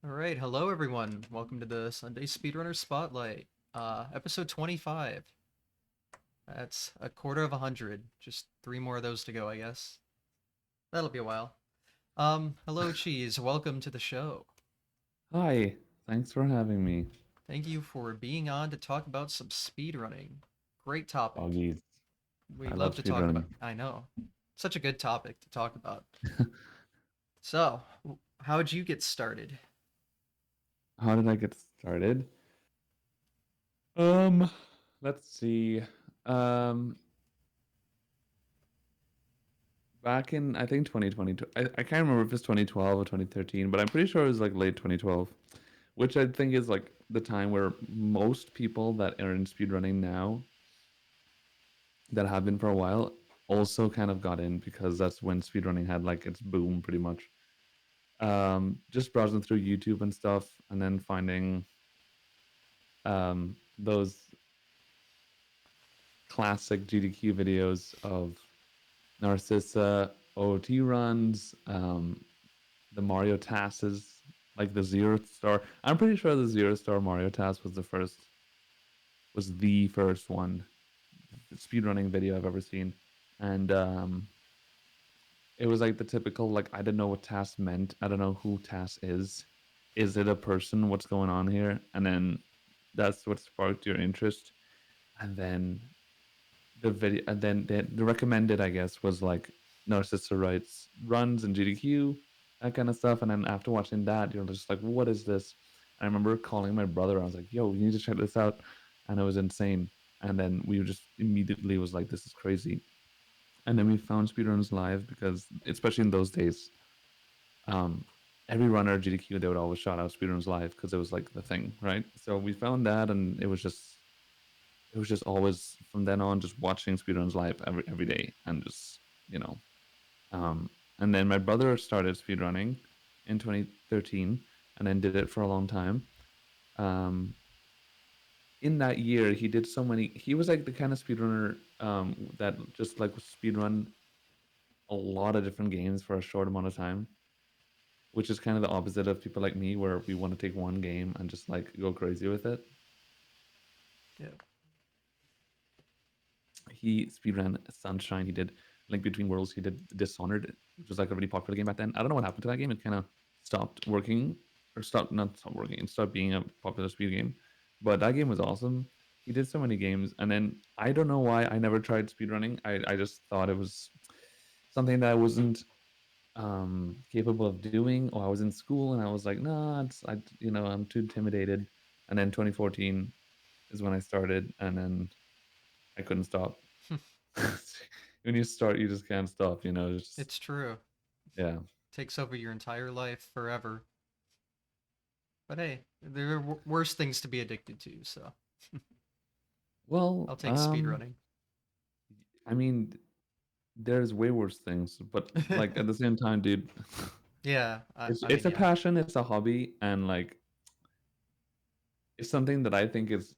All right, hello everyone. Welcome to the Sunday Speedrunner Spotlight, episode 25. That's a quarter of 100. Just three more of those to go, I guess. That'll be a while. Hello Cheese. Welcome to the show. Hi, thanks for having me, Thank you for being on to talk about some speedrunning. Great topic. doggies. We I love love to talk about. speedrunning. I know, such a good topic to talk about. So, how'd you get started? How did I get started? Um, let's see. Um, Back in I think 2022. I can't remember if it's 2012 or 2013, but I'm pretty sure it was like late 2012, which I think is like the time where most people that are in speedrunning now that have been for a while also kind of got in because that's when speedrunning had like its boom pretty much. Just browsing through YouTube and stuff and then finding those classic GDQ videos of Narcissa OT runs, the Mario tasks, like the zero star. I'm pretty sure the zero star Mario task was the first one speedrunning video I've ever seen, and it was like the typical like I didn't know what task meant. I don't know who task is. Is it a person? What's going on here? And then that's what sparked your interest, and then the video and then the recommended I guess was like Narcissa writes runs and GDQ, that kind of stuff. And then after watching that, you're just like, what is this? I remember calling my brother. I was like, yo, you need to check this out. And it was insane. And then we just immediately was like, this is crazy. And then we found speedruns live because especially in those days, um every runner at GDQ they would always shout out speedruns live because it was like the thing, right? So we found that, and it was just always from then on just watching speedruns live every day, and just you know um and then my brother started speedrunning in 2013 and then did it for a long time. um in that year he did so many. He was like the kind of speedrunner that just like speedrun a lot of different games for a short amount of time, which is kind of the opposite of people like me where we want to take one game and just like go crazy with it. Yeah. He speedran Sunshine. He did Link Between Worlds. He did Dishonored, which was like a really popular game back then. I don't know what happened to that game. It kind of stopped working, or stopped not stopped working. It stopped being a popular speed game. But that game was awesome. He did so many games, and then I don't know why I never tried speedrunning. I just thought it was something that I wasn't capable of doing, or I was in school and I was like, nah, I'm too intimidated. And then 2014 is when I started, and then I couldn't stop. When you start, you just can't stop. It's just It's true. yeah. Takes over your entire life forever. But hey, there are worse things to be addicted to, so Well, I'll take speedrunning. I mean, there's way worse things, but like at the same time, dude, Yeah, it's I it's mean, a yeah. passion, it's a hobby, and like it's something that I think is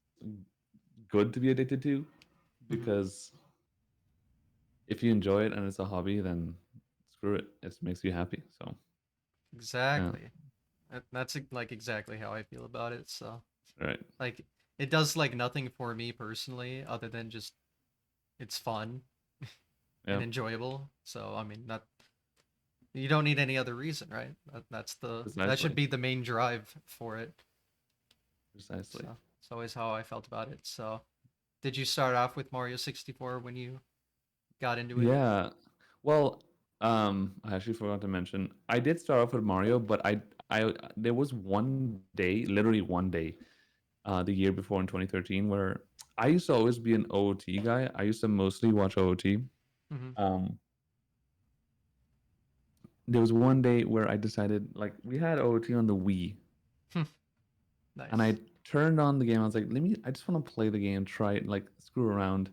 good to be addicted to Hmm. because if you enjoy it and it's a hobby, then screw it, it makes you happy. So yeah, Exactly. That's like exactly how I feel about it. So, right, like, it does like nothing for me personally, other than just it's fun and yeah, enjoyable. So, I mean, that you don't need any other reason, right? That should precisely, be the main drive for it. precisely. So, it's always how I felt about it. So, did you start off with Mario 64 when you got into it? Yeah. Well, I actually forgot to mention I did start off with Mario, but I there was one day, literally one day, the year before in 2013, where I used to always be an OOT guy. I used to mostly watch OOT. Hmm. Um, there was one day where I decided, like, we had OOT on the Wii, and I Nice. turned on the game. I was like, I just want to play the game, try it, like, screw around.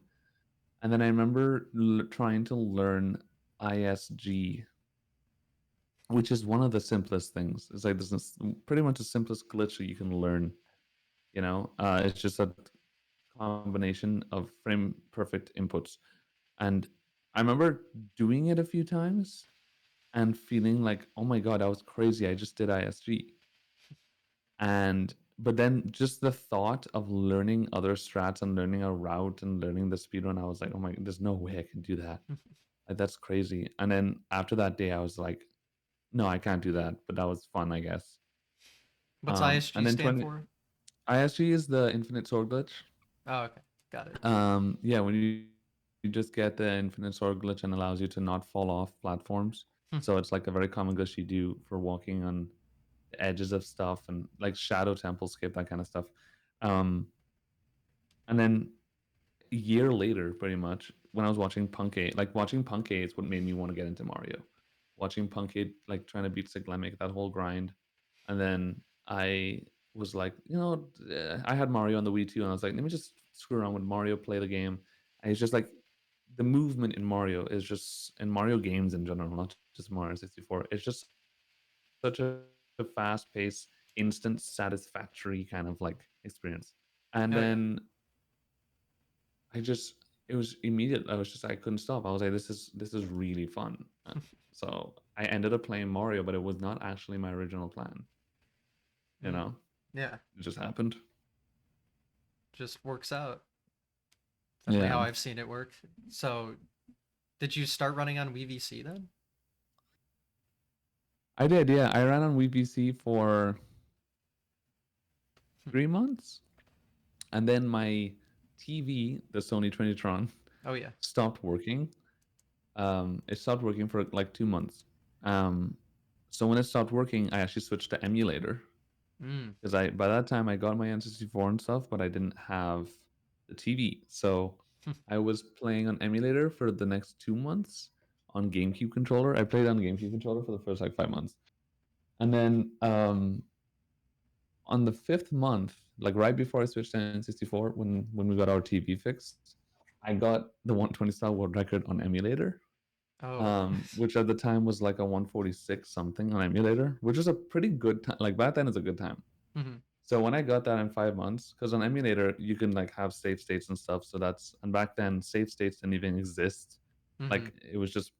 And then I remember trying to learn ISG, which is one of the simplest things. It's like this is pretty much the simplest glitch that you can learn. It's just a combination of frame perfect inputs. And I remember doing it a few times and feeling like, oh my god, I was crazy. I just did ISG. And but then just the thought of learning other strats and learning a route and learning the speedrun, I was like, oh my, there's no way I can do that. Like, that's crazy. And then after that day, I was like, no, I can't do that. But that was fun, I guess. What's And ISG then stand 20 for? ISG is the infinite sword glitch. Oh, okay. Got it. Yeah, when you just get the infinite sword glitch and allows you to not fall off platforms. So it's like a very common glitch you do for walking on the edges of stuff and like shadow temple skip, that kind of stuff. Um, and then a year later, pretty much, when I was watching Punkade, like watching Punkade is what made me want to get into Mario. Watching Punkade, like trying to beat Siglemic, that whole grind. And then I was like, I had Mario on the Wii too, and I was like, let me just screw around with Mario, play the game. And it's just like the movement in Mario is just, in Mario games in general, not just Mario 64, it's just such a fast paced, instant, satisfactory kind of like experience. And Oh yeah. then it was immediate. I couldn't stop. I was like, this is really fun. So I ended up playing Mario, but it was not actually my original plan. You Mm. know, Yeah. it just happened. Just works out. Definitely how Yeah, I've seen it work. So, did you start running on WVC then? I did. Yeah, I ran on WBC for 3 months, and then my TV, the Sony Trinitron, Oh yeah. stopped working. It stopped working for like 2 months. Um, so when it stopped working, I actually switched to emulator Mm. because I by that time I got my N64 and stuff, but I didn't have the TV. So I was playing on emulator for the next 2 months on GameCube controller. I played on GameCube controller for the first like 5 months, and then on the fifth month, like right before I switched to N64, when we got our TV fixed, I got the 120 style world record on emulator, Oh. which at the time was like a 146 something on emulator, which was a pretty good time. Like back then, it's a good time. Hmm. So when I got that in 5 months, because on emulator you can like have save states and stuff. So that's, and back then save states didn't even exist. Hmm. Like it was just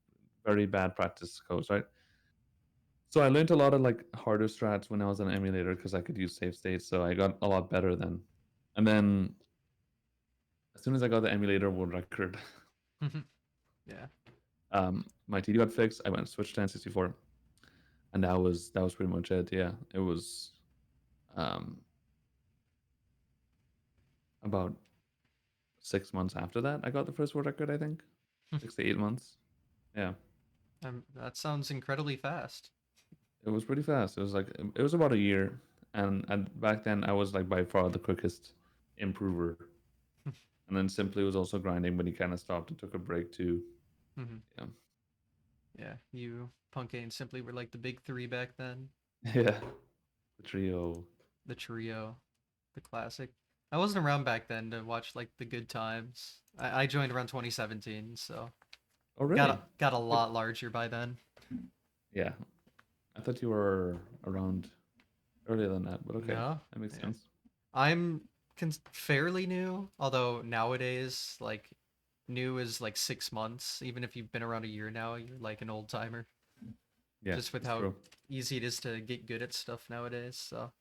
very bad practice codes, right? So I learned a lot of like harder strats when I was on emulator because I could use save states. So I got a lot better then. And then as soon as I got the emulator world record, Yeah. my TD got fixed. I went switched to N64, and that was pretty much it. Yeah, it was um, about 6 months after that I got the first world record. I think 6 to 8 months. Yeah, That sounds incredibly fast. it was pretty fast. It was about a year, and back then I was like by far the quickest improver. And then Simply was also grinding, but he kind of stopped and took a break too. Hmm. Yeah, Yeah. You, Punk and Simply were like the big three back then. yeah, the trio. The trio, the classic. I wasn't around back then to watch like the good times. I joined around 2017, so Oh, really? got a lot larger by then. Yeah, I thought you were around earlier than that, but okay, No, that makes yeah, sense. I'm fairly new. Although nowadays, like, new is like 6 months. Even if you've been around a year now, you're like an old timer. Yeah, Just with it's how true. easy it is to get good at stuff nowadays. So,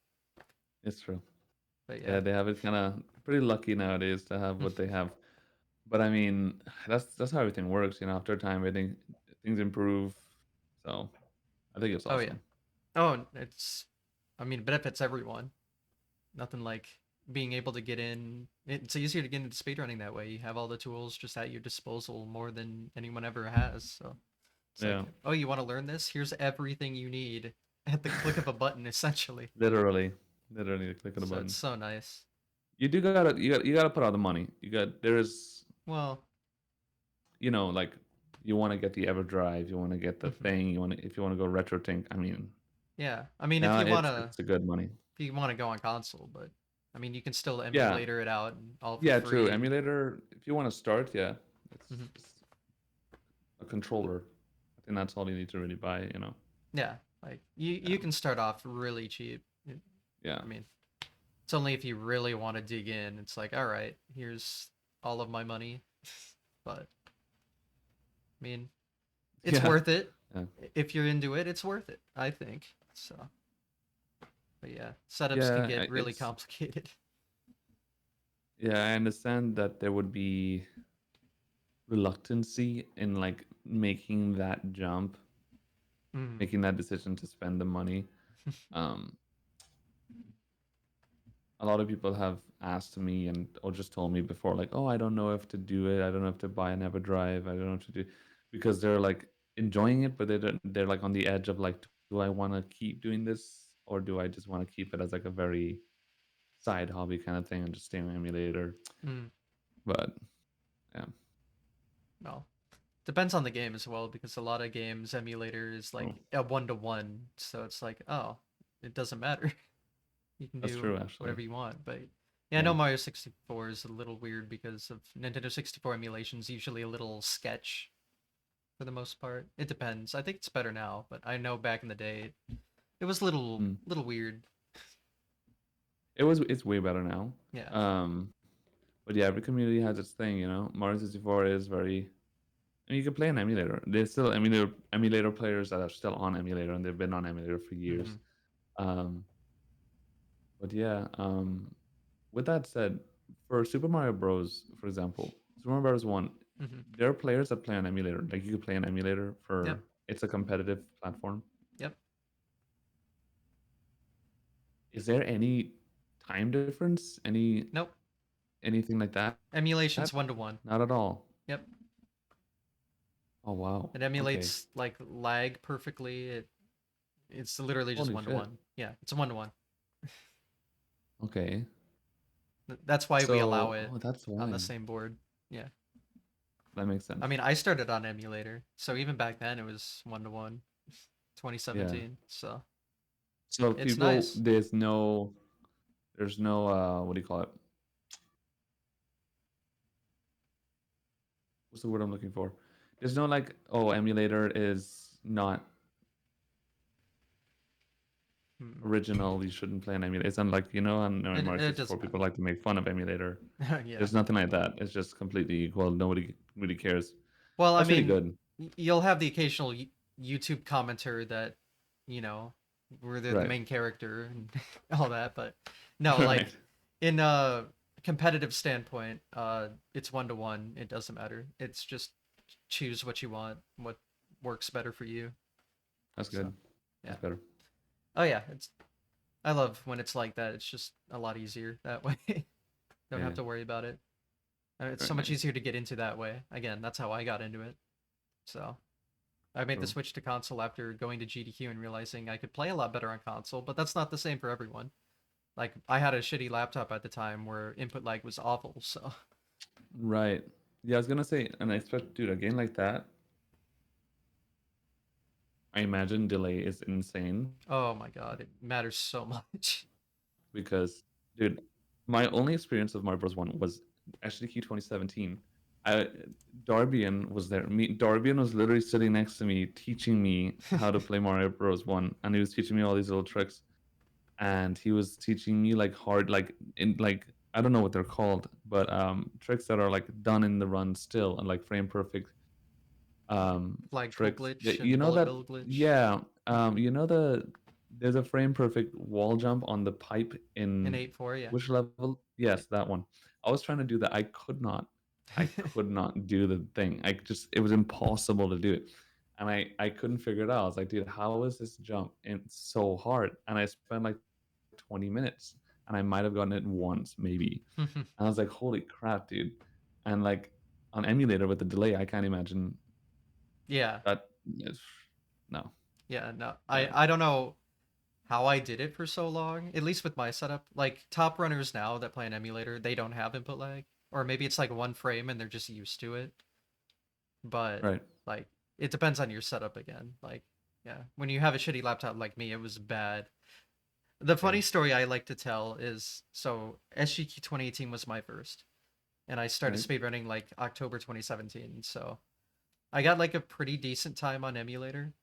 It's true. but yeah. Yeah, they have it kind of pretty lucky nowadays to have what they have. But I mean, that's how everything works. After time, I think things improve. So I think it's Oh yeah. awesome. Oh, it's. I mean, it benefits everyone. Nothing like being able to get in. It's easier to get into speedrunning that way. You have all the tools just at your disposal more than anyone ever has. So it's like, Yeah, oh, you want to learn this? Here's everything you need at the click of a button, essentially. literally, literally, click on a So it's button. so nice. You gotta put out the money. There's Well, like you want to get the EverDrive, you want to get the mhm. thing, if you want to go RetroTink. I mean, Yeah. I mean, now it's a good money. if you wanna go on console, but I mean, you can still Yeah, emulator it out and all for yeah, true. free. Emulator, if you want to start, yeah, Mhm. it's a controller. I think that's all you need to really buy. Yeah, like you Yeah, can start off really cheap. yeah, I mean, it's only if you really want to dig in. It's like, all right, here's all of my money. But I mean, it's yeah, worth it. yeah. If you're into it, it's worth it, I think. So, but But yeah, setups can Yeah, get really it's complicated. yeah, I understand that there would be reluctancy in like making that jump, Mm. making that decision to spend the money. Um, a lot of people have asked me and or just told me before, like, oh, I don't know if to do it. I don't know if to buy an EverDrive. I don't know what to do because they're like enjoying it, but they're like on the edge of like, do I want to keep doing this or do I just want to keep it as like a very side hobby kind of thing and just stay on emulator? Mm. But yeah, Well, depends on the game as well, because a lot of games emulator is oh, like a 1-to-1, so it's like, oh, it doesn't matter. You can that's do true actually. whatever you want. But yeah, I know Yeah. Mario 64 is a little weird because of Nintendo 64 emulations, usually a little sketch for the most part. It depends. I think it's better now, but I know back in the day it was a little Mm. little weird. It's way better now. Yeah. Um, but yeah, every community has its thing, you know. Mario 64 is very. I mean, you can play an emulator. There's still emulator players that are still on emulator, and they've been on emulator for Hmm. years. Um, but yeah, with that said, for Super Mario Bros, for example, Super Mario Bros. One, Hmm. there are players that play on emulator. Like you could play an emulator Yep. for it's a competitive platform. Yep. Is there any time difference? Nope. Anything like that? Emulation's 1-to-1. Not at all. Yep. Oh wow. It Okay. emulates like lag perfectly. It's literally just Holy one to shit. one. Yeah, it's a 1-to-1. Okay. That's why we allow So, it oh, that's on the why. same board. Yeah. That makes I sense. mean, I started on emulator, so even back then it was 1-to-1, Yeah. 2017. So So it's people, nice. there's no, what do you call it? What's the word I'm looking for? There's no like, oh, emulator is not Mm. original. You shouldn't play an emulator. It's unlike, and in Mario It 64, doesn't people matter. like to make fun of emulator. Yeah. There's nothing like that. It's just completely equal. Nobody really cares. Well, I That's really mean, good. you'll have the occasional YouTube commenter that, you know, where they're the Right. main character and all that, but no, Right. like in a competitive standpoint, it's 1-to-1. It doesn't matter. It's just choose what you want, what works better for you. That's So, good. yeah. That's better. Oh yeah, it's I love when it's like that. It's just a lot easier that way. Don't have Yeah. to worry about it. It's Very so much nice. easier to get into that way. Again, that's how I got into it. So, I made the True. switch to console after going to GDQ and realizing I could play a lot better on console, but that's not the same for everyone. Like, I had a shitty laptop at the time where input lag was awful, so. Right. Yeah, I was gonna say, and I expect, dude, a game like that, I imagine delay is insane Oh my god, it matters so much. because, dude, my only experience of Mario Bros. One was SDQ 2017. I Darbian was there. Darbian was literally sitting next to me, teaching me how to play Mario Bros. One, and he was teaching me all these little tricks. And he was teaching me like hard, like in like I don't know what they're called, but tricks that are like done in the run still and like frame perfect Flagpole tricks. glitch You and know bullet that? bill glitch Yeah. There's a frame perfect wall jump on the pipe in in 8-4, yeah. which level? Yes, that one. I was trying to do that. I could not. I could not do the thing. It was impossible to do it. And I couldn't figure it out. I was like, dude, how is this jump? And it's so hard. And I spent like 20 minutes and I might have gotten it once, maybe. And I was like, holy crap, dude. And like on emulator with the delay, I can't imagine Yeah, that is no. yeah, no. Yeah. I don't know how I did it for so long, at least with my setup. Like, top runners now that play an emulator, they don't have input lag. Or maybe it's like one frame and they're just used to it. But, Right. like, it depends on your setup again. Like, yeah, when you have a shitty laptop like me, it was bad. The Yeah. funny story I like to tell is, so SGQ 2018 was my first, and I started Right. speedrunning like October 2017. So I got like a pretty decent time on emulator.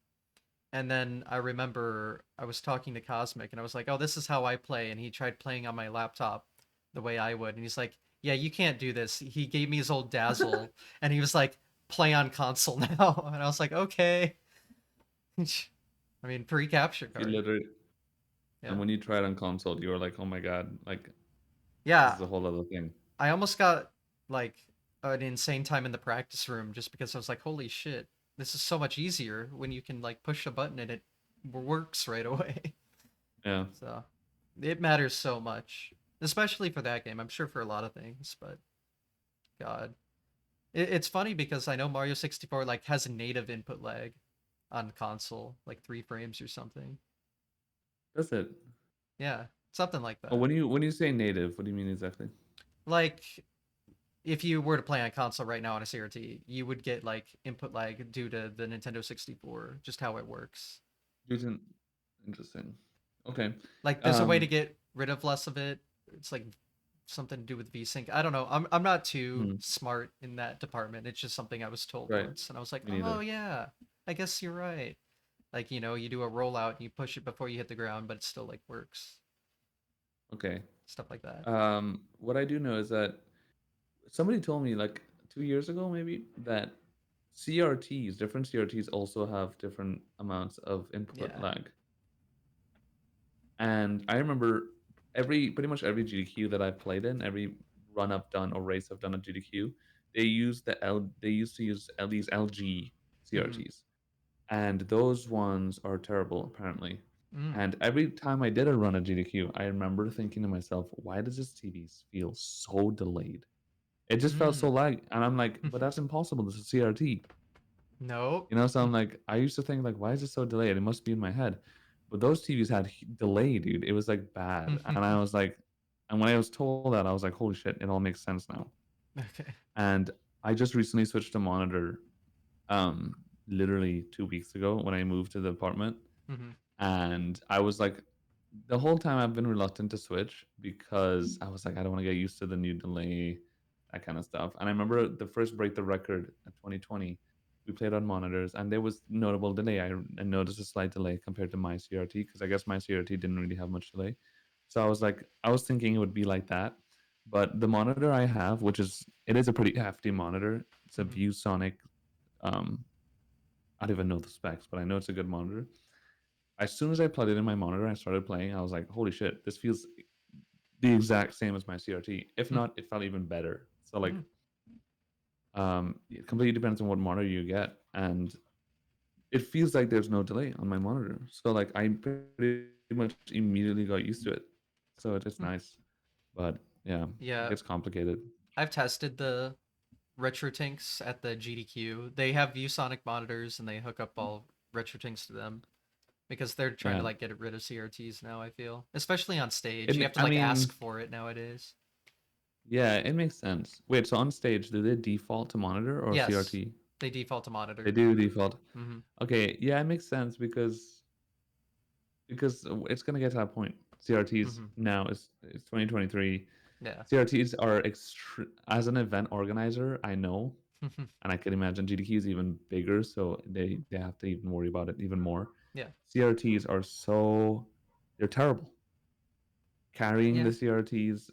And then I remember I was talking to Cosmic and I was like, "Oh, this is how I play." And he tried playing on my laptop the way I would. And he's like, "Yeah, you can't do this." He gave me his old Dazzle and he was like, "Play on console now." And I was like, "Okay." I mean, free capture He card. literally And Yeah. when you try it on console, you were like, oh my god, like this Yeah, is a whole other thing. I almost got like an insane time in the practice room just because I was like, holy shit, this is so much easier when you can like push a button and it works right away. Yeah. So it matters so much, especially for that game. I'm sure for a lot of things, but God, it's funny because I know Mario 64 like has a native input lag on console, like 3 frames or something. That's it. Yeah, something like Oh, that. when you say native, what do you mean exactly? Like if you were to play on console right now on a CRT, you would get like input lag due to the Nintendo 64, just how it works. Decent. Interesting. Okay. Like there's a way to Um, get rid of less of it. It's like something to do with VSync. I don't know. I'm not too hmm, smart in that department. It's just something I was told right. once and I was like, Me "Oh neither. yeah. I guess you're right." Like, you do a rollout and you push it before you hit the ground, but it still like works. Okay. Stuff like that. What I do know is that somebody told me like 2 years ago, maybe, that CRTs, different CRTs also have different amounts of input Yeah. lag. And I remember pretty much every GDQ that I've played in, every run I've done or race I've done at GDQ, they used to use these LG Mhm. CRTs. And those ones are terrible apparently. Mm. And every time I did a run at GDQ, I remember thinking to myself, why does this TV feel so delayed? It just felt so Mm. lag, and I'm like, but that's impossible. This is CRT, Nope. you know. So I'm like, I used to think like, why is it so delayed? It must be in my head. But those TVs had delay, dude. It was like bad, and I was like, and when I was told that, I was like, holy shit, it all makes sense now. Okay. And I just recently switched to monitor, um, literally 2 weeks ago when I moved to the apartment, Mhm. and I was like, the whole time I've been reluctant to switch because I was like, I don't want to get used to the new delay, that kind of stuff. And I remember the first Break the Record at 2020, we played on monitors, and there was notable delay. I noticed a slight delay compared to my CRT because I guess my CRT didn't really have much delay. So I was like, I was thinking it would be like that. But the monitor I have, it is a pretty hefty monitor. It's a Mhm. ViewSonic. Um, I don't even know the specs, but I know it's a good monitor. As soon as I plugged it in my monitor, I started playing. I was like, "Holy shit! This feels the exact same as my CRT. If Mhm. not, it felt even better." So like, Mm. it completely depends on what monitor you get, and it feels like there's no delay on my monitor. So like, I pretty much immediately got used to it. So it's Mm. nice, but yeah, it Yeah, gets complicated. I've tested the RetroTinks at the GDQ. They have ViewSonic monitors and they hook up all RetroTinks to them because they're trying to Yeah, like get rid of CRTs now, I feel. Especially on stage. You have to I like mean, ask for it nowadays. yeah, it makes sense. Wait, so on stage, do they default to monitor or Yes. CRT? They default to They monitor. do default. Mhm. Okay, yeah, it makes sense because it's going to get to that point. CRTs Mhm. now it's 2023. Yeah. CRTs are as an event organizer, I know, and I can imagine GDQ is even bigger, so they have to even worry about it even more. Yeah. CRTs are they're terrible. Carrying Yeah. the CRTs,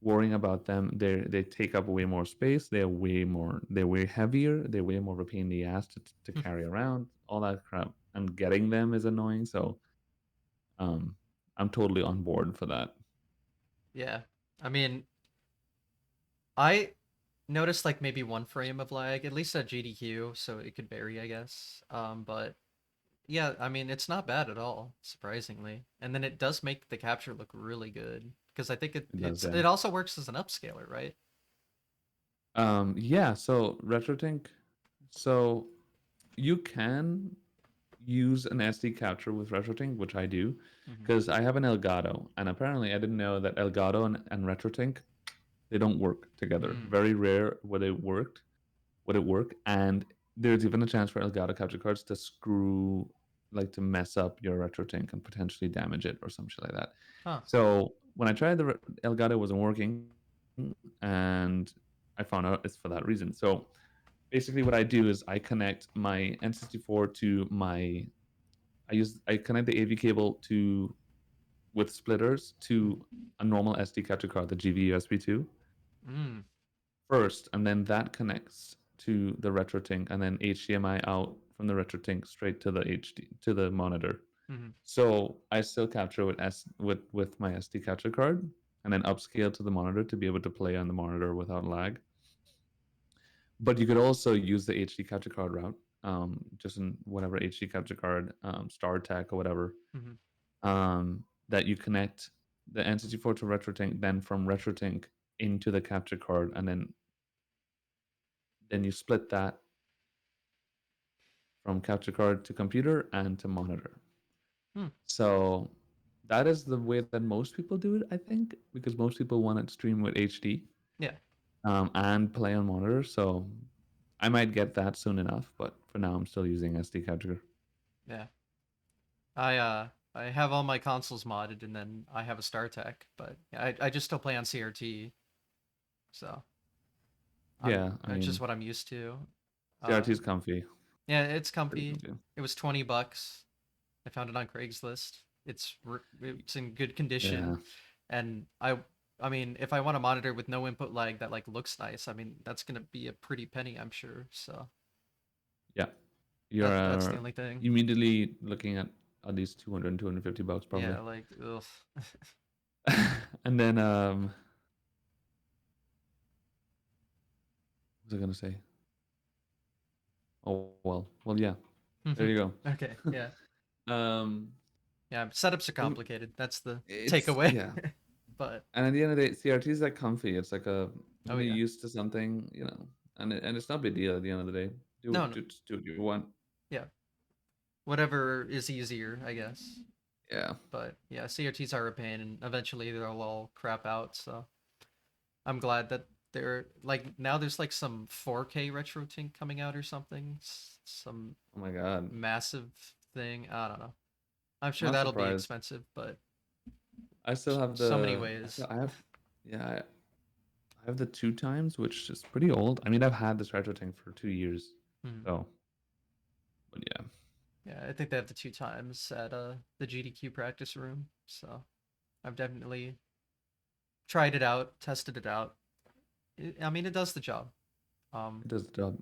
worrying about them, they take up way more space. They're way heavier. They're way more of a pain in the ass to carry around. All that crap, and getting them is annoying. So um, I'm totally on board for that. Yeah. I mean, I noticed like maybe 1 frame of lag, at least at GDQ, so it could vary, I guess. But yeah, I mean, it's not bad at all, surprisingly. And then it does make the capture look really good because I think it It does, it's yeah. it also works as an upscaler, right? Yeah. So RetroTink. So you can use an SD capture with RetroTink, which I do, Hmm. because I have an Elgato, and apparently I didn't know that Elgato and RetroTink, they don't work together. Mm. Very rare would it work, and there's even a chance for Elgato capture cards to like to mess up your RetroTink and potentially damage it or some shit like that. Huh. So when I tried Elgato, it wasn't working, and I found out it's for that reason. So basically, what I do is I connect my N64 to my I connect the AV cable to with splitters to Mm. a normal SD capture card, the GV USB 2 Mm. first, and then that connects to the RetroTink, and then HDMI out from the RetroTink straight to the HD to the monitor. Hmm. So I still capture with my SD capture card, and then upscale to the monitor to be able to play on the monitor without lag. But you could also use the HD capture card route, just in whatever HD capture card, StarTech or whatever, Hmm. that you connect the NCG4 to RetroTink, then from RetroTink into the capture card, and then you split that from capture card to computer and to monitor. Hmm. So that is the way that most people do it, I think, because most people want to stream with HD, Yeah. and play on monitor. So I might get that soon enough, but for now, I'm still using SD capture. Yeah. I have all my consoles modded, and then I have a StarTech, but yeah, I just still play on CRT, so Yeah, I it's just mean, what I'm used to. CRT Uh, is comfy, yeah, it's pretty comfy. comfy. It was $20. I found it on Craigslist. It's in good condition, Yeah, and I mean, if I want a monitor with no input lag that like looks nice, I mean, that's gonna be a pretty penny, I'm sure. So yeah. You're that's the only thing. immediately looking at least 200, $250 probably. Yeah, like ugh. And then what was I gonna say? Oh well, yeah. There you go. Okay, yeah. um, Yeah, setups are the- complicated. That's the it's takeaway. yeah. But And at the end of the day, CRT is like comfy. It's like oh when you're yeah. used to something, and it's not a big deal at the end of the day. No, no. Just do what you want. Yeah. Whatever is easier, I guess. Yeah, But yeah, CRTs are a pain and eventually they'll all crap out, so I'm glad that they're like now there's like some 4K retro tink coming out or something. Some oh my god, massive thing. I don't know. I'm I'm sure not that'll be surprised. expensive, but I still have so many the ways. I have yeah I have the two times, which is pretty old. I mean, I've had this retro tank for 2 years, Hmm. so but yeah, Yeah, I think they have the two times at the GDQ practice room. So I've definitely tried it out, tested it out. I mean, it does the job. Um, it does the job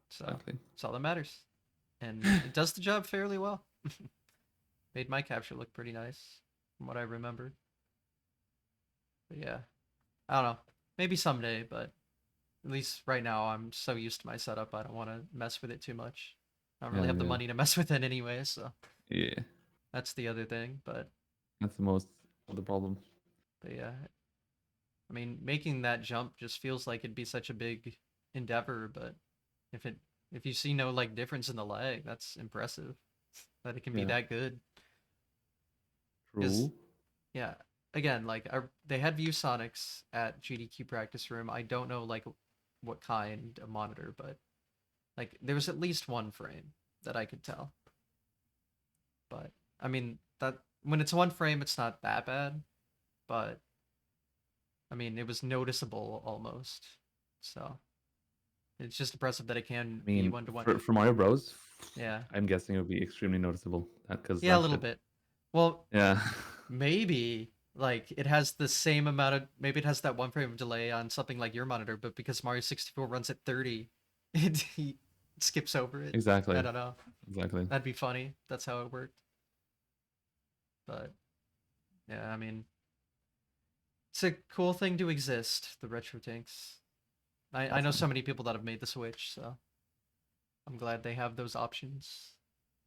so exactly. that's all that matters, and it does the job fairly well. Made my capture look pretty nice, from what I remember. But yeah, I don't know. Maybe someday, but at least right now I'm so used to my setup. I don't want to mess with it too much. I don't really Yeah, have the yeah, money to mess with it anyway, so yeah. that's the other thing. That's the most of the problem. But yeah, I mean, making that jump just feels like it'd be such a big endeavor. But if it if you see no like difference in the lag, that's impressive. That it can be Yeah, that good. Because true. yeah, again, like they had ViewSonics at GDQ practice room. I don't know like what kind of monitor, but like there was at least one frame that I could tell. But I mean that when it's one frame, it's not that bad. But I mean, it was noticeable almost. So it's just impressive that it can I be mean, one to one. for Mario Bros, Yeah, I'm guessing it would be extremely noticeable that because yeah, a that little shit. bit. Well, Yeah, maybe like it has the same amount of maybe it has that one frame of delay on something like your monitor, but because Mario 64 runs at 30, he skips over it. I exactly, don't know. exactly. That'd be funny. That's how it worked. But yeah, I mean, it's a cool thing to exist, the retro tanks. I know so Definitely. many people that have made the switch, so I'm glad they have those options,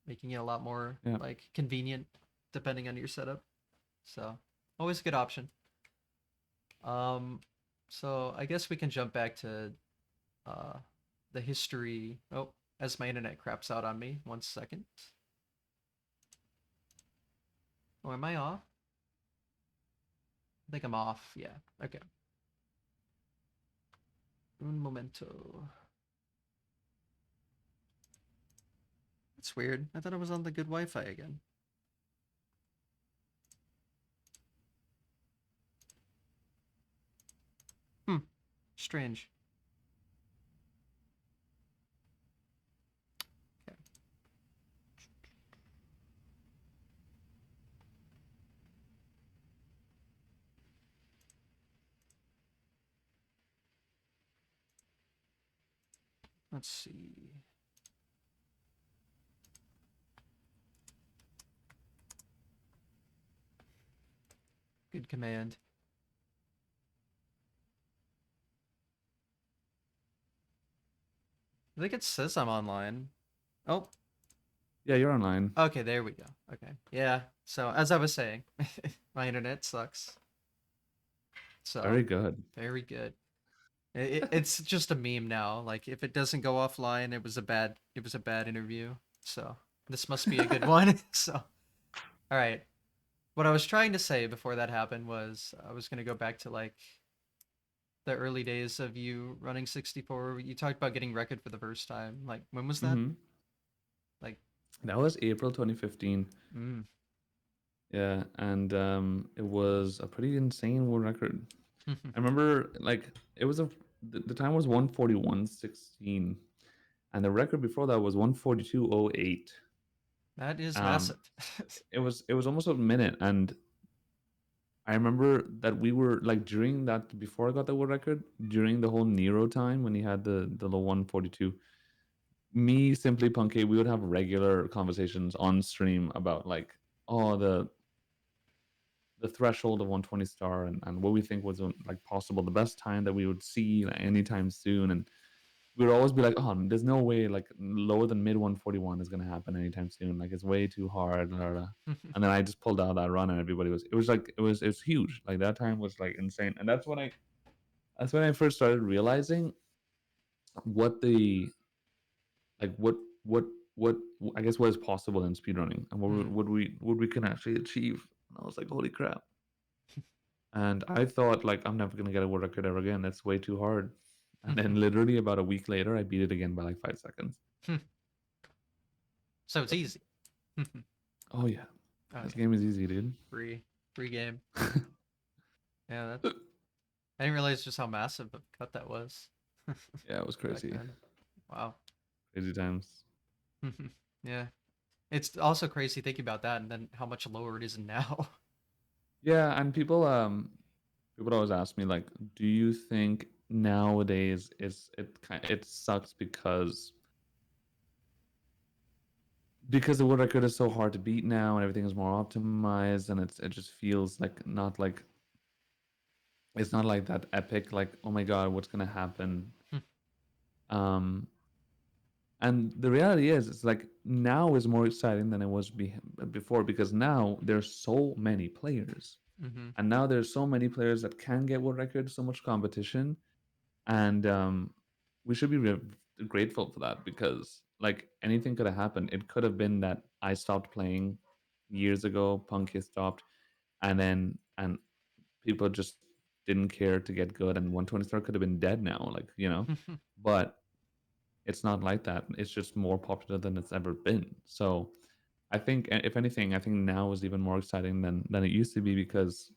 making it a lot more Yeah. like convenient depending on your setup. So always a good option. Um, so I guess we can jump back to uh the history. Oh, as my internet craps out on me. 1 second. Oh, am I off? I think I'm off. Yeah. Okay. Un momento. That's weird. I thought I was on the good Wi-Fi again. Hmm. Strange. Okay. Let's see. Good command. I think it says I'm online. Oh, Yeah, you're online. okay, there we go. Okay. Yeah. So as I was saying, my internet sucks. So Very good. very good. It's just a meme now. Like if it doesn't go offline, it was a bad interview. So this must be a good one. So all right. What I was trying to say before that happened was I was gonna go back to like the early days of you running 64. You talked about getting record for the first time. Like when was that? Mm-hmm. Like That was April 2015. mm. Yeah, and it was a pretty insane world record. I remember like it was the time was 141.16, and the record before that was 142.08. That is Um, massive. it was almost a minute, and I remember that we were like during that before I got the world record during the whole Nero time when he had the low 142. Me, Simply Punky, we would have regular conversations on stream about like oh the threshold of 120 star and what we think was like possible the best time that we would see like, anytime soon, and we would always be like, oh, there's no way like lower than mid 141 is going to happen anytime soon, like it's way too hard, blah, blah, blah. And then I just pulled out that run and everybody was, it was huge, like that time was like insane. And that's when I first started realizing what the like what what I guess what is possible in speedrunning and Mm. what we can actually achieve. And I was like, holy crap. And I thought like I'm never gonna get a world record ever again. That's way too hard. And then literally about a week later, I beat it again by like 5 seconds. So it's easy. Oh Oh yeah, this yeah, game is easy, dude. free game. Yeah, that I didn't realize just how massive of a cut that was Yeah, it was back crazy, then. Wow. crazy times. Yeah, it's also crazy thinking about that and then how much lower it is now. Yeah, and people always ask me like, do you think nowadays it sucks because the world record is so hard to beat now and everything is more optimized and it just feels like not like it's not like that epic like oh my god what's gonna happen. um and the reality is it's like now is more exciting than it was before because now there's so many players, Mm-hmm. and now there's so many players that can get world records, so much competition. And we should be grateful for that because like anything could have happened. It could have been that I stopped playing years ago, Punky stopped, and people just didn't care to get good, and 120 star could have been dead now, like but it's not like that. It's just more popular than it's ever been. So I think, if anything, I think now is even more exciting than it used to be because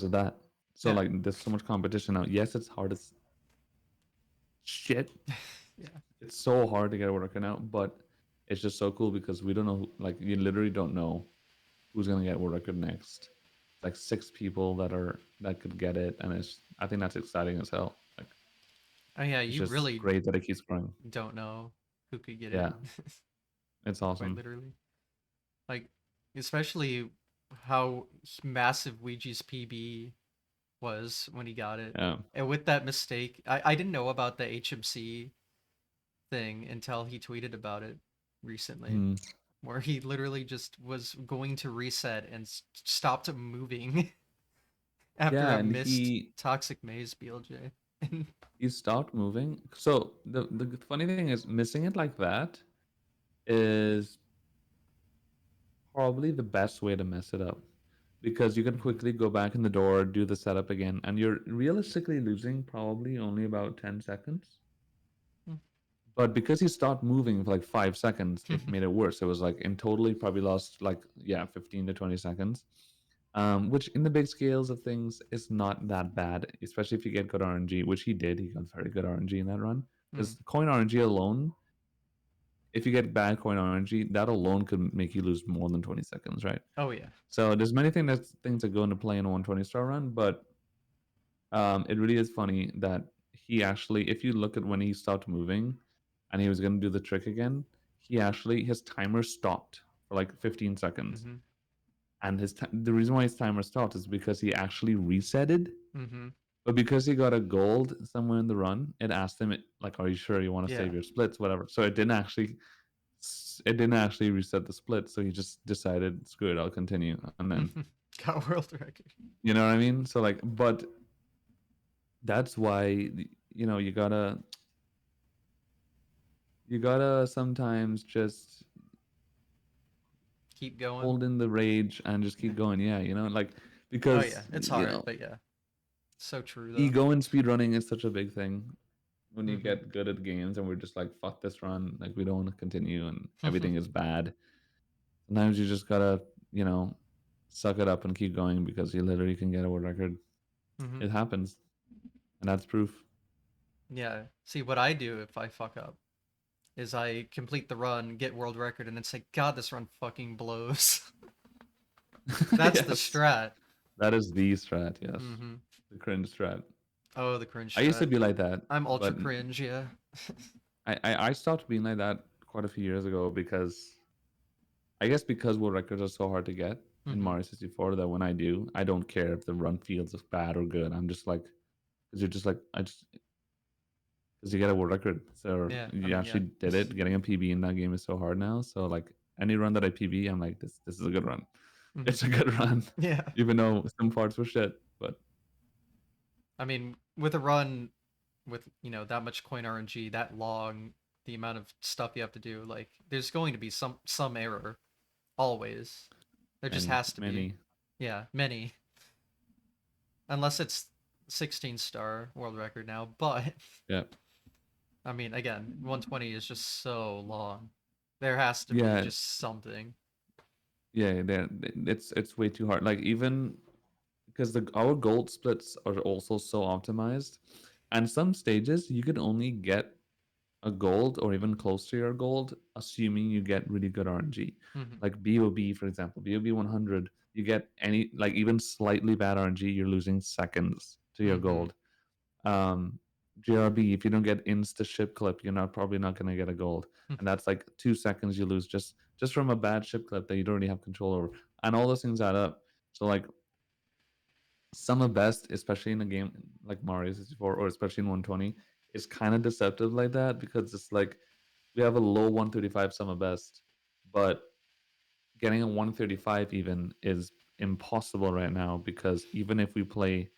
of that. So Yeah. like, there's so much competition now. Yes, it's hard as shit. Yeah. It's so hard to get working out, but it's just so cool because we don't know. Like, you literally don't know who's gonna get world record next. It's like 6 people that could get it, and I think that's exciting as hell. Like, Oh yeah, it's you just really great that it keeps growing. don't know who could get it. Yeah, it's Quite awesome. literally. Like especially how massive Ouija's PB was when he got it. Yeah. And with that mistake, I didn't know about the HMC thing until he tweeted about it recently, Hmm. where he literally just was going to reset and stopped moving after Yeah, a and missed he Toxic Maze BLJ. he stopped moving. So the funny thing is, missing it like that is probably the best way to mess it up because you can Mhm. quickly go back in the door, do the setup again, and you're realistically losing probably only about 10 seconds. But because he stopped moving for like 5 seconds, it made it worse. It was like in total, he probably lost like, yeah, 15 to 20 seconds, which in the big scales of things is not that bad, especially if you get good RNG, which he did. He got very good RNG in that run. Mm. Because coin RNG alone, if you get bad coin RNG, that alone could make you lose more than 20 seconds, right? Oh yeah. So there's many things that go into play in a 120 star run, but it really is funny that he actually, if you look at when he stopped moving and he was going to do the trick again, his timer stopped for like 15 seconds. Hmm. and the reason why his timer stopped is because he actually resetted. Mm-hmm. But because he got a gold somewhere in the run, it asked him, like, "Are you sure you want to Yeah. save your splits, whatever?" So it didn't actually reset the split. So he just decided, "Screw it, I'll continue." And then Got world record. you know what I mean. So like, but that's why you gotta sometimes just Keep going. hold in the rage and just Yeah. keep going. Yeah, like Oh yeah, because it's hard, but yeah, so true though. ego in speedrunning is such a big thing when you Mm-hmm. get good at games and we're just like, fuck this run, like we don't want to continue and everything is bad. Sometimes you just gotta, you know, suck it up and keep going because you literally can get a world record. Mm-hmm. It happens, and that's proof. Yeah. See, what I do if I fuck up is I complete the run, get world record, and then say, God, this run fucking blows. That's the Yes, strat. that is the strat. Yes, Mm-hmm. the cringe strat. Oh, the cringe I used to strat. be like that, I'm ultra but cringe, yeah. I stopped being like that quite a few years ago because I guess because world records are so hard to get in Mm-hmm. Mario 64 that when I do, I don't care if the run feels bad or good. I'm just like, because you're just like, because you get a world record. So Yeah, I you mean, yeah. actually did it. Getting a PB in that game is so hard now. So like any run that I PB, I'm like, this is a good run. Mm-hmm. It's a good run, Yeah. even though some parts were shit. But I mean, with a run with, that much coin RNG, that long, the amount of stuff you have to do, like, there's going to be some error. Always. There just many, has to be. many, Yeah, many. Unless it's 16-star world record now, but yeah, I mean, again, 120 is just so long. There has to be yeah, just something. yeah. It's way too hard. Like even because our gold splits are also so optimized, and some stages you can only get a gold or even close to your gold, assuming you get really good RNG. Hmm. Like BOB, for example, BOB 100, you get any, like even slightly bad RNG, you're losing seconds to your Hmm. gold. Um, JRB, if you don't get insta ship clip, you're not probably not going to get a gold. And that's like 2 seconds you lose just from a bad ship clip that you don't really have control over. And all those things add up. So like some of best, especially in a game like Mario 64 or especially in 120, is kind of deceptive like that because it's like we have a low 135 sum of best, but getting a 135 even is impossible right now because even if we play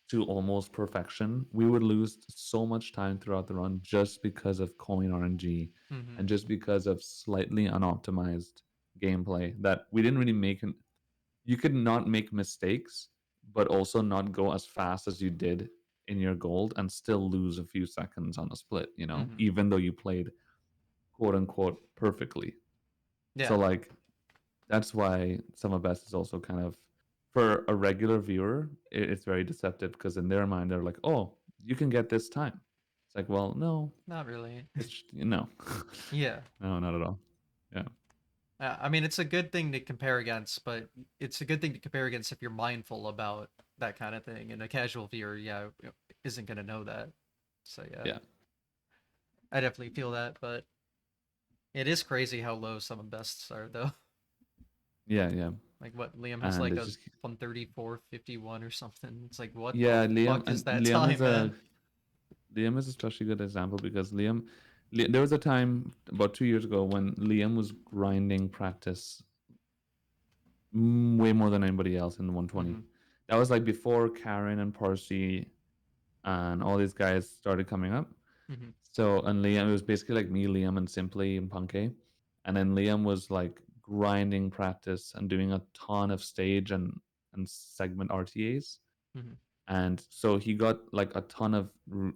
to almost perfection, we would lose so much time throughout the run just because of coin RNG Hmm. and just because of slightly unoptimized gameplay that we didn't really make. You could not make mistakes, but also not go as fast as you did in your gold and still lose a few seconds on a split, Hmm. even though you played quote unquote perfectly. So Yeah. like that's why some of best is also kind of for a regular viewer, it's very deceptive because in their mind they're like, oh, you can get this time. It's like, well, no, Not really. it's no, Yeah. no, not at all. Yeah, I mean, it's a good thing to compare against, but it's a good thing to compare against if you're mindful about that kind of thing. And a casual viewer, yeah, isn't going to know that. So, yeah, yeah, I definitely feel that, but it is crazy how low some of bests are, though. yeah, yeah. Like, what, Liam has And like it's a just 134.51 or something. It's like, what the yeah, Liam fuck is and that time, man? Liam is especially good example because there was a time about 2 years ago when Liam was grinding practice way more than anybody else in the 120. Mm-hmm. That was like before Karen and Parsi and all these guys started coming up. Mm-hmm. So and Liam, it was basically like me, Liam, and Simply and Punke, and then Liam was like grinding practice and doing a ton of stage and segment RTAs. Mm-hmm. And so he got like a ton of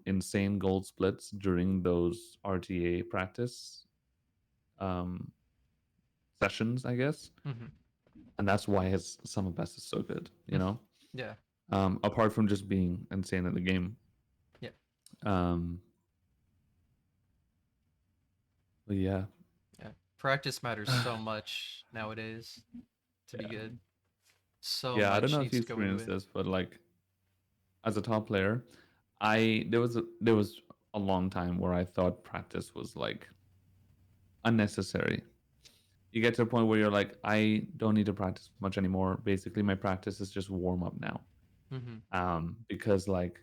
insane gold splits during those RTA practice um, sessions, I guess. Mm-hmm. And that's why his sum of best is so good, Yeah. apart from just being insane at the game. Yeah. Um, but yeah, Yeah. Practice matters so much nowadays to be yeah, good. So yeah. I don't much know if needs you to go into experienced it. this, but like as a top player, there was a long time where I thought practice was like unnecessary. you get to a point where you're like, I don't need to practice much anymore. Basically, my practice is just warm up now. Mm-hmm. Because like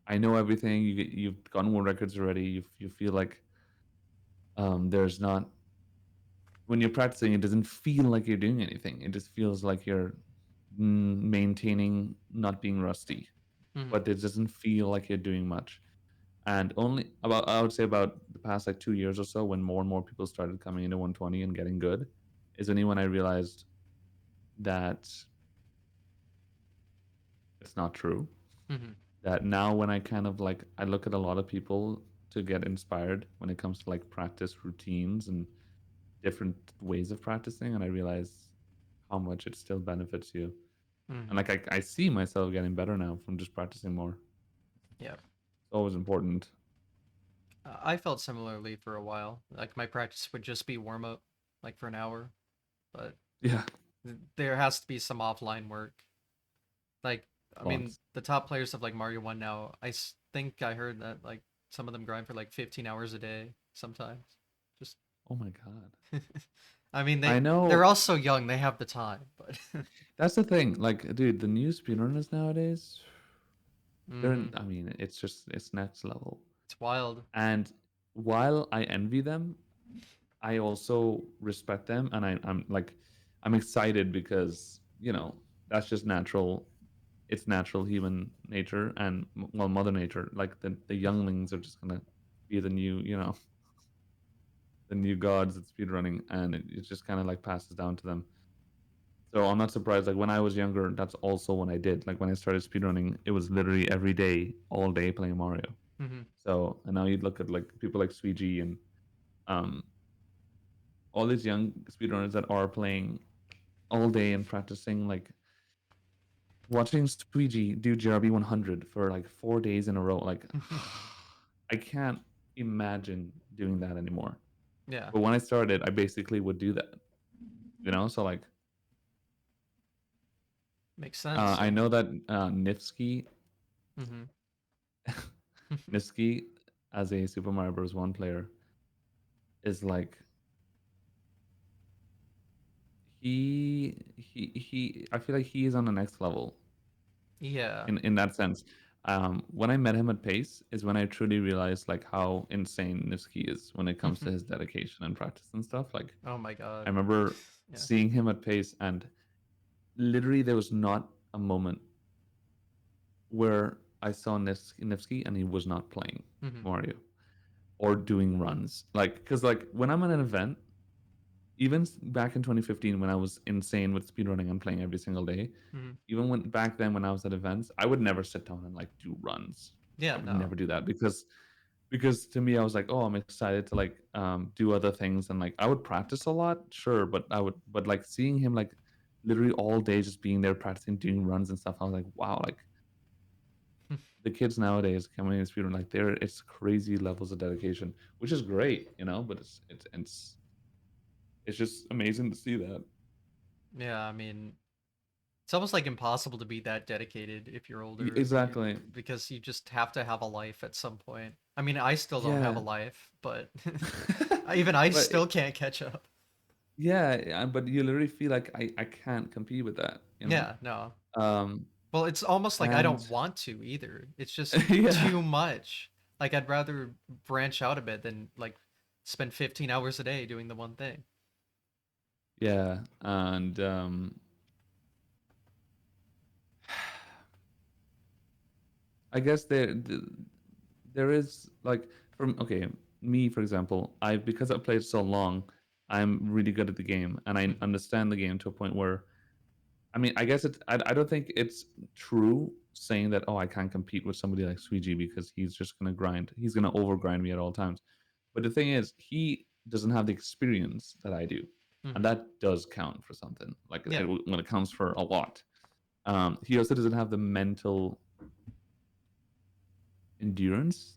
I know everything. You've gotten world records already. You feel like there's not when you're practicing, it doesn't feel like you're doing anything. It just feels like you're maintaining not being rusty, Mm-hmm. but it doesn't feel like you're doing much. And only about I would say about the past like 2 years or so, when more and more people started coming into 120 and getting good, is only when I realized that it's not true. Mm-hmm. That now when I kind of like I look at a lot of people to get inspired when it comes to like practice routines and different ways of practicing, and I realize how much it still benefits you. And Mm-hmm. like I see myself getting better now from just practicing more. Yeah. It's always important. I felt similarly for a while. Like my practice would just be warm up, like for an hour, but Yeah, there has to be some offline work. Like, I mean, lots. the top players of like Mario One now, think I heard that like some of them grind for like 15 hours a day sometimes. Just, Oh my god. I mean, I they're know. also young. They have the time, but. That's the thing. Like, dude, the new speedrunners nowadays, they're Mm-hmm. I mean, it's next level. It's wild. And while I envy them, I also respect them, and I'm like, I'm excited because that's just natural. It's natural human nature, and well, Mother Nature. Like the younglings are just gonna be the new, the new gods at speedrunning, and it just kind of like passes down to them. So I'm not surprised. Like when I was younger, that's also when I did. Like when I started speedrunning, it was literally every day, all day playing Mario. Mm-hmm. So and now you look at like people like Suigi and um all these young speedrunners that are playing all day and practicing. Like watching Suigi do JRB 100 for like 4 days in a row. Like I can't imagine doing that anymore. Yeah, But when I started, I basically would do that. So like makes sense. I know that Nifsky Mm-hmm. Nifsky as a Super Mario Bros. One player is like he I feel like he is on the next level Yeah. in that sense. When I met him at Pace is when I truly realized like how insane Nifsky is when it comes to his dedication and practice and stuff. Like Oh my I god. remember Yeah. seeing him at Pace, and literally there was not a moment where I saw Nifsky and he was not playing Mm-hmm. Mario or doing runs. Like, because like when I'm at an event, even back in 2015 when I was insane with speedrunning and playing every single day, Mm-hmm. even when back then when I was at events, I would never sit down and like do runs. I Yeah. would No. never do that because to me I was like, oh, I'm excited to like do other things, and like I would practice a lot, sure, but like seeing him like literally all day just being there practicing doing runs and stuff, I was like, wow, like the kids nowadays coming in speedrun, like it's crazy levels of dedication, which is great, but it's just amazing to see that. Yeah. I mean, it's almost like impossible to be that dedicated if you're older, Exactly. because you just have to have a life at some point. I mean, I still don't have a Yeah. life, but even I But still can't catch up. yeah, but you literally feel like I can't compete with that. Yeah, no. Um, Well, it's almost like I and don't want to either. It's just yeah, too much. Like I'd rather branch out a bit than like spend 15 hours a day doing the one thing. yeah, and I guess there is like from okay me for example, I because I've played so long, I'm really good at the game and I Mhm. understand the game to a point where I mean, I guess I don't think it's true saying that, oh, I can't compete with somebody like Suigi because he's just gonna grind. He's gonna overgrind me at all times. But the thing is, he doesn't have the experience that I do, and Mhm. that does count for something. Like Yeah. when it counts for a lot. He also doesn't have the mental endurance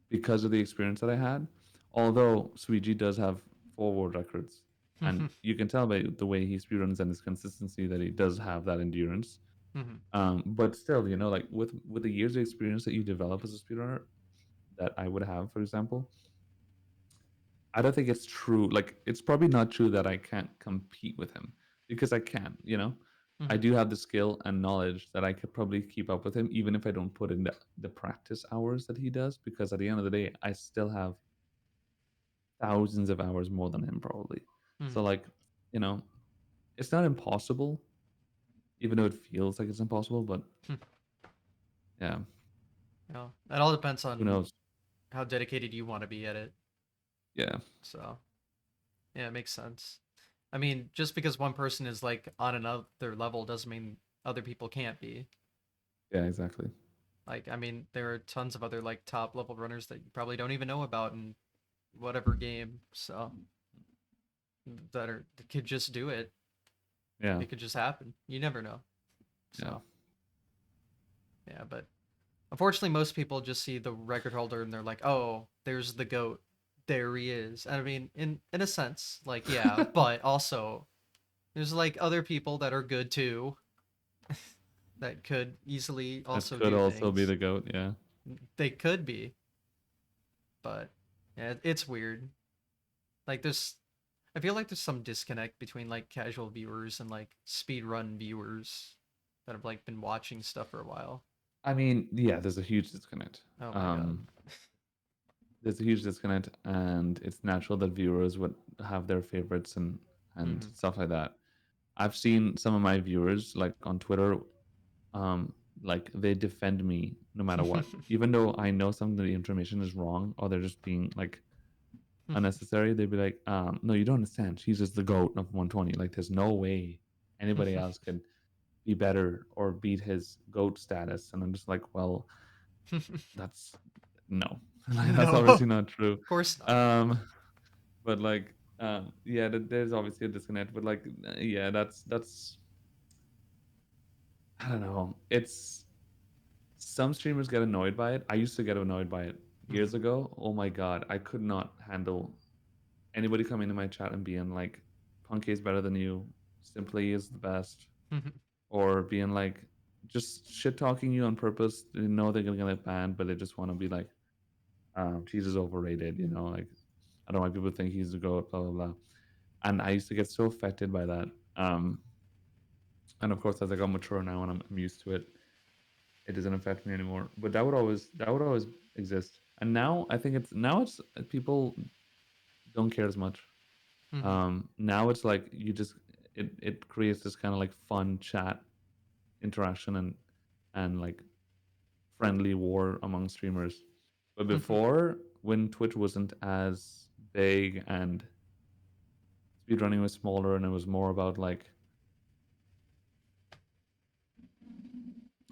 because of the experience that I had. Although Suigi does have 4 world records, and Mhm. you can tell by the way he speedruns and his consistency that he does have that endurance. Mhm. But still, like with the years of experience that you develop as a speedrunner, that I would have, for example, I don't think it's true. Like, it's probably not true that I can't compete with him because I can. I Hmm. do have the skill and knowledge that I could probably keep up with him, even if I don't put in the practice hours that he does. Because at the end of the day, I still have thousands of hours more than him, probably. So, Hmm. like, you know, it's not impossible, even though it feels like it's impossible. But yeah, Yeah, it all depends who on knows? how dedicated you want to be at it. Yeah, So yeah, it makes sense. I mean, just because one person is like on another level doesn't mean other people can't be. yeah, exactly. Like, I mean, there are tons of other like top level runners that you probably don't even know about in whatever game. So that could just do it. Yeah, It could just happen. You never know. yeah. So yeah, but unfortunately, most people just see the record holder and they're like, "Oh, there's the goat. There he is." And I mean, in a sense, like yeah, but also there's like other people that are good too that could easily That also could do also be things. the goat. Yeah. They could be, but yeah, it's weird. Like there's I feel like there's some disconnect between like casual viewers and like speedrun viewers that have like been watching stuff for a while. I mean, yeah, there's a huge disconnect. Oh my god. Um, there's a huge disconnect, and it's natural that viewers would have their favorites and Hmm. stuff like that. I've seen some of my viewers like on Twitter, like they defend me no matter what, even though I know some of the information is wrong or they're just being like unnecessary. They'd be like, no, you don't understand. She's just the goat of 120. Like, there's no way anybody else could be better or beat his goat status. And I'm just like, well, that's no, like that's No, obviously of not true. course not. Um, but like, yeah, there's obviously a disconnect. But like, yeah, that's I don't know. It's some streamers get annoyed by it. I used to get annoyed by it years Hmm. ago. Oh my god, I could not handle anybody coming into my chat and being like, Punky is better than you, Simply is the best, or being like, just shit talking you on purpose. They know they're gonna get banned, but they just want to be like, she's just overrated, like, I don't want people to think he's the goat, blah blah blah. And I used to get so affected by that. And of course, as I got mature now and I'm used to it, it doesn't affect me anymore. But that would always exist. And now it's people don't care as much. Hmm. Now it's like it creates this kind of like fun chat interaction and like friendly war among streamers. But before, when Twitch wasn't as big and speedrunning was smaller and it was more about like,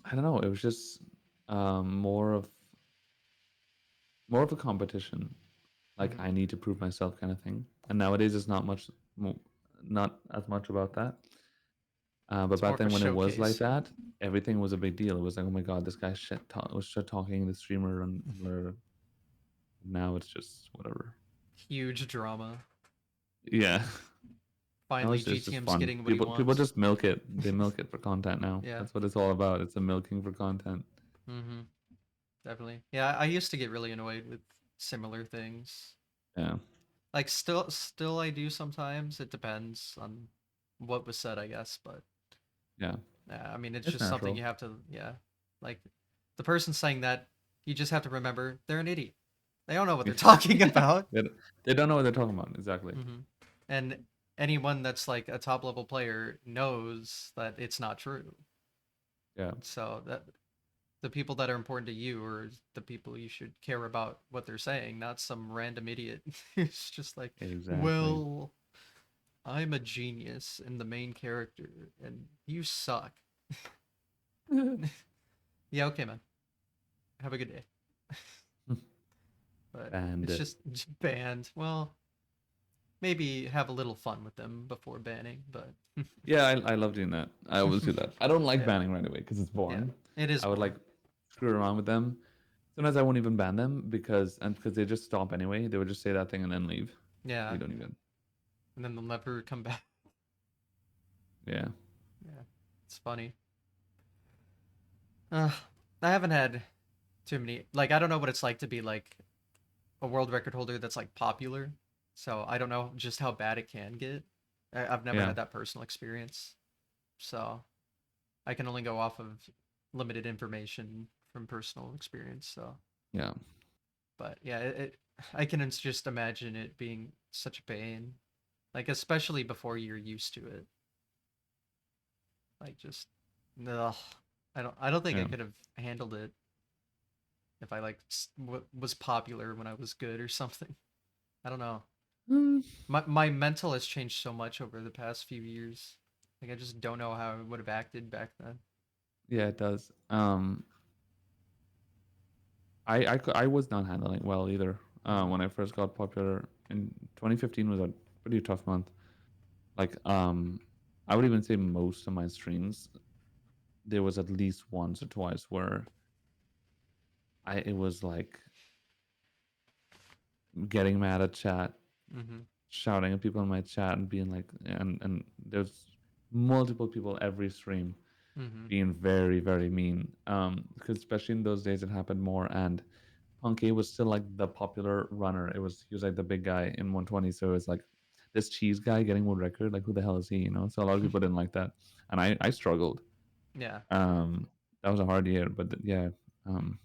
I don't know, it was just more of a competition. Like, Hmm. I need to prove myself kind of thing. And nowadays it's not as much about that. But It's more back of a then, when it was like showcase. that, everything was a big deal. It was like, oh my god, this guy was shit talking the streamer, and blah, blah, blah. Now it's just whatever. Huge drama. Yeah, now Finally, it's just GTM's fun. getting what he People wants. just milk it. They milk it for content now. Yeah. That's what it's all about. It's a milking for content. Hmm. Definitely. Yeah, I used to get really annoyed with similar things. Yeah, Like still I do sometimes. It depends on what was said, I guess, but yeah, yeah, I mean it's it's just something natural. you have to yeah. Like the person saying that, you just have to remember they're an idiot. They don't know what they're talking Yeah, about. they, they don't know what they're talking about exactly. Hmm. And anyone that's like a top level player knows that it's not true. Yeah, So that the people that are important to you are the people you should care about what they're saying, not some random idiot who's just like, exactly. well, I'm a genius and the main character, and you suck. Yeah, okay, man. Have a good day. But it's And just banned. Well, maybe have a little fun with them before banning, but yeah, I love doing that. I always do that. I don't like yeah, banning right away because it's yeah, boring. it is I would boring. like screw around with them. Sometimes I won't even ban them because they just stop anyway. They would just say that thing and then leave. Yeah, You don't even. and then they'll never come back. Yeah. Yeah, it's funny. Uh, I haven't had too many. Like, I don't know what it's like to be like a world record holder that's like popular. So I don't know just how bad it can get. I've never Yeah. had that personal experience, so I can only go off of limited information from personal experience. So, Yeah. but yeah, I can just imagine it being such a pain, like especially before you're used to it. Like just, ugh, I don't think I Yeah. could have handled it if I like was popular when I was good or something. I don't know. Mm, My mental has changed so much over the past few years. Like I just don't know how I would have acted back then. yeah, it does. I was not handling well either. Mm-hmm. When I first got popular in 2015 was a pretty tough month. Like, I would even say most of my streams, there was at least once or twice where it was like getting mad at chat, Mm-hmm. shouting at people in my chat, and being like, and there's multiple people every stream Mm-hmm. being very very mean. Because especially in those days it happened more, and Punky was still like the popular runner. He was like the big guy in 120. So it's like this cheese guy getting world record. Like who the hell is he? You know. So a lot of people didn't like that, and I struggled. Yeah. Um, that was a hard year, but yeah. Um,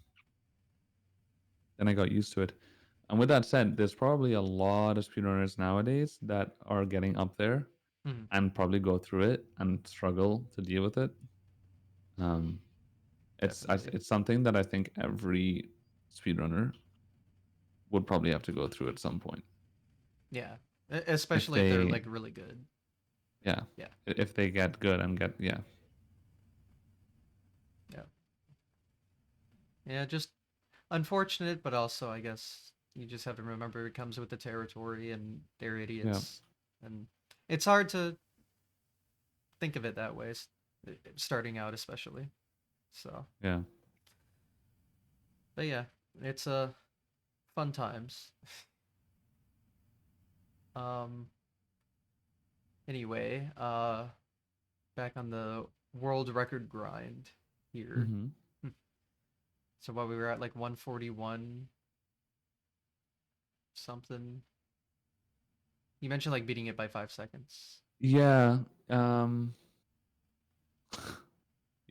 then I got used to it. And with that said, there's probably a lot of speedrunners nowadays that are getting up there Mm-hmm. and probably go through it and struggle to deal with it. Um, Definitely. it's something that I think every speedrunner would probably have to go through at some point Yeah. if Especially if they're they like really good. yeah, Yeah. if they get good and get yeah, Yeah. Yeah. Just unfortunate, but also I guess you just have to remember it comes with the territory and they're yeah, idiots, and it's hard to think of it that way, starting out especially. So, yeah. but yeah, it's fun times. Um. Anyway, back on the world record grind here. Mm-hmm. Hmm. So while we were at like 141 something, you mentioned like beating it by 5 seconds. Yeah,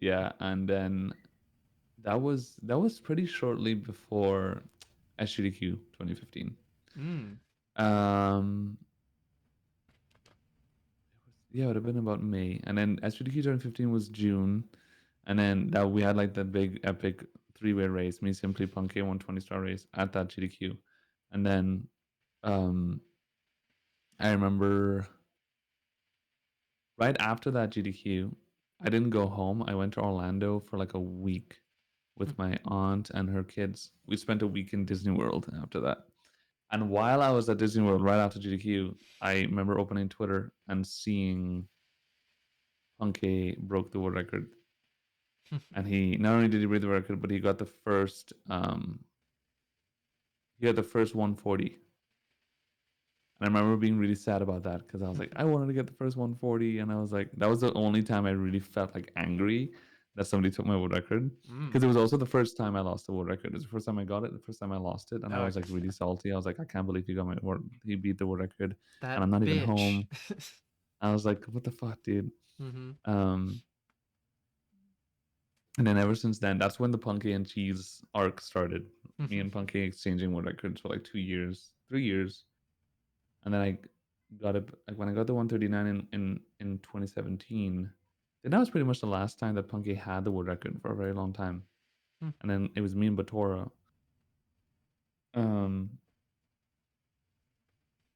yeah, and then that was pretty shortly before SGDQ 2015. Mm. Um, yeah, it would have been about May, and then SGDQ 2015 was June, and then that we had like the big epic three-way race, me simply Punky 120 star race at that GDQ, and then um, I remember right after that GDQ, I didn't go home. I went to Orlando for like a week with my aunt and her kids. We spent a week in Disney World after that. And while I was at Disney World right after GDQ, I remember opening Twitter and seeing Punky broke the world record. And he not only did he break the record, but he got the first 140. And I remember being really sad about that because I was like, I wanted to get the first 140. And I was like, that was the only time I really felt like angry that somebody took my world record. Mm. Because it was also the first time I lost the world record. It was the first time I got it, the first time I lost it. And I was Okay. like really salty. I was like, I can't believe he beat the world record. And That I'm not even bitch. home. I was like, what the fuck, dude? Mm-hmm. Um, and then ever since then, that's when the Punky and Cheese arc started. Me and Punky exchanging world records for like 2 years, 3 years. And then I got it like when I got the 139 in 2017. Then that was pretty much the last time that Punky had the world record for a very long time. And then it was me and Batora. Um,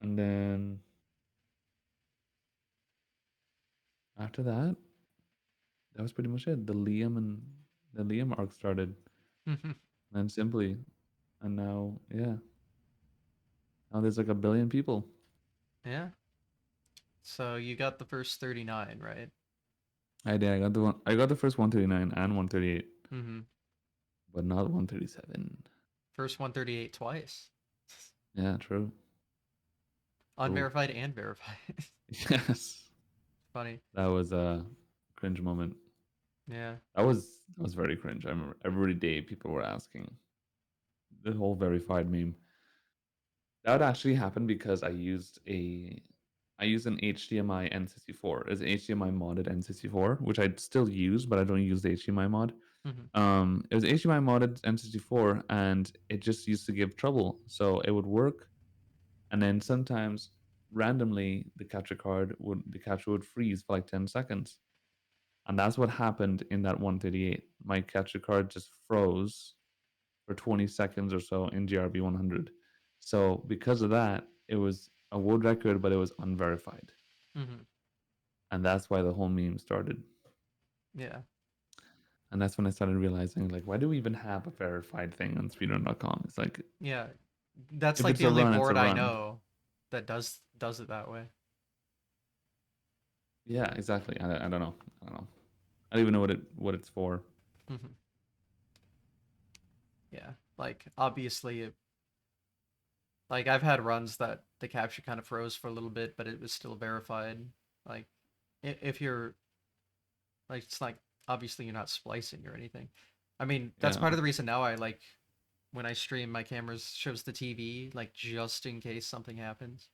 and then after that, that was pretty much it. The Liam arc started, and then simply, and now yeah, now there's like a billion people. Yeah. So you got the first 39, right? I did. I got the one. I got the first 139 and 138, Mm-hmm. but not 137. First 138 twice. Yeah, true. Cool. Unverified and verified. Yes. Funny. That was a cringe moment. Yeah. That was very cringe. I remember every day people were asking the whole verified meme. That would actually happen because I use an HDMI N64. It's an HDMI modded N64, which I still use, but I don't use the HDMI mod. Hmm. It was HDMI modded N64, and it just used to give trouble. So it would work, and then sometimes randomly the capture would freeze for like 10 seconds, and that's what happened in that 138. My capture card just froze for 20 seconds or so in GRB 100. So because of that, it was a world record, but it was unverified, Hmm. and that's why the whole meme started. Yeah. And that's when I started realizing, like, why do we even have a verified thing on speedrun.com? It's like, Yeah. That's if like it's the a only run, it's a board I run. know that does it that way. Yeah, exactly. I don't know. I don't know. I don't even know what it's for. Hmm. Yeah. Like obviously like I've had runs that the capture kind of froze for a little bit, but it was still verified. Like if you're like it's like obviously you're not splicing or anything. I mean, that's Yeah. part of the reason now I like when I stream my camera shows the TV like just in case something happens.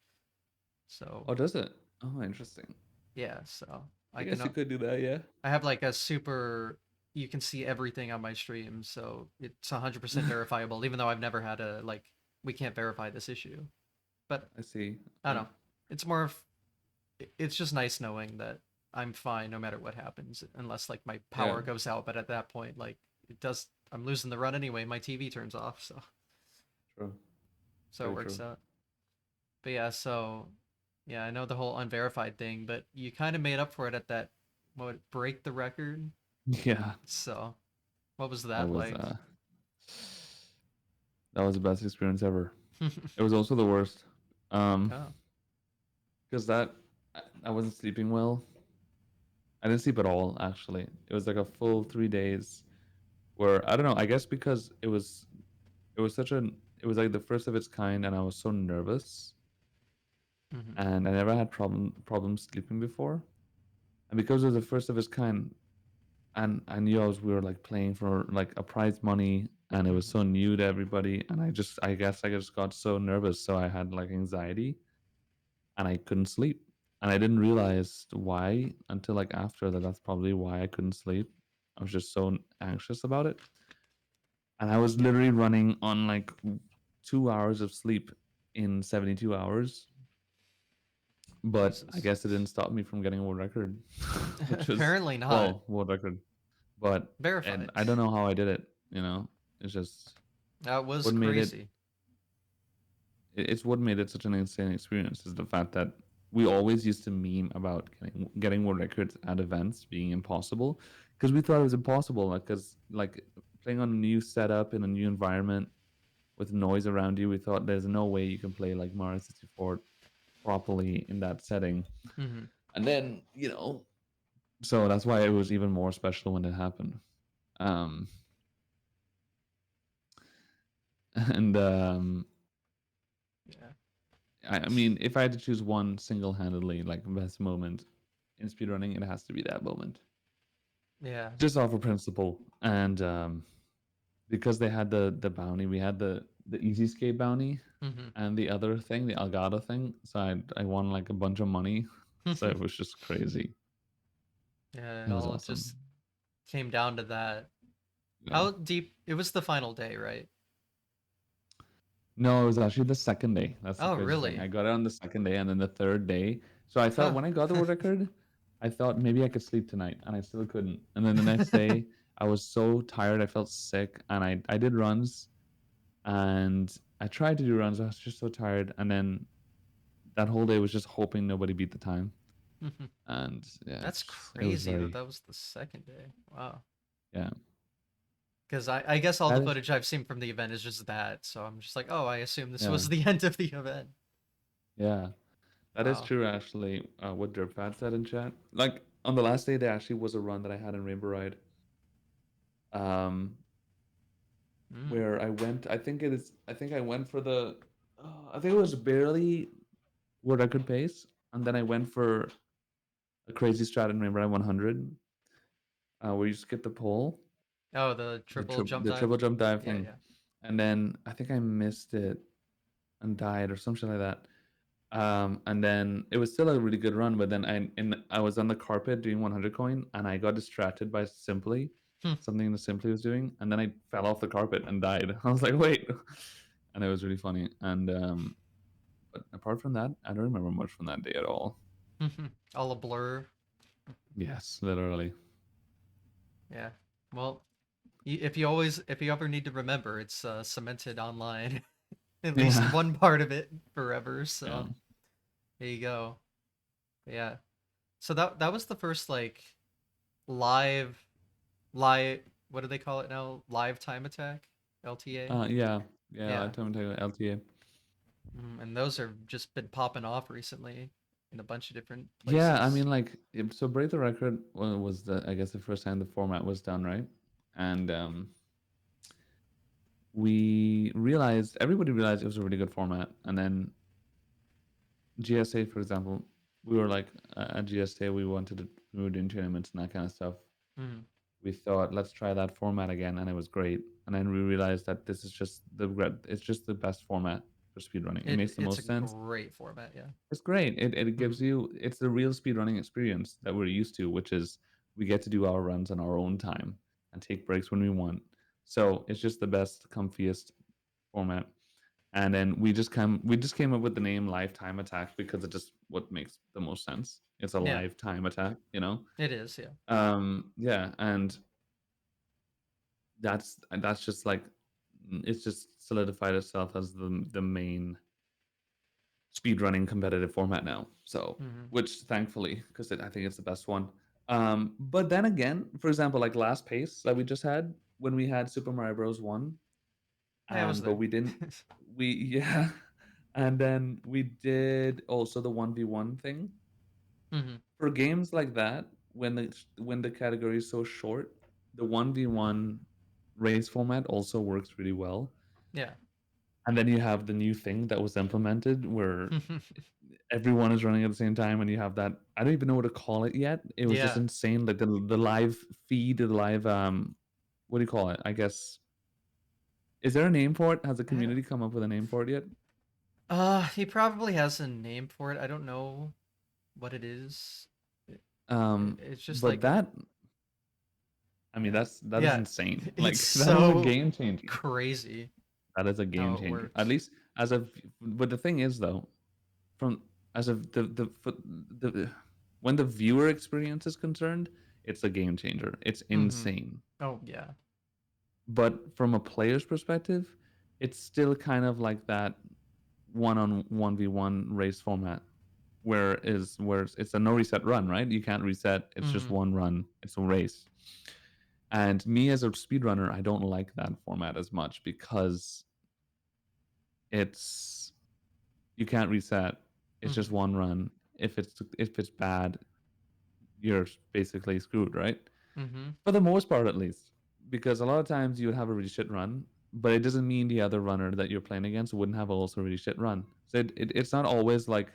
So, Oh, does it? Oh, interesting. yeah, so I I can guess you could do that. Yeah. I have like a super you can see everything on my stream, so it's 100% verifiable even though I've never had a like we can't verify this issue. But I see. I don't know. It's more of it's just nice knowing that I'm fine no matter what happens, unless like my Yeah. power goes out. But at that point, like it does, I'm losing the run anyway. My TV turns off, True. so it Very works true. out. But yeah, so yeah, I know the whole unverified thing, but you kind of made up for it at that what break the record. Yeah. So what was That that was like? that was the best experience ever. It was also the worst. Oh. Because that I wasn't sleeping well. I didn't sleep at all. Actually, it was like a full 3 days where I don't know. I guess because it was such an it was like the first of its kind, and I was so nervous, Hmm. and I never had problems sleeping before, and because it was the first of its kind, and I knew we were like playing for like a prize money, and it was Hmm. so new to everybody, and I guess I just got so nervous, so I had like anxiety, and I couldn't sleep. And I didn't realize why until like after that. That's probably why I couldn't sleep. I was just so anxious about it. And I was Yeah. literally running on like 2 hours of sleep in 72 hours. But I Jesus. guess it didn't stop me from getting a world record, which was, Apparently not well, world record. But, and verified. I don't know how I did it, you know? It's just That was what made it crazy. it's what made it such an insane experience is the fact that we always used to meme about getting world records at events being impossible because we thought it was impossible, like, because like playing on a new setup in a new environment with noise around you, we thought there's no way you can play like Mario 64 properly in that setting. Hmm. And then, so that's why it was even more special when it happened. um and Yeah. I mean, if I had to choose one single-handedly like best moment in speedrunning, it has to be that moment. Yeah. Just off of principle, and because they had the bounty, we had the easy skate bounty, Hmm. and the other thing, the Algado thing. So I won like a bunch of money. So it was just crazy. Yeah, It it was all awesome. just came down to that. Yeah. How deep? It was the final day, right? No, it was actually the second day. That's the Oh, crazy thing. I really? got it on the second day, and then the third day. So I thought Huh. when I got the world record, I thought maybe I could sleep tonight, and I still couldn't. And then the next day, I was so tired, I felt sick, and I did runs, and I tried to do runs. I was just so tired, and then that whole day was just hoping nobody beat the time. And yeah, That's it was crazy that very, that was the second day. Wow. yeah. Because I guess all the That is, footage I've seen from the event is just that, so I'm just like, oh, I assume this yeah, was the end of the event. yeah. That is Wow. true, actually. What Dirtpad said in chat. Like on the last day, there actually was a run that I had in Rainbow Ride. Um, Mm. where I went. I think I went for the. I think it was barely what I could pace, and then I went for a crazy strat in Rainbow Ride 100, where you skip the pole, Oh, the triple jump the dive. triple jump dive Yeah, thing, yeah. and then I think I missed it. and died or something like that. And then it was still a really good run, but then I was on the carpet doing 100 coin, and I got distracted by Simply, Hmm. something that Simply was doing, and then I fell off the carpet and died. I was like, wait, and it was really funny. And but apart from that, I don't remember much from that day at all. All a blur. Yes, literally. Yeah. Well, if you ever need to remember, it's cemented online. At least Yeah, one part of it forever. yeah, So there you go. Yeah. So that was the first like live live what do they call it now? Live time attack, LTA. yeah, yeah. Yeah. Lifetime Attack LTA. And those have just been popping off recently in a bunch of different Yeah, I places. mean, like, so Break the Record was the, I guess, the first time the format was done, right? And everybody realized it was a really good format. And then GSA, for example, we were like, at GSA, we were doing tournaments and that kind of stuff. Mm. We thought, let's try that format again, and it was great. And then we realized that it's just the best format for speedrunning. It makes the It's a most sense. great format. Yeah. It's great. It Mm. gives you, it's the real speedrunning experience that we're used to, which is we get to do our runs on our own time and take breaks when we want. So it's just the best, comfiest format. And then we just came up with the name Lifetime Attack because it just what makes the most sense. It's a Yeah. lifetime attack, you know. It is. Yeah. Yeah, and that's just like it's just solidified itself as the main speedrunning competitive format now. So, Hmm. which thankfully, because I think it's the best one. But then again, for example, like last pace that we just had when we had Super Mario Bros. One, Yeah, I was but there. we didn't. We yeah, and then we did also the 1v1 thing Hmm. for games like that. When the category is so short, the 1v1 race format also works really well. Yeah. And then you have the new thing that was implemented where everyone is running at the same time, and you have that. I don't even know what to call it yet. It was just Yeah. insane. Like the live feed, the live what do you call it? I guess, is there a name for it? Has the I don't. community come up with a name for it yet? He probably has a name for it. I don't know what it is. It, it's just But like that, I mean, yeah, that is yeah. insane. It's Like that is a so game changer. crazy That is a how game it changer. At works. least as of, but the thing is though, from as of the when the viewer experience is concerned, it's a game changer. It's Hmm. insane. Oh yeah. But from a player's perspective, it's still kind of like that one on 1v1 race format where it's a no reset run, right? You can't reset. It's just Hmm. one run. It's a race. And me as a speedrunner, I don't like that format as much because it's you can't reset. It's just Hmm. one run. If it's bad, you're basically screwed, right? Hmm. For the most part, at least, because a lot of times you would have a really shit run, but it doesn't mean the other runner that you're playing against wouldn't have also a really shit run. So it's not always like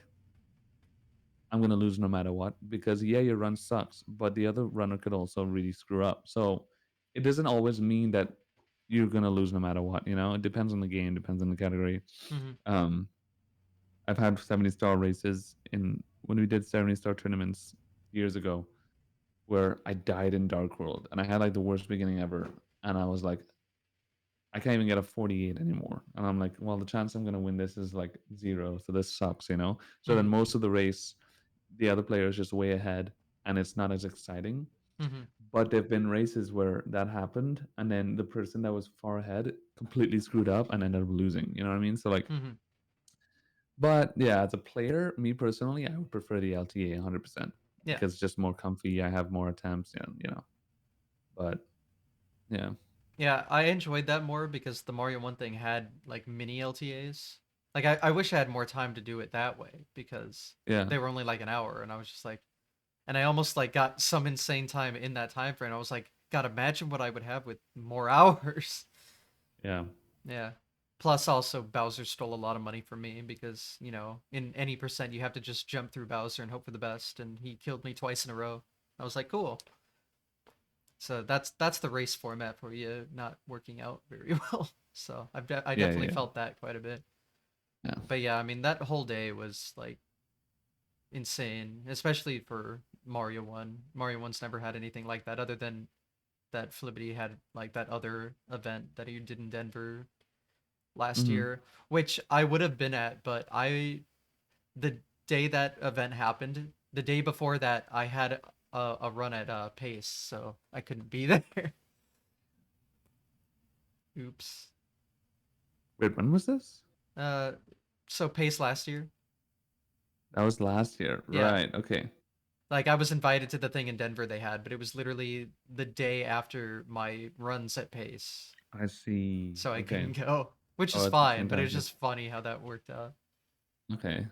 I'm gonna lose no matter what, because yeah, your run sucks, but the other runner could also really screw up. So it doesn't always mean that you're gonna lose no matter what. You know, it depends on the game, depends on the category. Hmm. Um, I've had 70-star races in when we did 70-star tournaments years ago where I died in Dark World and I had like the worst beginning ever. And I was like, I can't even get a 48 anymore. And I'm like, well, the chance I'm going to win this is like zero. So this sucks, you know? So then Hmm. most of the race, the other player is just way ahead and it's not as exciting. Hmm. But there have been races where that happened. And then the person that was far ahead completely screwed up and ended up losing. You know what I mean? So like, Hmm. but yeah, as a player, me personally, I would prefer the LTA 100% Yeah. because it's just more comfy. I have more attempts, and you know. But yeah, Yeah, I enjoyed that more because the Mario 1 thing had like mini LTAs. Like I wish I had more time to do it that way because yeah, they were only like an hour and I was just like and I almost like got some insane time in that time frame. I was like, God, imagine what I would have with more hours. yeah, Yeah. Plus also Bowser stole a lot of money from me because, in any percent you have to just jump through Bowser and hope for the best and he killed me twice in a row. I was like, cool. So that's the race format for you not working out very well. So I yeah, definitely yeah. felt that quite a bit. Yeah. But yeah, I mean that whole day was like insane, especially for Mario 1. Mario 1's never had anything like that other than that Flippity had like that other event that he did in Denver last Hmm. year, which I would have been at, but the day that event happened, the day before that, I had a run at Pace, so I couldn't be there. Oops. Wait, when was this? Uh, so Pace last year, That was last year. yeah. Right. Okay. Like I was invited to the thing in Denver they had, but it was literally the day after my runs at Pace, I see. so I Okay. couldn't go, which Oh, is it's the fine. same But it time. was just funny how that worked out. Okay.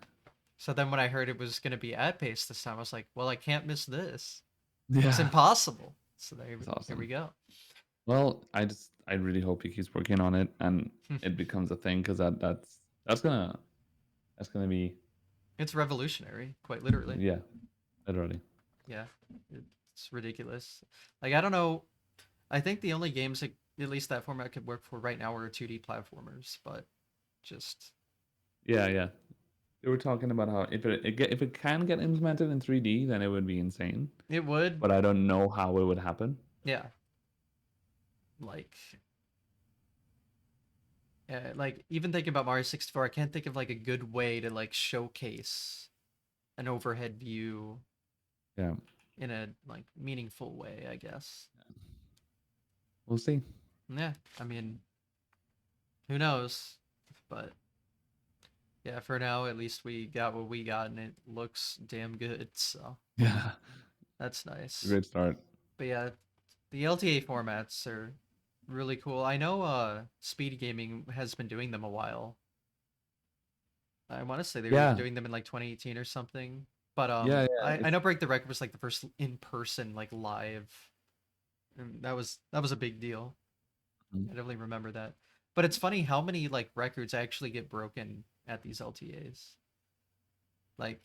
So then when I heard it was gonna be at Pace this time, I was like, well, I can't miss this. It's Yeah. impossible. So there, That's here we awesome. go. Well, I really hope he keeps working on it and it becomes a thing because that's gonna be It's revolutionary, quite literally. yeah, literally. Yeah, it's ridiculous. Like I don't know. I think the only games that at least that format could work for right now are 2D platformers, but just Yeah, yeah. They were talking about how if it can get implemented in 3D, then it would be insane. it would. But I don't know how it would happen. Yeah, like like even thinking about Mario 64, I can't think of like a good way to like showcase an overhead view Yeah, in a like meaningful way, I guess. we'll see. Yeah, I mean, who knows? But yeah, for now at least we got what we got and it looks damn good, so Yeah, that's nice. great start. But yeah, the LTA formats are really cool. I know Speed Gaming has been doing them a while. I want to say they were even Yeah, doing them in like 2018 or something. But yeah, yeah. I know Break the Record was like the first in person like live. And that was a big deal. Mhm. I definitely remember that. But it's funny how many like records actually get broken at these LTAs. Like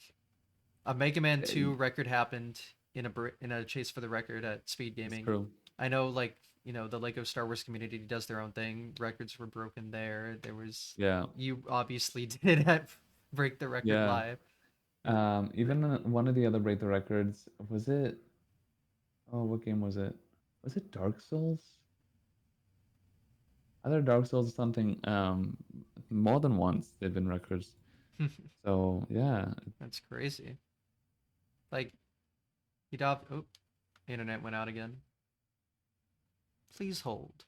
a Mega Man Eh, 2 record happened in a chase for the record at Speed It's Gaming. true. I know like, the Lego Star Wars community does their own thing. Records were broken there. There was Yeah, you obviously did at Break the Record yeah. live. It, Even one of the other Break the Records, was it? Oh, what game was it? Was it Dark Souls? Either Dark Souls or something. More than once they've been records. So yeah, that's crazy. Like you'd have oh, internet went out again. Please hold.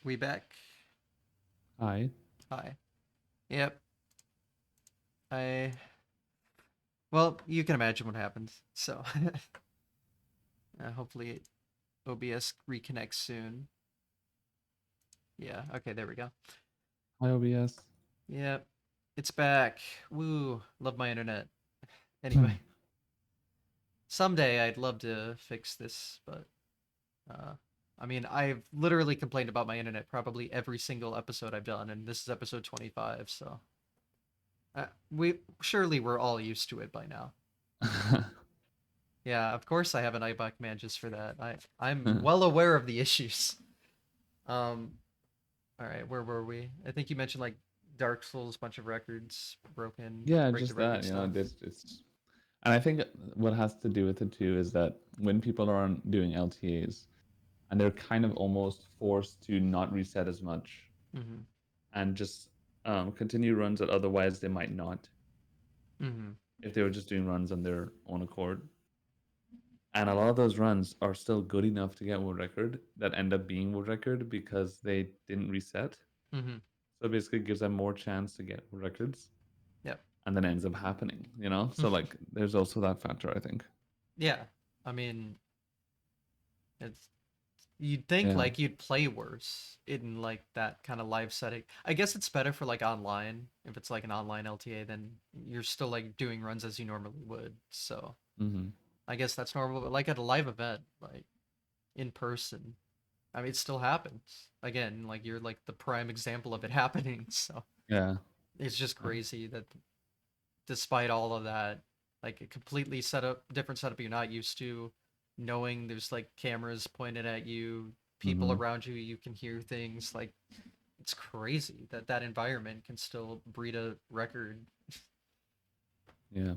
We back. I Hi. Yep. I well, you can imagine what happens. So hopefully OBS reconnects soon. Yeah. Okay. There we go. hi OBS. Yep. It's back. Woo. Love my internet. Anyway, someday I'd love to fix this, but uh, I mean, I've literally complained about my internet probably every single episode I've done, and this is episode 25, so we're all used to it by now. Yeah, of course I have an iBot command just for that. I'm well aware of the issues. Um, all right, where were we? I think you mentioned like Dark Souls, bunch of records broken, Yeah, break the just record that, stuff. this it's and I think what has to do with it too is that when people are doing LTAs and they're kind of almost forced to not reset as much Mm-hmm. and just continue runs that otherwise they might not Mm-hmm. if they were just doing runs on their own accord. And a lot of those runs are still good enough to get world record that end up being world record because they didn't reset. Mm-hmm. So it basically gives them more chance to get world records Yep. and then ends up happening. So like there's also that factor, I think. Yeah. I mean, it's you'd think Yeah. like you'd play worse in like that kind of live setting. I guess it's better for like online. If it's like an online LTA, then you're still like doing runs as you normally would. So Hmm. I guess that's normal. But like at a live event, like in person. I mean, it still happens. Again, like you're like the prime example of it happening. So Yeah. it's just Uh, crazy that despite all of that, like a completely different setup you're not used to, knowing there's like cameras pointed at you, people mhm. around you, you can hear things. Like it's crazy that that environment can still breed a record. Yeah.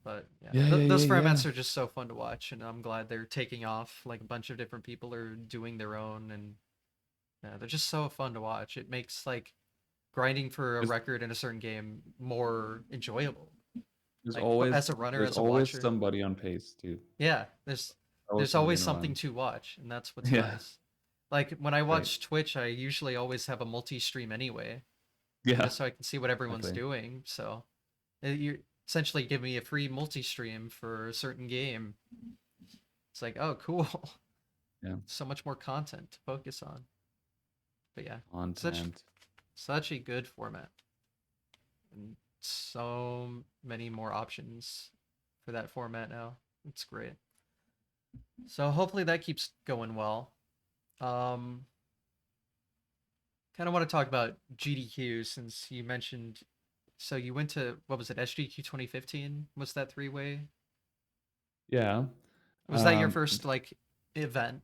But yeah, Yeah, yeah, yeah, those yeah. formats are just so fun to watch, and I'm glad they're taking off. Like a bunch of different people are doing their own, and yeah, they're just so fun to watch. It makes like grinding for a There's record in a certain game more enjoyable. there's Like as always a runner, there's as a always watcher, somebody on pace too. yeah, Always there's somebody always in a something run. to watch, and that's what's Yeah. nice. Like when I Great. watch Twitch, I usually always have a multi-stream anyway, Yeah. just so I can see what everyone's Exactly. doing. So you essentially give me a free multi-stream for a certain game. It's like, oh, cool. Yeah. So much more content to focus on. But yeah, such Content. such a good format, and so many more options for that format now. It's great. So hopefully that keeps going well. Um, kind of want to talk about GDQ since you mentioned. So you went to what was it? SGQ 2015 was that three way? Yeah. Was that your Um, first like event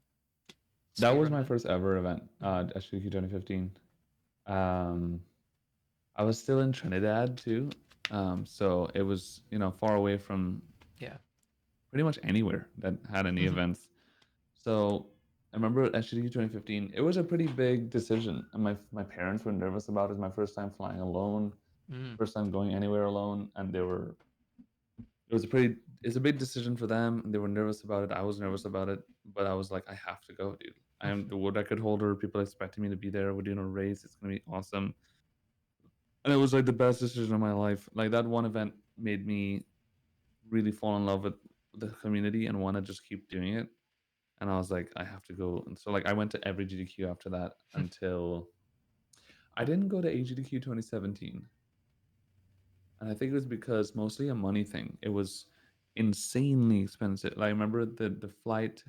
that was my speedrunning? first ever event, Mm-hmm. SGQ 2015. Um, I was still in Trinidad too. So it was, far away from Yeah. pretty much anywhere that had any Mm-hmm. events. So I remember at SGQ 2015, it was a pretty big decision. And my parents were nervous about it. My first time flying alone, Mm. first time going anywhere alone. And it was a pretty, it's a big decision for them. And they were nervous about it. I was nervous about it. But I was like, I have to go, dude. I am the world record holder. People expecting me to be there. We're doing a race. It's going to be awesome. And it was like the best decision of my life. Like that one event made me really fall in love with the community and want to just keep doing it. And I was like, I have to go. And so like I went to every GDQ after that until I didn't go to AGDQ 2017. And I think it was because mostly a money thing. It was insanely expensive. Like, I remember the flight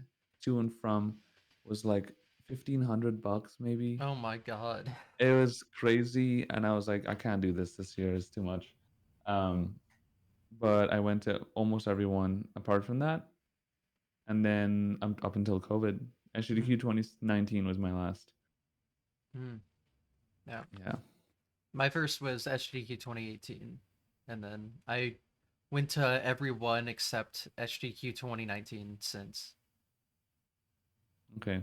to and from was like $1,500 maybe. Oh my god. It was crazy, and I was like, I can't do this year. It's too much. Um, but I went to almost everyone apart from that, and then up until COVID. Mm. SGDQ 2019 was my last. Mm. Yeah. Yeah. My first was SGDQ 2018, and then I went to every one except SGQ 2019 since. Okay.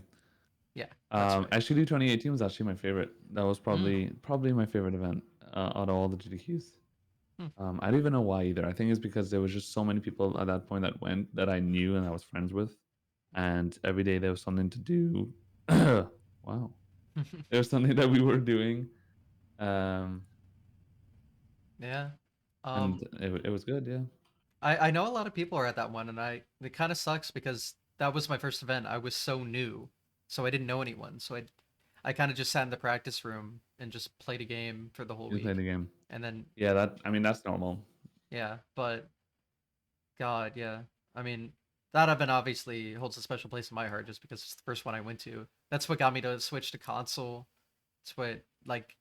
Yeah, that's right. Actually, 2018 was actually my favorite. That was Mm. probably my favorite event out of all the GDQs. Hmm. I don't even know why either. I think it's because there was just so many people at that point that went that I knew and I was friends with, and every day there was something to do. Wow, there was something that we were doing, um, Yeah. and Um, it was good. Yeah, I know a lot of people are at that one, and it kind of sucks because that was my first event. I was so new, so I didn't know anyone. So I kind of just sat in the practice room and just played a game for the whole you played week, the game. and then Yeah, that I mean that's normal. yeah. But God, yeah. I mean, that event obviously holds a special place in my heart just because it's the first one I went to. That's what got me to switch to console. It's what like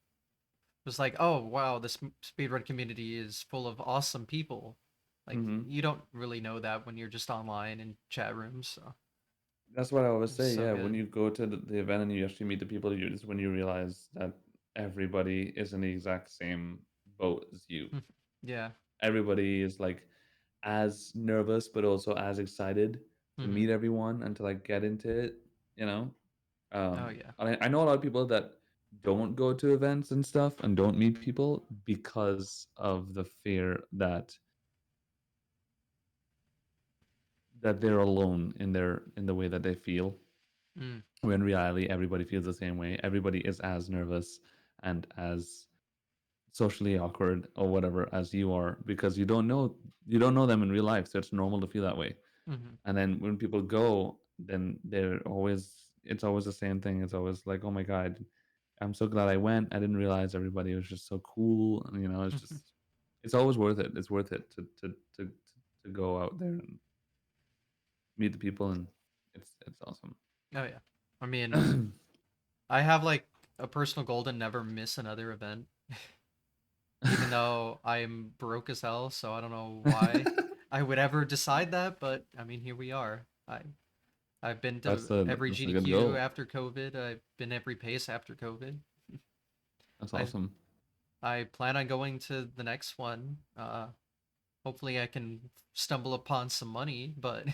was like, oh wow, this speedrun community is full of awesome people. Like Hmm. you don't really know that when you're just online in chat rooms. So That's what I always it's say. so Yeah, when good. you go to the event and you actually meet the people, you is when you realize that everybody is in the exact same boat as you. Yeah. Everybody is like as nervous but also as excited to Hmm. meet everyone and to like get into it, you know. Oh yeah. I know a lot of people that don't go to events and stuff and don't meet people because of the fear that they're alone in the way that they feel, Mm. when in reality everybody feels the same way. Everybody is as nervous and as socially awkward or whatever as you are, because you don't know them in real life, so it's normal to feel that way. Hmm. And then when people go, then it's always the same thing. It's always like, oh my god, I'm so glad I went. I didn't realize everybody was just so cool. And it's always worth it. It's worth it to go out there and meet the people. And It's awesome. Oh yeah. I mean, I have like a personal goal to never miss another event, even though I'm broke as hell. So I don't know why I would ever decide that, but I mean, here we are. I've been to every That's a good GDQ goal. after COVID. I've been every pace after COVID. That's I awesome. I plan on going to the next one. Hopefully I can stumble upon some money, but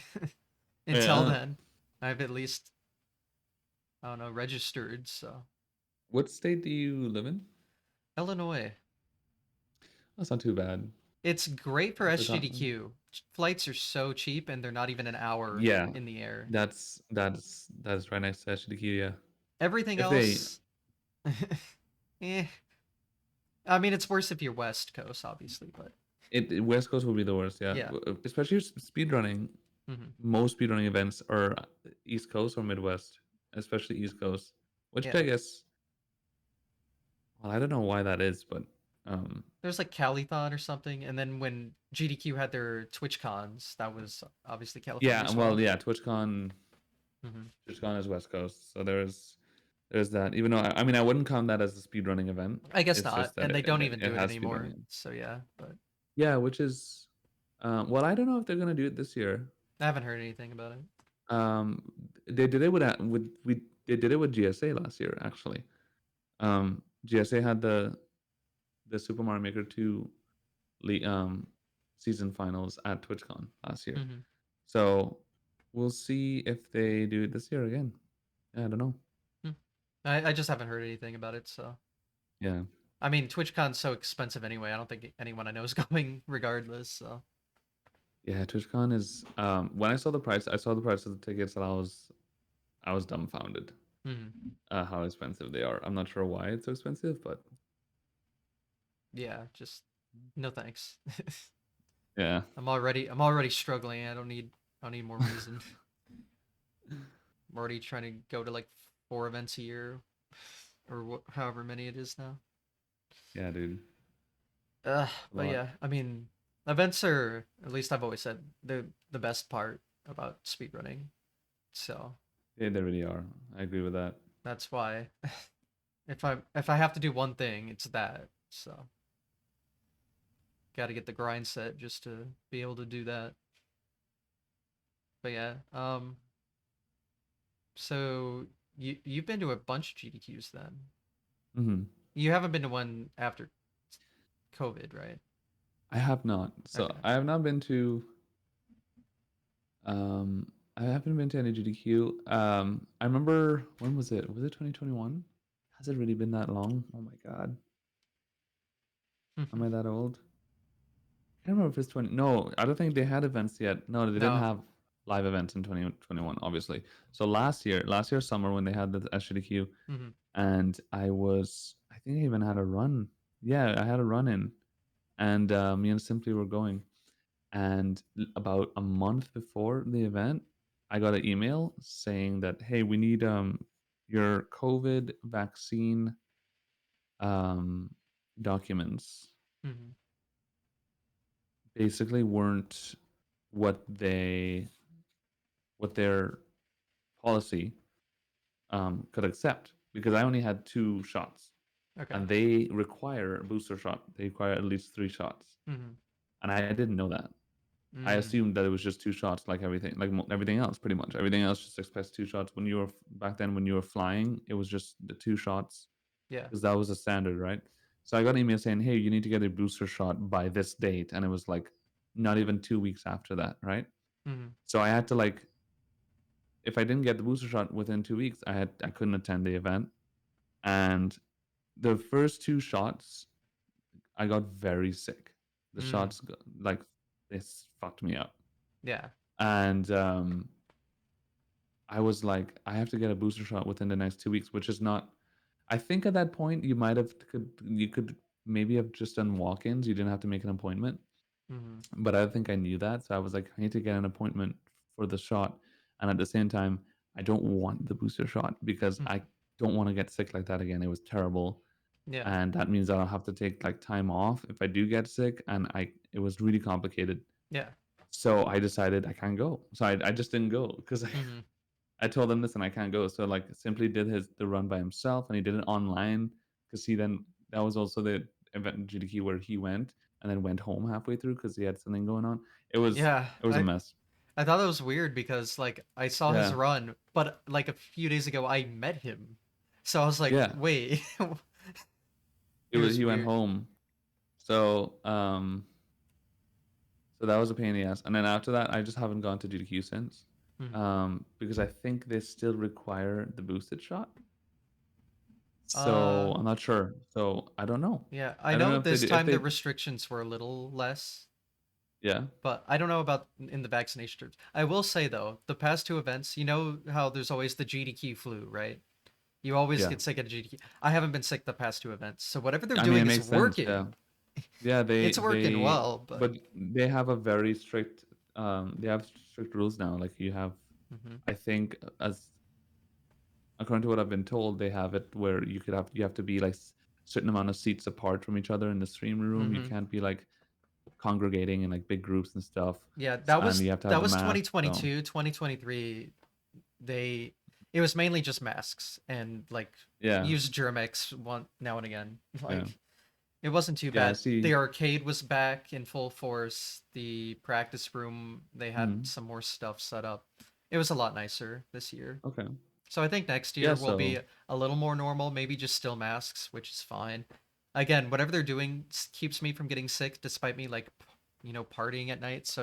until Yeah. then, I've at least I don't know registered. So What state do you live in? Illinois, That's not too bad. it's great for That's a top. SGDQ. Flights are so cheap, and they're not even an hour Yeah, in the air. that's right next to HDQ. Yeah. Everything If they else, eh. I mean, it's worse if you're West Coast, obviously, but West Coast will be the worst. Yeah, yeah. especially speedrunning. Hmm. Most speedrunning events are East Coast or Midwest, especially East Coast. Which Yeah. I guess, well, I don't know why that is, but um, There's like Calithon or something, and then when GDQ had their Twitch cons, that was obviously California yeah, as well, well. yeah, TwitchCon, Hmm. TwitchCon is West Coast, so there's that. Even though I mean, I wouldn't count that as a speedrunning event. I guess It's not, just that and they don't even it do it has speedrunning. anymore. So yeah, but Yeah, which is, well, I don't know if they're gonna do it this year. I haven't heard anything about it. Um, they did it with we they did it with GSA last year actually. GSA had the Super Mario Maker 2 season finals at TwitchCon last year. Hmm. So we'll see if they do it this year again. Yeah, I don't know. I just haven't heard anything about it. So Yeah. I mean, TwitchCon's so expensive anyway. I don't think anyone I know is going regardless. So Yeah, TwitchCon is when I saw the price of the tickets and I was dumbfounded hmm. how expensive they are. I'm not sure why it's so expensive, but Yeah, just no thanks. yeah. I'm already struggling. I don't need more reason. I'm already trying to go to like 4 events a year, or however many it is now. Yeah, dude. A But lot. yeah, I mean, events are, at least I've always said, the best part about speedrunning. So Yeah, they really are. I agree with that. that's why if I have to do one thing, it's that. So got to get the grind set just to be able to do that. But yeah, so you've been to a bunch of GDQs then. Hmm. You haven't been to one after COVID, right? I have not. So Okay. I have not been to um I haven't been to any GDQ. I remember when was it? Was it 2021? Has it really been that long? Oh my god. Am I that old? I can't remember if it's 20. No, I don't think they had events yet. No, they didn't No. have live events in 2021, obviously. So last year summer when they had the SGDQ, Hmm. and I think I even had a run. Yeah, I had a run in, and me and Simply were going. And about a month before the event, I got an email saying that, hey, we need your COVID vaccine um, documents. Hmm. Basically, weren't what what their policy could accept because I only had 2 shots, Okay. and they require a booster shot. They require at least 3 shots, Hmm. and I didn't know that. I Mm. assumed that it was just 2 shots, like everything, like everything else, pretty much. Everything else just expects 2 shots. When you were back then, when you were flying, it was just the 2 shots Yeah. because that was the standard, right? So I got an email saying, "Hey, you need to get a booster shot by this date," and it was like not even 2 weeks after that, right? Hmm. So I had to like, if I didn't get the booster shot within 2 weeks, I couldn't attend the event. And the first 2 shots, I got very sick. The Mm. shots like this fucked me up, Yeah. and I was like, I have to get a booster shot within the next 2 weeks, which is not. I think at that point you could maybe have just done walk-ins. You didn't have to make an appointment, Hmm. but I think I knew that, so I was like, I need to get an appointment for the shot, and at the same time, I don't want the booster shot because I Hmm. don't want to get sick like that again. It was terrible, Yeah. and that means that I'll have to take like time off if I do get sick, and it was really complicated. Yeah. So I decided I can't go. So I just didn't go because Hmm. I told him, listen, I can't go. So like simply did the run by himself, and he did it online because he then that was also the event in GDQ where he went and then went home halfway through because he had something going on. Yeah, It was a mess. I thought that was weird because like I saw his Yeah, run, but like a few days ago I met him. So I was like, yeah. wait. It was He went weird. home. So so that was a pain in the ass. And then after that, I just haven't gone to GDQ since. Mhm. Because I think they still require the boosted shot. Uh So I'm not sure. So I don't know. yeah, I I don't know know if they this do. If time the they, restrictions were a little less, yeah, but I don't know about in the vaccination terms. I will say though, the past two events, you know how there's always the GDQ flu, right? You always yeah. get sick at a GDQ. I haven't been sick the past two events, so whatever they're I mean, it doing is makes sense. Yeah, working. yeah. It's working well, but But they have a very strict. They have strict rules now. Like you have, hmm I think, as according to what I've been told, they have it where you have to be like certain amount of seats apart from each other in the stream room. You hmm can't be like congregating in like big groups and stuff. yeah, And you have to have that the was mask. So 2022, 2023. They it was mainly just masks and like yeah, use Germex one now and again. yeah, Like it wasn't too yeah. bad. See, The arcade was back in full force. The practice room, they had mm, some more stuff set up. It was a lot nicer this year. okay, So I think next yeah. year will So be a little more normal, maybe just still masks, which is fine. Again, whatever they're doing keeps me from getting sick despite me like partying at night, so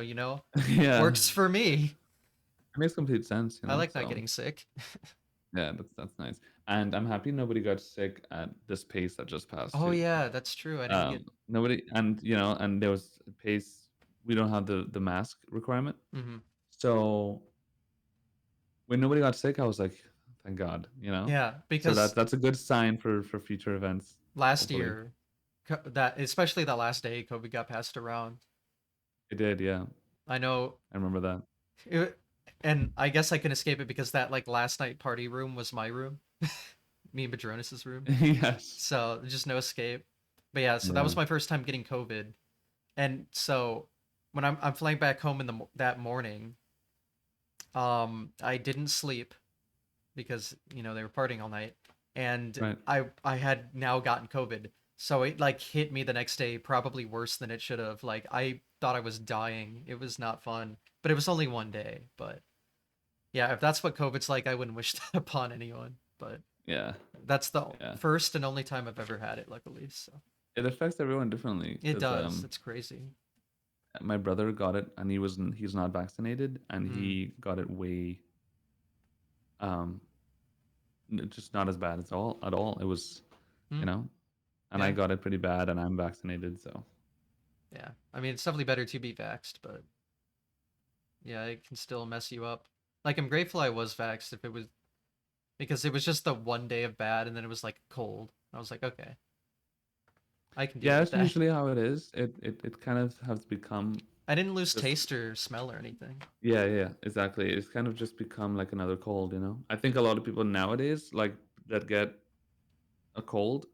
yeah, works for me. it makes complete sense. I like not So getting sick. yeah, that's nice. And I'm happy nobody got sick at this pace that just passed Oh too. yeah, that's true. I didn't get Nobody, and and there was a pace. We don't have the mask requirement, hmm so when nobody got sick, I was like, thank God, Yeah, So because that's a good sign for future events, last hopefully. year that especially that last day COVID got passed around. It did, yeah. I know I remember that. it, and I guess I can escape it because that like last night party room was my room. Me and Badronis's room. Yes. So just no escape. But yeah, so that Yeah. was my first time getting COVID. And so when I'm flying back home in that morning, I didn't sleep because they were partying all night, and Right. I had now gotten COVID. So it like hit me the next day probably worse than it should have. Like I thought I was dying. It was not fun. But it was only one day. But yeah, if that's what COVID's like, I wouldn't wish that upon anyone. But Yeah. that's the Yeah. first and only time I've ever had it, luckily. So It affects everyone differently it because does. It's crazy. my brother got it and he's not vaccinated and Mm. he got it way um just not as bad at all. It was, you Mm. know, and I Yeah. got it pretty bad and I'm vaccinated, so Yeah. I mean, it's definitely better to be vaxxed, but yeah, it can still mess you up. Like, I'm grateful I was vaxxed if it was because it was just the one day of bad and then it was like cold. I was like, okay, I can deal yeah, with that's that. usually how it is. It kind of has become I didn't lose just taste or smell or anything. yeah, yeah, exactly. It's kind of just become like another cold, you know. I think a lot of people nowadays like that get a cold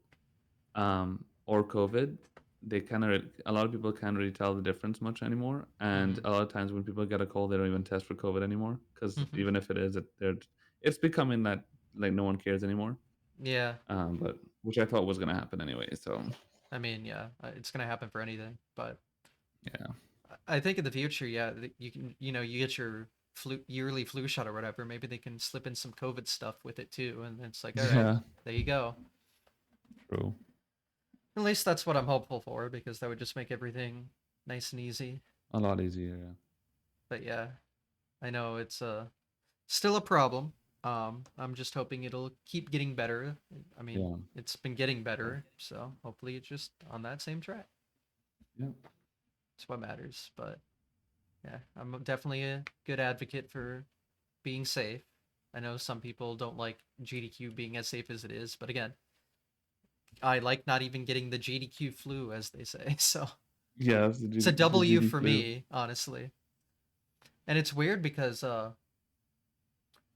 or COVID, they kind of a lot of people can't really tell the difference much anymore. And hmm a lot of times when people get a cold, they don't even test for COVID anymore because hmm even if it is, it's becoming that like no one cares anymore. Yeah. But which I thought was gonna happen anyway. So I mean, yeah, it's gonna happen for anything. But yeah, I think in the future, yeah, you can, you get your yearly flu shot or whatever. Maybe they can slip in some COVID stuff with it too, and it's like, all right, yeah, there you go. true. At least that's what I'm hopeful for because that would just make everything nice and easy. A lot easier. But yeah, I know it's still a problem. I'm just hoping it'll keep getting better. I Yeah, mean, it's been getting yeah, better, so hopefully it's just on that same track. yeah. It's what matters. But yeah, I'm definitely a good advocate for being safe. I know some people don't like GDQ being as safe as it is, but again, I like not even getting the GDQ flu, as they say. So Yeah, it's a It's the W GD for flu. me, honestly. And it's weird because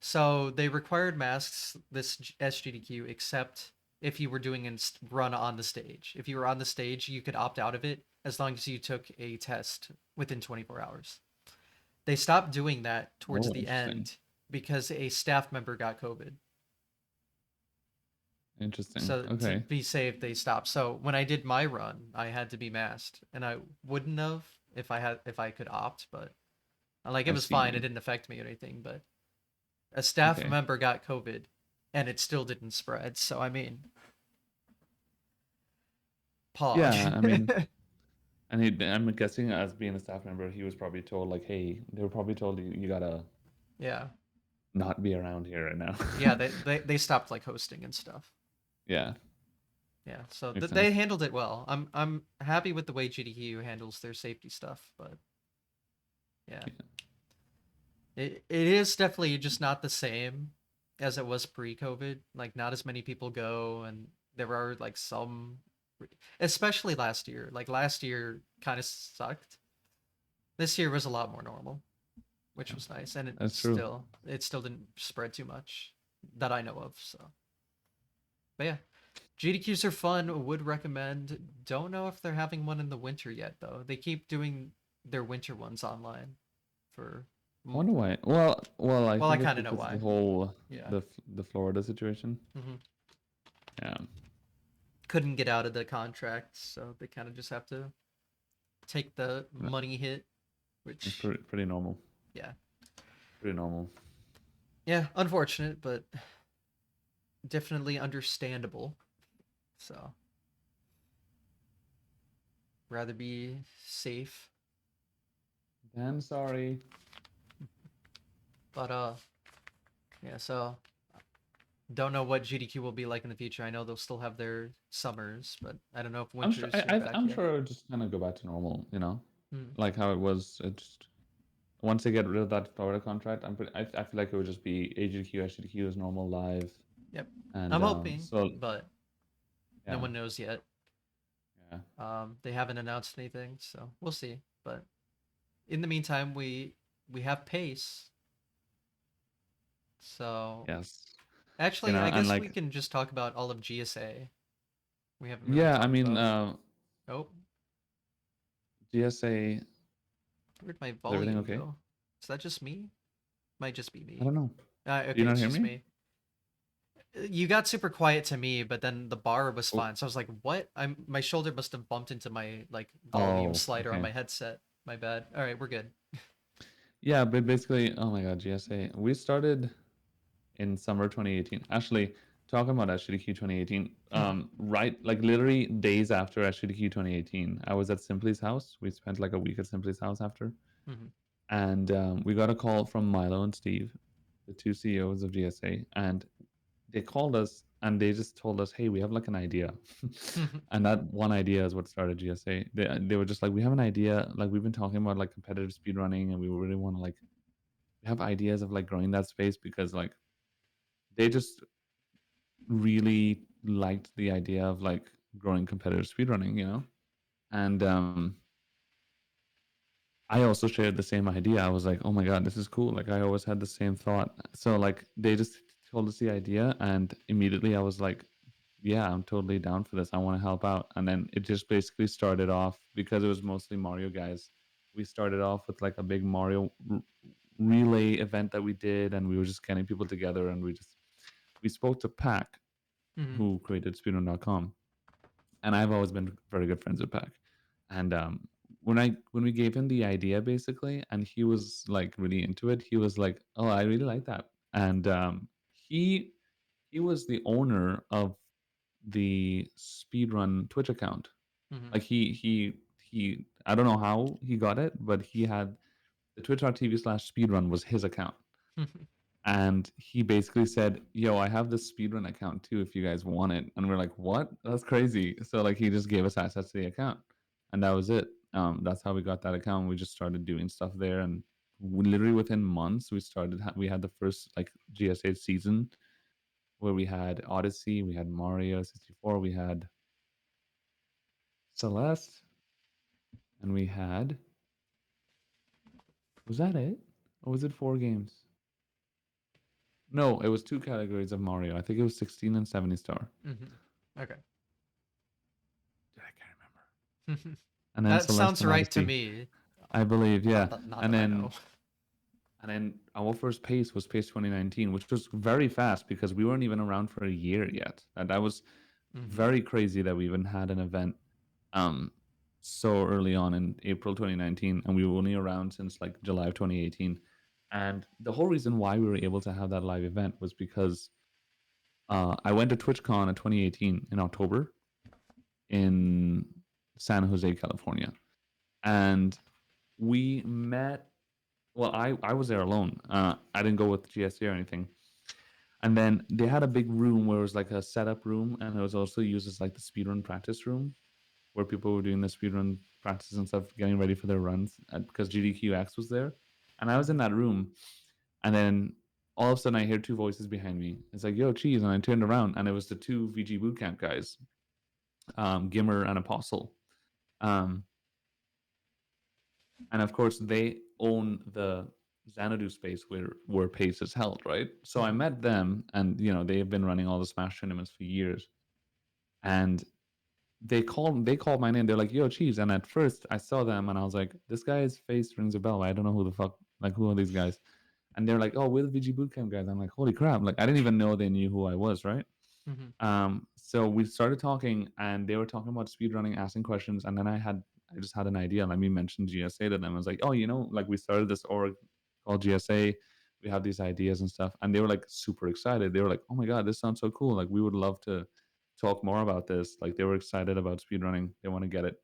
so they required masks this SGDQ except if you were doing a run on the stage. If you were on the stage, you could opt out of it as long as you took a test within 24 hours. They stopped doing that towards Oh, the interesting. end because a staff member got COVID. Interesting. So to Okay. be safe, they stopped. So when I did my run, I had to be masked, and I wouldn't have if I could opt, but like it I was fine. It see. didn't affect me or anything. But a staff Okay. member got COVID, and it still didn't spread. So I mean, pog. Yeah, I mean, and I'm guessing as being a staff member, he was probably told like, hey, they were probably told you gotta Yeah, not be around here right now. yeah. They stopped like hosting and stuff. Yeah, Yeah, so makes they sense. handled it well. I'm happy with the way GDQ handles their safety stuff, but yeah, Yeah. it is definitely just not the same as it was pre-COVID. Like not as many people go, and there are like some, especially last year. Like last year kind of sucked. This year was a lot more normal, which Yeah, was nice, and that's true. it still didn't spread too much that I know of. So, but yeah, GDQs are fun. Would recommend. Don't know if they're having one in the winter yet though. They keep doing their winter ones online for. I wonder why. Well, I Well, I think it's kind of know because of the why. whole Yeah. the Florida situation. Hmm. Yeah, Couldn't get out of the contract, so they kind of just have to take the money hit. it's Which, pretty normal. yeah, Pretty normal. yeah, unfortunate, but definitely understandable. So, rather be safe. I'm sorry. But yeah. So don't know what GDQ will be like in the future. I know they'll still have their summers, but I don't know if I'm sure. winters are back I'm yet. sure it'll just kind of go back to normal. Hmm. Like how it was. It just once they get rid of that Florida contract, I feel like it would just be AGDQ, SGDQ is normal live, Yep. and I'm hoping, so but no yeah, one knows yet. yeah, They haven't announced anything, so we'll see. But in the meantime, we have pace. So yes, actually, I and guess we like can just talk about all of GSA. We haven't really yeah, I talked mean, about. Oh, GSA, is where'd my everything volume okay? go? Is that just me? Might just be I me. don't know. Do you Okay, not it's hear just me? me. You got super quiet to me, but then the bar was Oh, fine. So I was like, "What?" My shoulder must have bumped into my like volume oh, slider on okay. my headset. My bad. All right, we're good. Yeah, but basically, oh my God, GSA. We started in summer 2018. Actually, talking about SGDQ 2018, right, like literally days after SGDQ 2018, I was at Simply's house. We spent like a week at Simply's house after, Mhm. and we got a call from Milo and Steve, the two CEOs of GSA, and they called us and they just told us, "Hey, we have like an idea," and that one idea is what started GSA. They were just like, "We have an idea. Like we've been talking about like competitive speed running, and we really want to like we have ideas of like growing that space because like they just really liked the idea of like growing competitive speedrunning, And I also shared the same idea. I was like, oh my God, this is cool. Like I always had the same thought. So like they just told us the idea and immediately I was like, yeah, I'm totally down for this. I want to help out. And then it just basically started off because it was mostly Mario guys. We started off with like a big Mario relay event that we did and we were just getting people together and we spoke to Pac Mhm. who created speedrun.com, and I've always been very good friends with Pac. And when we gave him the idea basically, and he was like really into it, he was like, "Oh, I really like that." And he he was the owner of the Speedrun Twitch account. Mhm. Like he I don't know how he got it, but he had the twitch.tv/speedrun was his account, and he basically said, "Yo, I have this speedrun account too if you guys want it." And we're like, "What? That's crazy." So like he just gave us access to the account, and that was it. That's how we got that account. We just started doing stuff there, and literally within months we started we had the first like GSA season where we had Odyssey, we had Mario 64, we had Celeste, and we had, was that it? Or was it four games? No, it was two categories of Mario. I think it was 16 and 70 star. Mhm. Okay. I can't remember. And then That Celeste sounds and right to Odyssey, me. I believe, yeah. Not And that I know. then And then our first pace was pace 2019, which was very fast because we weren't even around for a year yet. And that was Mm-hmm. very crazy that we even had an event um so early on in April 2019, and we were only around since like July of 2018. And the whole reason why we were able to have that live event was because I went to TwitchCon in 2018 in October in San Jose, California, and we met. Well, I was there alone. I didn't go with GSA or anything. And then they had a big room where it was like a setup room, and it was also used as like the speedrun practice room, where people were doing the speedrun practice and stuff, getting ready for their runs because GDQX was there. And I was in Mm-hmm. that room, and then all of a sudden I hear two voices behind me. It's like, yo, cheese. And I turned around, and it was the two VG Bootcamp guys, Gimmer and Apostle. Um, and of course, they own the Xanadu space where Pace is held, right? So I Mm-hmm. met them, and they've been running all the Smash tournaments for years. And they called my name. They're like, "Yo, cheese." And at first, I saw them, and I was like, "This guy's face rings a bell. I don't know who the fuck. Like, who are these guys?" And they're like, "Oh, we're the VG Bootcamp guys." I'm like, "Holy crap!" Like, I didn't even know they knew who I was, right? Mm-hmm. So we started talking, and they were talking about speedrunning, asking questions, and then I just had an idea. Let me mention GSA to them. I was like, "Oh, like we started this org called GSA. We have these ideas and stuff," and they were like super excited. They were like, "Oh my god, this sounds so cool! Like we would love to talk more about this." Like they were excited about speedrunning. They want to get it.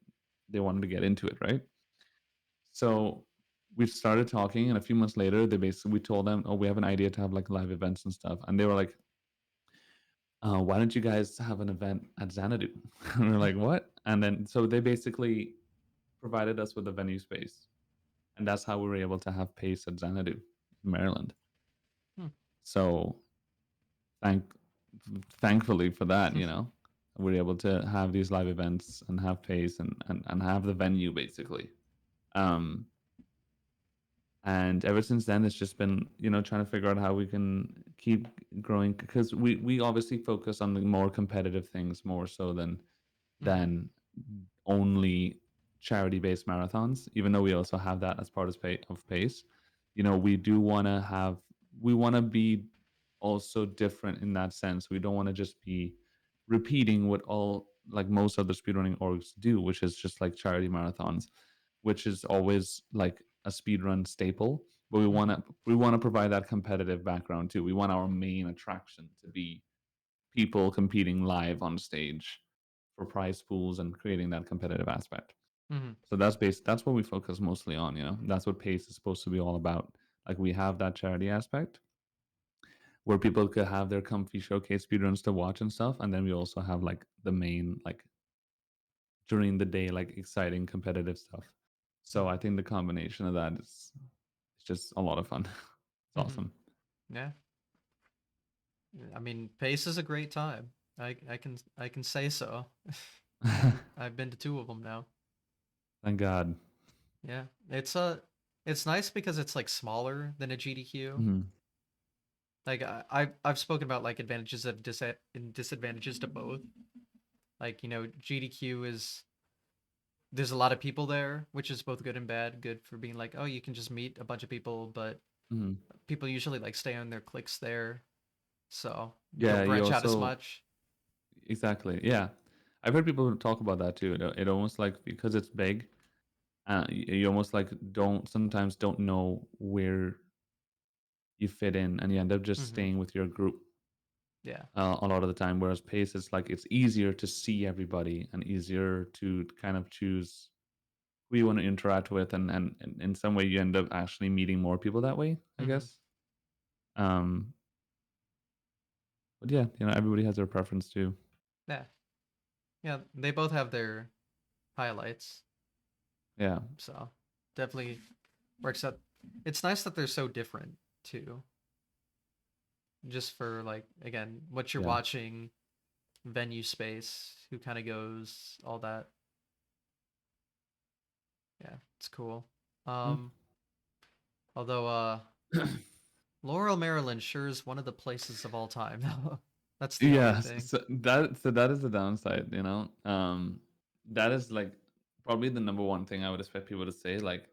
They wanted to get into it, right? So we started talking, and a few months later, we told them, "Oh, we have an idea to have like live events and stuff," and they were like, why don't you guys have an event at Xanadu? And we're like, what? And then, so they basically provided us with a venue space. And that's how we were able to have Pace at Xanadu, Maryland. So thank, thankfully for that, we're able to have these live events and have Pace and have the venue basically. Um, and ever since then, it's just been, trying to figure out how we can keep growing because we obviously focus on the more competitive things more so Mm-hmm. than only charity-based marathons, even though we also have that as part of pace. We do want to we want to be also different in that sense. We don't want to just be repeating what all like most other speedrunning orgs do, which is just like charity marathons, which is always like a speedrun staple. But we want Mm-hmm. to we want to provide that competitive background too. We want our main attraction to be people competing live on stage for prize pools and creating that competitive aspect. Mm-hmm. So that's what we focus mostly on, That's what PACE is supposed to be all about. Like we have that charity aspect where people could have their comfy showcase speedruns to watch and stuff. And then we also have like the main, like during the day, like exciting competitive stuff. So Mm-hmm. I think the combination of that is it's just a lot of fun. It's Mm-hmm. awesome. Yeah. I mean, Pace is a great time. I can say so. I've been to two of them now. Thank God. Yeah, it's nice because it's like smaller than a GDQ. Mm-hmm. Like I've spoken about like advantages of and disadvantages to both. Like GDQ is there's a lot of people there, which is both good and bad. Good for being like, oh, you can just meet a bunch of people, but Mm-hmm. people usually like stay on their cliques there, so you Yeah, don't you branch out as also much. exactly. Yeah. I've heard people talk about that too. It almost like because it's big, you almost like don't sometimes don't know where you fit in, and you end up just Hmm. staying with your group Yeah. a lot of the time. Whereas pace is like it's easier to see everybody and easier to kind of choose who you want to interact with, and in some way you end up actually meeting more people that way, I Hmm. guess. Um, but yeah, everybody has their preference too. Yeah. Yeah. They both have their highlights, Yeah. so definitely works out. It's nice that they're so different too. Just for like again, what you're Yeah. watching, venue space, who kind of goes, all that. Yeah, it's cool. Mm. Um, although Laurel, Maryland sure is one of the places of all time. That's the only Yes, thing. so that is the downside. That is like probably the number one thing I would expect people to say. Like,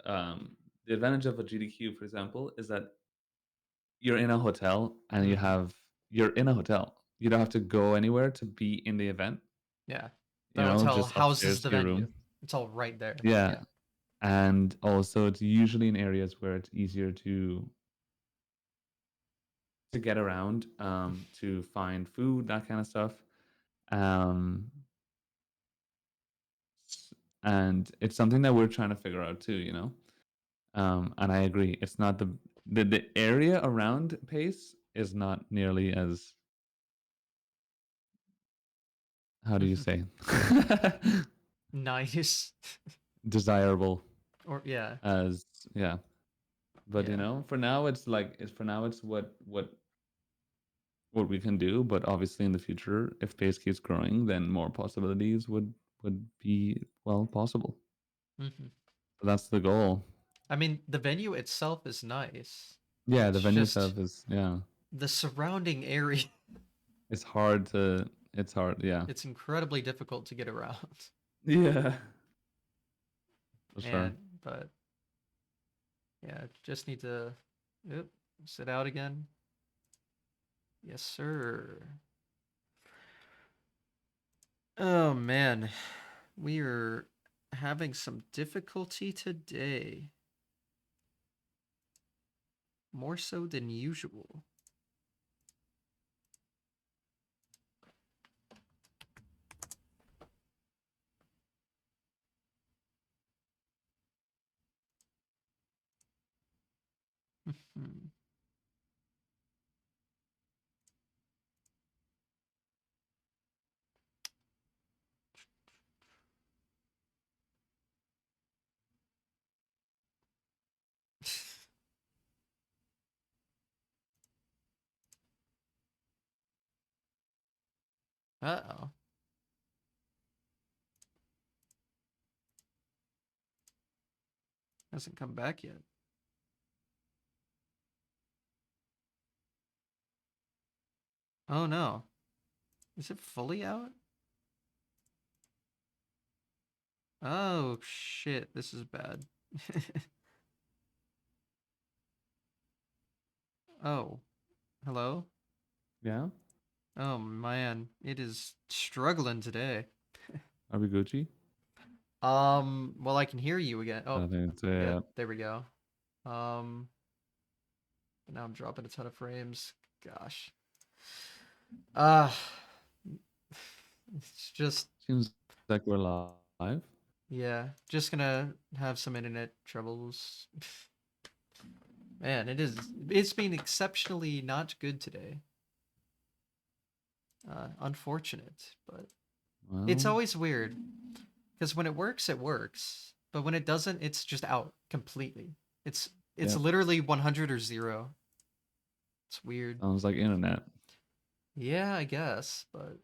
the advantage of a GDQ, for example, is that you're in a hotel and Mm-hmm. you're in a hotel. You don't have to go anywhere to be in the event. Yeah. You The know, hotel just houses upstairs the to your venue. room. It's all right there. Yeah, Yeah. and also it's usually in areas where it's easier to get around, to find food, that kind of stuff. Um, and it's something that we're trying to figure out too, you know. And I agree, it's not the area around Pace is not nearly as, how do you say, Nice. desirable Or yeah. as, yeah. But you Yeah. know, for now it's like it's for now it's what we can do. But obviously, in the future, if Pace keeps growing, then more possibilities would be well possible. Hmm. So that's the goal. I mean, the venue itself is nice. Yeah, the It's venue just itself is, yeah. the surrounding area. It's hard to. It's hard. Yeah. It's incredibly difficult to get around. Yeah. For sure. And but yeah, just need to oop, sit out again. Yes, sir. Oh man, we are having some difficulty today. More so than usual. Hmm. Uh-oh. Hasn't come back yet. Oh no. Is it fully out? Oh shit, this is bad. Oh, hello? Yeah. Oh man, it is struggling today. Are we Gucci? Well I can hear you again. Oh, I think it's yeah, there we go. Um, but now I'm dropping a ton of frames. Gosh. Ah, it's just seems like we're live. yeah, just gonna have some internet troubles. Man, it's been exceptionally not good today. Unfortunate, but it's Well, always weird because when it works, but when it doesn't, it's just out completely. It's yep. literally 100 or 0. It's weird. Sounds like internet. Yeah, I guess, but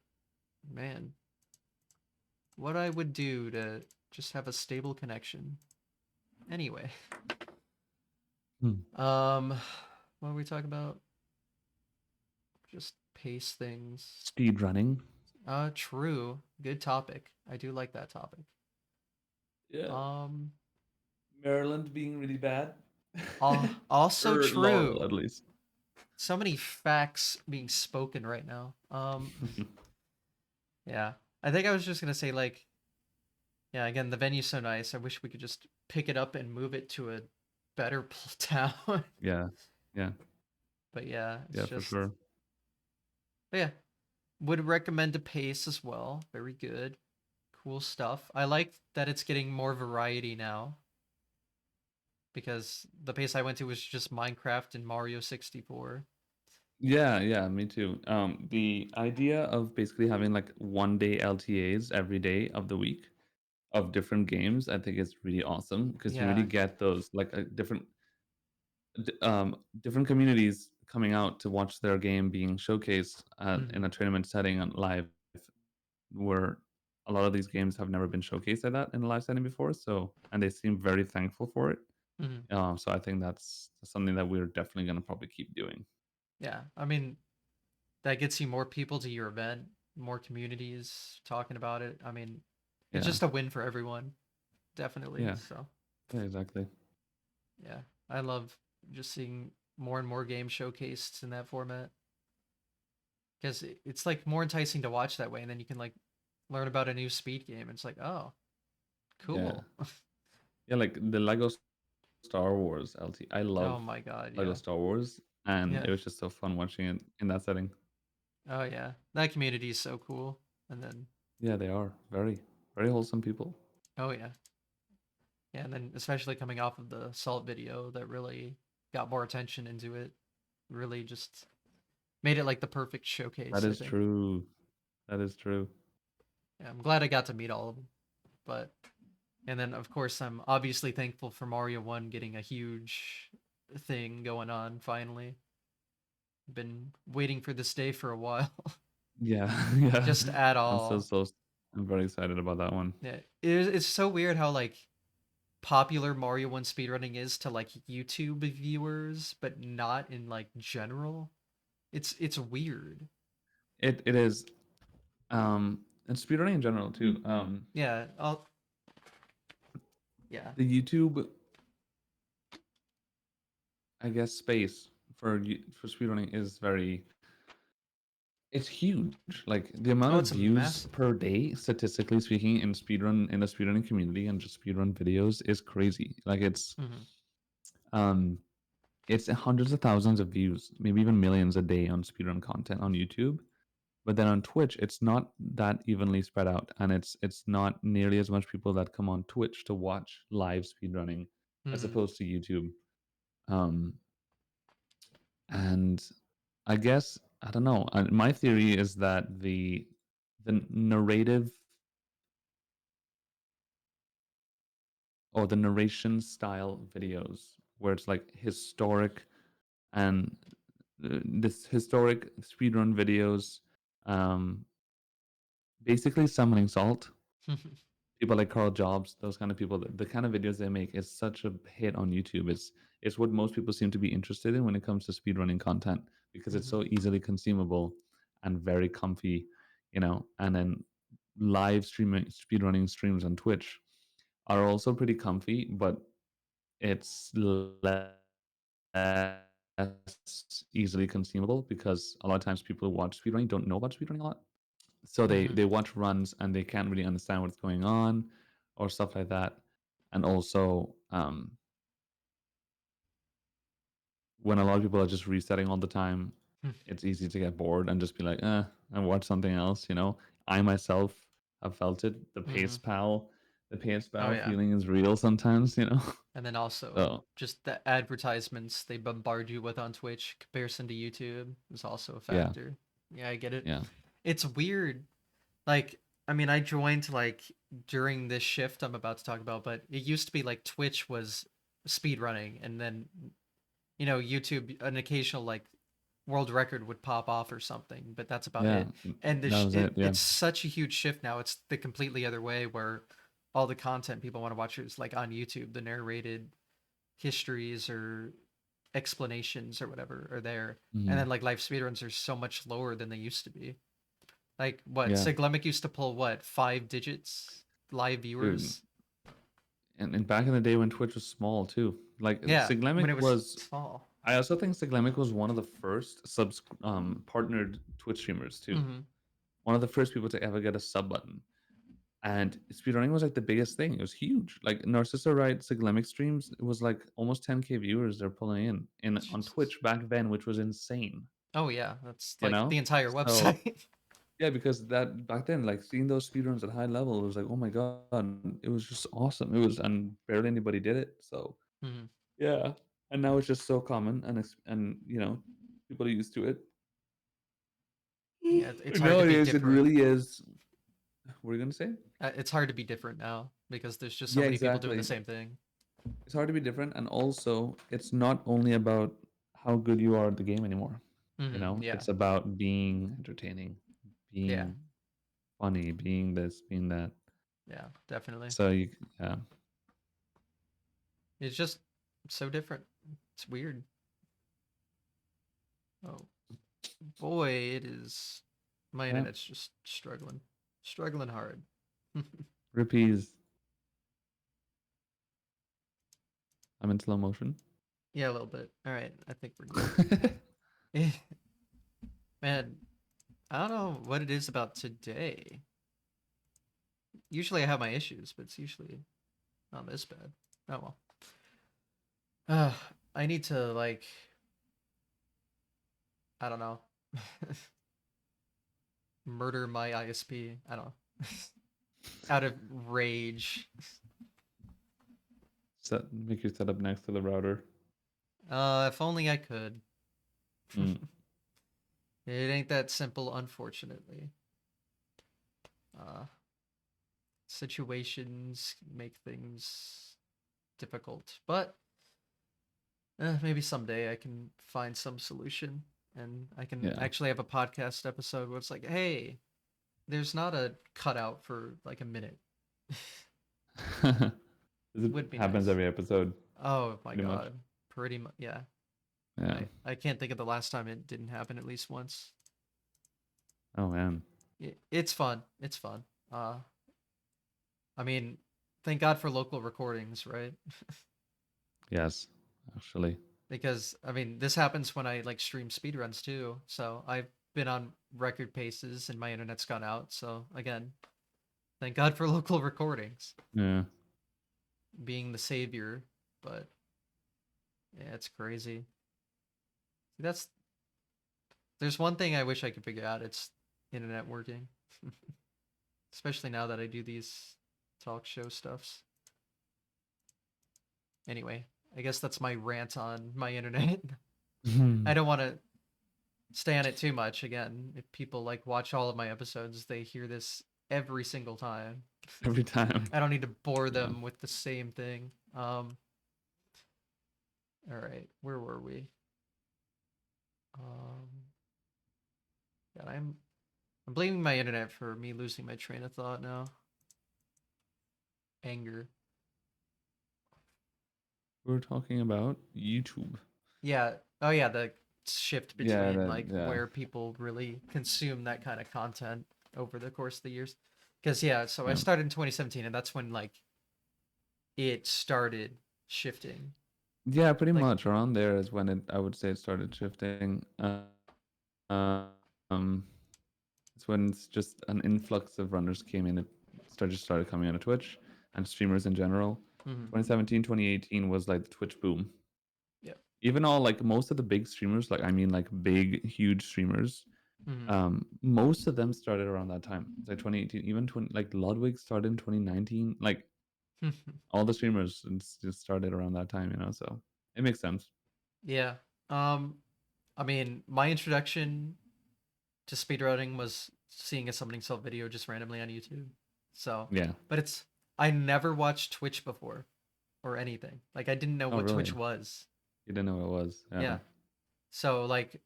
man, what I would do to just have a stable connection. Anyway, Hmm. um, what are we talking about? Just pace things. Speed running. True. Good topic. I do like that topic. Yeah. Um, Maryland being really bad. Also Or Laurel, true. at least. So many facts being spoken right now. Yeah. I think I was just gonna say like, yeah, again, the venue's so nice. I wish we could just pick it up and move it to a better town. Yeah. Yeah. But yeah, it's Yeah, for just, sure. but yeah, would recommend a pace as well. Very good. Cool stuff. I like that it's getting more variety now because the pace I went to was just Minecraft and Mario 64. Yeah, yeah, me too. The idea of basically having like 1 day LTAs every day of the week of different games, I think is really awesome because you really Yeah. get those like different communities coming out to watch their game being showcased in Hmm. a tournament setting on live, where a lot of these games have never been showcased like that in a live setting before. So, and they seem very thankful for it. Hmm. So I think that's something that we're definitely going to probably keep doing. Yeah. I mean, that gets you more people to your event, more communities talking about it. I mean, it's Yeah, just a win for everyone, definitely. yeah, So, yeah, exactly. Yeah, I love just seeing more and more games showcased in that format because it's like more enticing to watch that way, and then you can like learn about a new speed game. It's like, oh, Yeah. cool. Yeah, like the Lego Star Wars LT. I Oh love my god, Lego yeah, Star Wars, and yeah. it was just so fun watching it in that setting. Oh yeah, that community is so cool. And then, Yeah, they are very, very wholesome people. oh yeah, yeah, and then especially coming off of the Salt video that really got more attention into it, really just made it like the perfect That showcase. I is think. true. That is true. Yeah, I'm glad I got to meet all of them, but and then of course I'm obviously thankful for Mario 1 getting a huge thing going on finally. Been waiting for this day for a while. Yeah, yeah. Just at I'm so all. so. I'm very excited about that one. Yeah, it's so weird how like popular Mario 1 speedrunning is to like YouTube viewers, but not in like general. It's weird. It is. And speedrunning in general too. Yeah, I'll yeah. The YouTube, I guess, space for speedrunning is very. It's huge. Like the amount Oh, of it's a views massive. per day, statistically speaking, in the speedrunning community and just speedrun videos is crazy. Like Hmm. um it's hundreds of thousands of views, maybe even millions a day on speedrun content on YouTube. But then on Twitch, it's not that evenly spread out, and it's not nearly as much people that come on Twitch to watch live speedrunning as Hmm. opposed to YouTube. Um, and I guess I don't know. My theory is that the narrative or the narration style videos, where it's like historic and this historic speedrun videos, um, basically summoning salt. People like Carl Jobs, those kind of people, the kind of videos they make is such a hit on YouTube. It's what most people seem to be interested in when it comes to speedrunning content because it's Hmm. so easily consumable and very comfy, you know. And then live streaming speedrunning streams on Twitch are also pretty comfy, but it's less easily consumable because a lot of times people who watch speedrunning don't know about speedrunning a lot. So they watch Hmm. runs and they can't really understand what's going on or stuff like that. And also, when a lot of people are just resetting all the time, it's easy to get bored and just be like, and watch something else. You know, I myself have felt it. Hmm. The pace Oh pal yeah. feeling is real sometimes. You know, And then also so just the advertisements they bombard you with on Twitch comparison to YouTube is also a yeah, factor. Yeah, I get it. yeah, It's weird. Like, I mean, I joined like during this shift I'm about to talk about, but it used to be like Twitch was speed running, and then YouTube, an occasional like world record would pop off or something, but that's about yeah. it. And That was it. Yeah. it's such a huge shift now. It's the completely other way where all the content people want to watch is like on YouTube, the narrated histories or explanations or whatever are there. And Mhm. then like live speedruns are so much lower than they used to be. Like what? Yeah, Siglemic used to pull what, 5 digits live dude. viewers? And back in the day when Twitch was small too, like Yeah, when Siglemic it was was. small. I also think Siglemic was one of the first partnered Twitch streamers too. Mm-hmm. One of the first people to ever get a sub button. And speedrunning was like the biggest thing. It was huge. Like Narcissa Wright Siglemic streams, it was like almost 10K viewers they're pulling in on Jesus. Twitch back then, which was insane. Oh yeah, that's You like the know? entire So website. yeah, because that back then, like seeing those speedruns at high level, it was like, oh my god, it was just awesome. It was, and barely anybody did it. So Hmm. yeah, and now it's just so common, and you know, people are used to it. Yeah, it's hard to be Nowadays, it different. really is. What are you gonna say? It's hard to be different now because there's just so Yeah, many people doing the exactly. same thing. It's hard to be different, and also it's not only about how good you are at the game anymore. You Hmm. know, Yeah, it's about being entertaining, yeah, being funny, being this, being that. yeah, definitely. So you, yeah, It's just so different. It's weird. Oh boy, it is. My yeah. internet's just struggling hard. Rippies. I'm in slow motion. Yeah, a little bit. All right, I think we're good. Man, I don't know what it is about today. Usually I have my issues, but it's usually not this bad. Oh well. Uh, I need to like I don't know. Murder my ISP. I don't know. Out of rage. Make your setup next to the router. If only I could. Mm. It ain't that simple, unfortunately. Uh, Situations make things difficult, but maybe someday I can find some solution and I can Yeah. actually have a podcast episode where it's like, hey, there's not a cutout for like a minute. It Would be happens nice. every episode, Oh my pretty much. god. Pretty much, yeah. Yeah. I can't think of the last time it didn't happen at least once. Oh man. It's fun. It's fun. Uh, I mean, thank God for local recordings, right? Yes, actually. Because I mean, this happens when I like stream speedruns too. So I've been on record paces and my internet's gone out. So again, thank God for local recordings Yeah. being the savior. But yeah, it's crazy. That's There's one thing I wish I could figure out. It's internet working, especially now that I do these talk show stuffs. Anyway, I guess that's my rant on my internet. I don't want to stay on it too much. Again, if people like watch all of my episodes, they hear this every single time. Every time. I don't need to bore Yeah. them with the same thing. All right, where were we? Um, God, I'm blaming my internet for me losing my train of thought now. Anger. We're talking about YouTube. Yeah. Oh yeah, the shift Yeah, between like yeah. where people really consume that kind of content over the course of the years. Because yeah, so I Yeah. started in 2017, and that's when like it started shifting. Yeah, pretty Like, much around there is when I would say it started shifting. Um, it's when it's just an influx of runners came in. It started coming out of Twitch and streamers in general. mhm, 2017, 2018 was like the Twitch boom. yeah, Even all like most of the big streamers, like I mean like big, huge streamers, mhm, most of them started around that time. It's like 2018, even 20, like Ludwig started in 2019. Like all the streamers just started around that time, so it makes sense. yeah. Um, I mean, my introduction to speedrunning was seeing a summoning self video just randomly on YouTube. So, Yeah. but I never watched Twitch before or anything. Like, I didn't know Oh, what Twitch really? was. You didn't know what it was? Yeah. Yeah. So, like,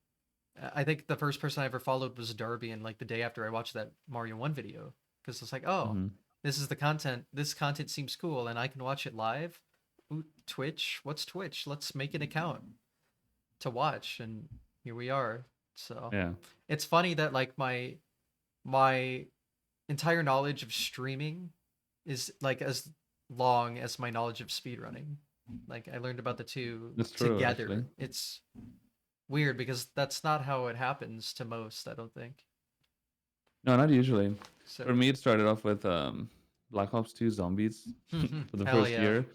I think the first person I ever followed was Darby, and like the day after I watched that Mario 1 video, because it's like, oh, Mm-hmm. this is the content. This content seems cool, and I can watch it live. Ooh, Twitch? What's Twitch? Let's make an account to watch, and here we are. So Yeah. it's funny that like my entire knowledge of streaming is like as long as my knowledge of speedrunning. Like I learned about the two That's true, actually. together. It's weird because that's not how it happens to most, I don't think. No, not usually. For So me, it started off with Black Ops 2 Zombies for the hell first yeah. year.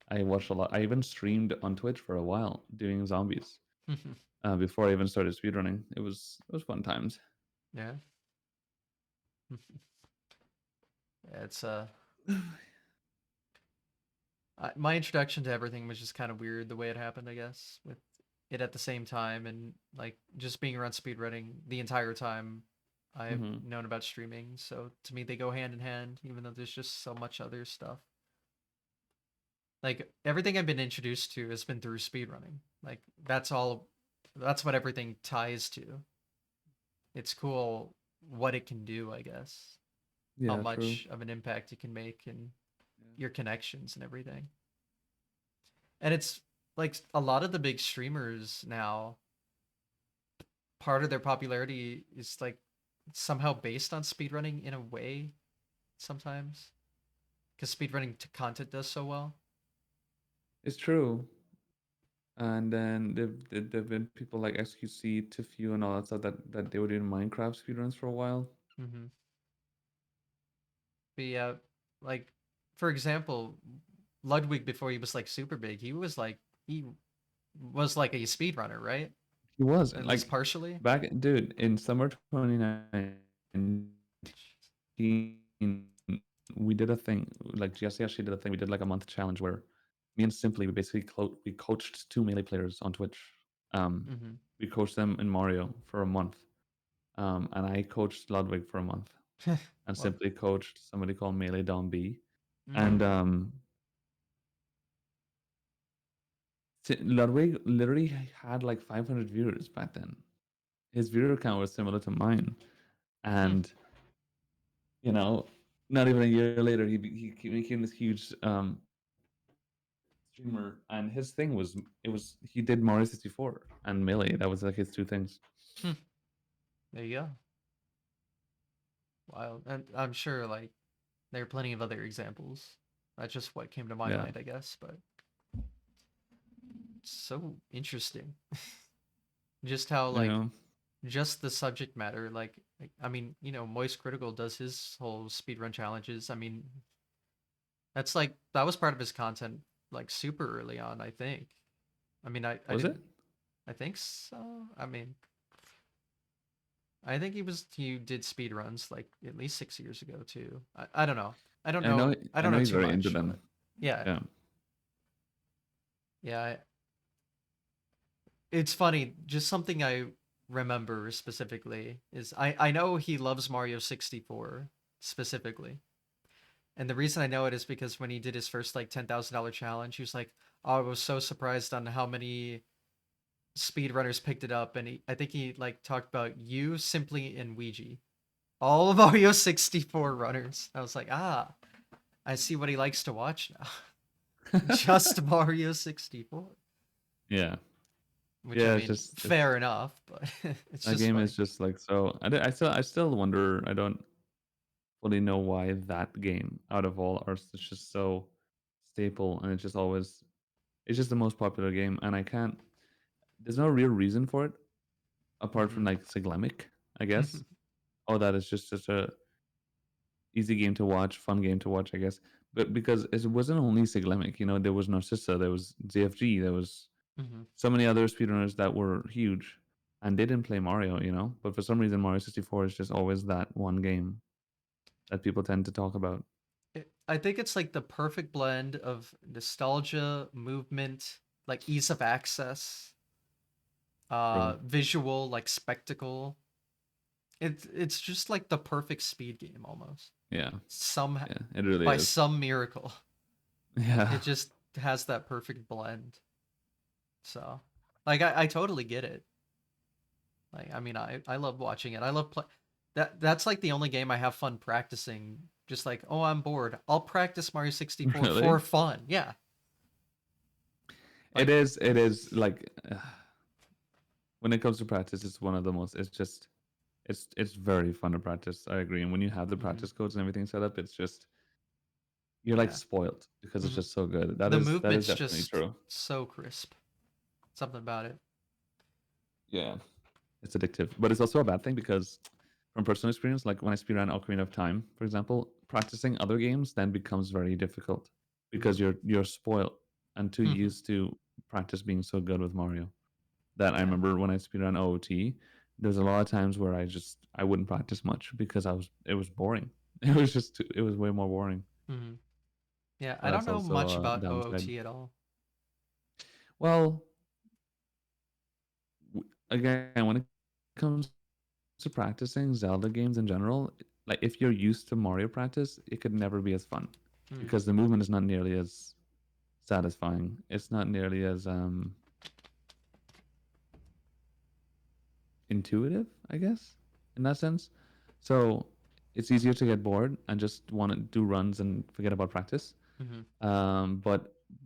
I watched a lot. I even streamed on Twitch for a while doing zombies before I even started speedrunning. It was fun times. Yeah. It's my introduction to everything was just kind of weird the way it happened, I guess, with it at the same time and like just being around speedrunning the entire time I've Hmm. known about streaming. So to me they go hand in hand even though there's just so much other stuff. Like everything I've been introduced to has been through speedrunning. Like that's what everything ties to. It's cool what it can do, I guess. How Yeah, true. much of an impact it can make and Yeah. your connections and everything. And it's like a lot of the big streamers now, part of their popularity is like somehow based on speedrunning in a way sometimes because speedrunning content does so well. It's true. And then there've been people like XQC, Tifu, and all that stuff that they were doing Minecraft speedruns for a while. Hmm. But yeah, like for example, Ludwig before he was like super big, he was like a speedrunner, right? He was At least like partially. back, dude, in summer 2019, we did a thing like Jesse actually did a thing. We did like a month challenge where me and Simply we basically we coached two melee players on Twitch. Hmm. We coached them in Mario for a month. And I coached Ludwig for a month, and Well, Simply coached somebody called Melee Don B. And mm, Ludwig literally had like 500 viewers back then. His viewer count was similar to mine, hmm, and you know, not even a year later, he became this huge streamer. And his thing was he did Mario 64 and Melee. That was like his two things. hmm. There you go. Wild. And I'm sure like there are plenty of other examples. That's just what came to my Yeah, mind, I guess. But it's so interesting, just how you like know, just the subject matter. Like I mean, Moist Critical does his whole speedrun challenges. I mean, that's like that was part of his content like super early on. I think. I mean, I was it? didn't. I think so. I mean, I think he did speed runs like at least 6 years ago too. I don't know. I don't I know, know. I I don't know know he's too very into much, them. but yeah, Yeah, yeah. It's funny. Just something I remember specifically is I know he loves Mario 64 specifically, and the reason I know it is because when he did his first like $10,000 challenge, he was like, "Oh, I was so surprised on how many speedrunners picked it up," and I think he like talked about you, Simply, and Ouija. All of Mario 64 runners. I was like, I see what he likes to watch now. Just Mario 64. yeah, Which I yeah. It's mean, just fair enough, but it's that just game funny. is just like so. I still wonder. I don't fully know why that game out of all ours is just so staple, and it's just always it's just the most popular game, and I can't. There's no real reason for it apart from Hmm. like Siglemic, I guess. Oh, that is just such a easy game to watch, fun game to watch, I guess. But because it wasn't only Siglemic, there was Narcissa, there was ZFG, there was Hmm. so many other speedrunners that were huge, and they didn't play Mario. But for some reason, Mario 64 is just always that one game that people tend to talk about. I think it's like the perfect blend of nostalgia, movement, like ease of access, True. visual, like spectacle. It's just like the perfect speed game almost. Yeah. Some Yeah. It really By is. some miracle, Yeah. it just has that perfect blend. So, like, I totally get it. Like, I mean, I love watching it. I love play. That's like the only game I have fun practicing. Just like, oh, I'm bored. I'll practice Mario 64 for Really. fun. Yeah. It Like, is. It is like when it comes to practice, it's one of the most. It's just. It's very fun to practice. I agree. And when you have the mhm, practice codes and everything set up, it's just you're like yeah. spoiled because it's Hmm. just so good. That The is movement's definitely just true. so crisp. Something about it. Yeah. It's addictive, but it's also a bad thing because from personal experience, like when I speedrun Ocarina of Time, for example, practicing other games then becomes very difficult because Mm. you're spoiled and too used to practice being so good with Mario. That I Yeah. remember when I speedrun OOT, there's a lot of times where I wouldn't practice much because it was boring. It was way more boring. Hmm. Yeah. So I don't that's know also much a about downside. OOT at all. Well, again, when it comes to practicing Zelda games in general, like if you're used to Mario practice, it could never be as fun Mm. because the movement is not nearly as satisfying. It's not nearly as intuitive, I guess, in that sense. So it's easier to get bored and just want to do runs and forget about practice. Hmm.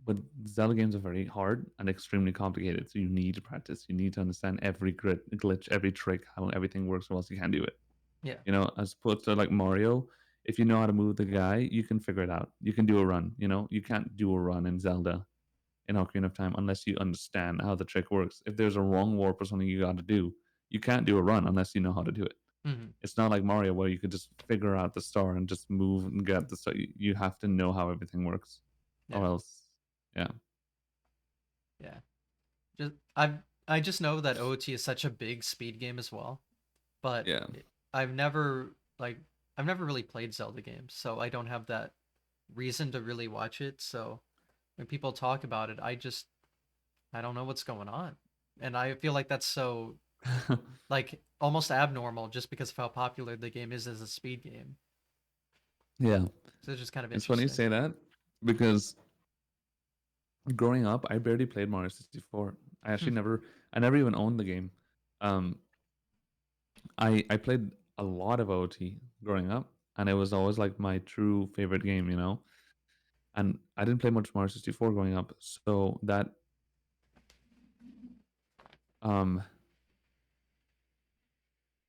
But Zelda games are very hard and extremely complicated. So you need to practice. You need to understand every glitch, every trick, how everything works, or else you can't do it. Yeah. As opposed to like Mario, if you know how to move the guy, you can figure it out. You can do a run. You can't do a run in Zelda in Ocarina of Time unless you understand how the trick works. If there's a wrong warp or something you got to do, you can't do a run unless you know how to do it. Hmm. It's not like Mario where you could just figure out the star and just move and get the star. You have to know how everything works, Yeah. or else, yeah, Yeah. Just I just know that OT is such a big speed game as well, but yeah. I've never like I've never really played Zelda games, so I don't have that reason to really watch it. So when people talk about it, I don't know what's going on. And I feel like that's so like almost abnormal just because of how popular the game is as a speed game. Yeah, So it's just kind of it's funny you interesting. say that because growing up, I barely played Mario 64. I never even owned the game. Um, I played a lot of OT growing up, and it was always like my true favorite game, you know. And I didn't play much Mario 64 growing up, so that um,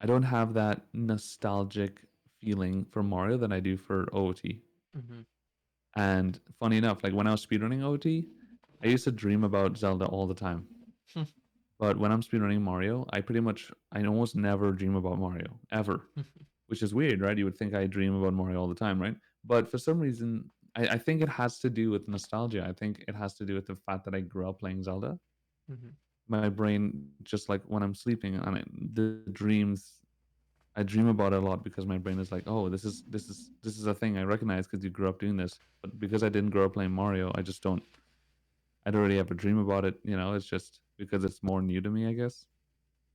I don't have that nostalgic feeling for Mario that I do for OT. Hmm. And funny enough, like when I was speedrunning OT, I used to dream about Zelda all the time. But when I'm speedrunning Mario, I almost never dream about Mario ever, which is weird, right? You would think I dream about Mario all the time, right? But for some reason, I think it has to do with nostalgia. I think it has to do with the fact that I grew up playing Zelda. Hmm. My brain, just like when I'm sleeping, and the dreams, I dream about it a lot because my brain is like, oh, this is a thing I recognize because you grew up doing this. But because I didn't grow up playing Mario, I don't really have a dream about it. You know, it's just because it's more new to me, I guess.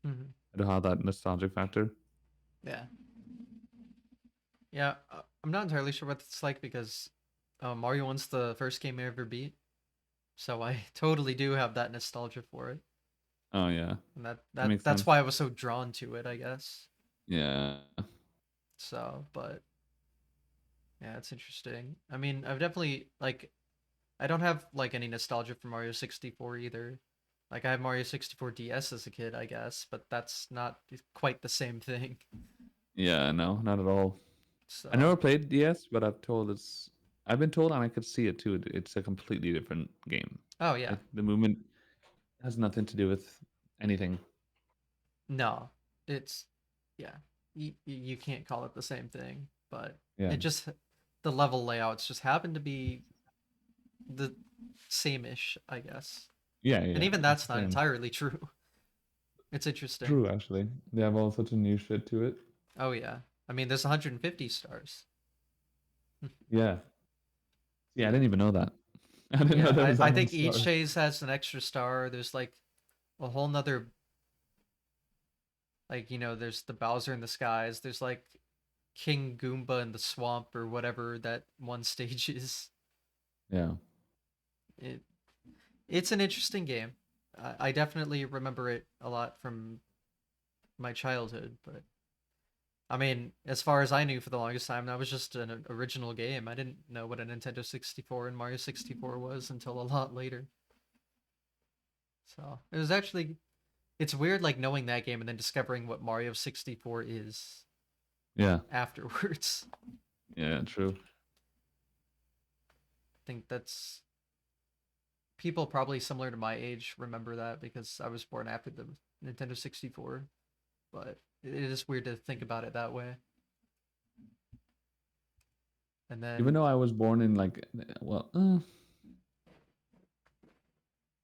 Hmm. I don't have that nostalgic factor. Yeah. Yeah, I'm not entirely sure what it's like because Mario 1's the first game I ever beat, so I totally do have that nostalgia for it, Oh yeah, and that makes that's sense. why I was so drawn to it, I guess. Yeah. So, but yeah, it's interesting. I mean, I've definitely like I don't have like any nostalgia for Mario 64 either. Like I had Mario 64 DS as a kid, I guess, but that's not quite the same thing. Yeah, no, not at all. I So, never played DS, but I've been told and I could see it too. It's a completely different game. oh yeah, The movement has nothing to do with anything. no, it's yeah, you can't call it the same thing, but Yeah. it just the level layouts just happen to be the same-ish, I guess. Yeah, And yeah. even It's that's the not same. entirely true. It's interesting. True, actually. They have all such a new shit to it. Oh yeah. I mean, there's 150 stars. Yeah. Yeah, I didn't even know that. I didn't know Yeah, there was I that many think each stars. phase has an extra star. There's like a whole nother like, there's the Bowser in the skies. There's like King Goomba in the swamp or whatever that one stage is. Yeah. It it's an interesting game. I definitely remember it a lot from my childhood, but I mean, as far as I knew for the longest time, that was just an original game. I didn't know what a Nintendo 64 and Mario 64 was until a lot later. So it was actually it's weird like knowing that game and then discovering what Mario 64 is Yeah. afterwards. Yeah, true. I think that's people probably similar to my age remember that because I was born after the Nintendo 64, but it is weird to think about it that way. And Even then though I was born in like, well,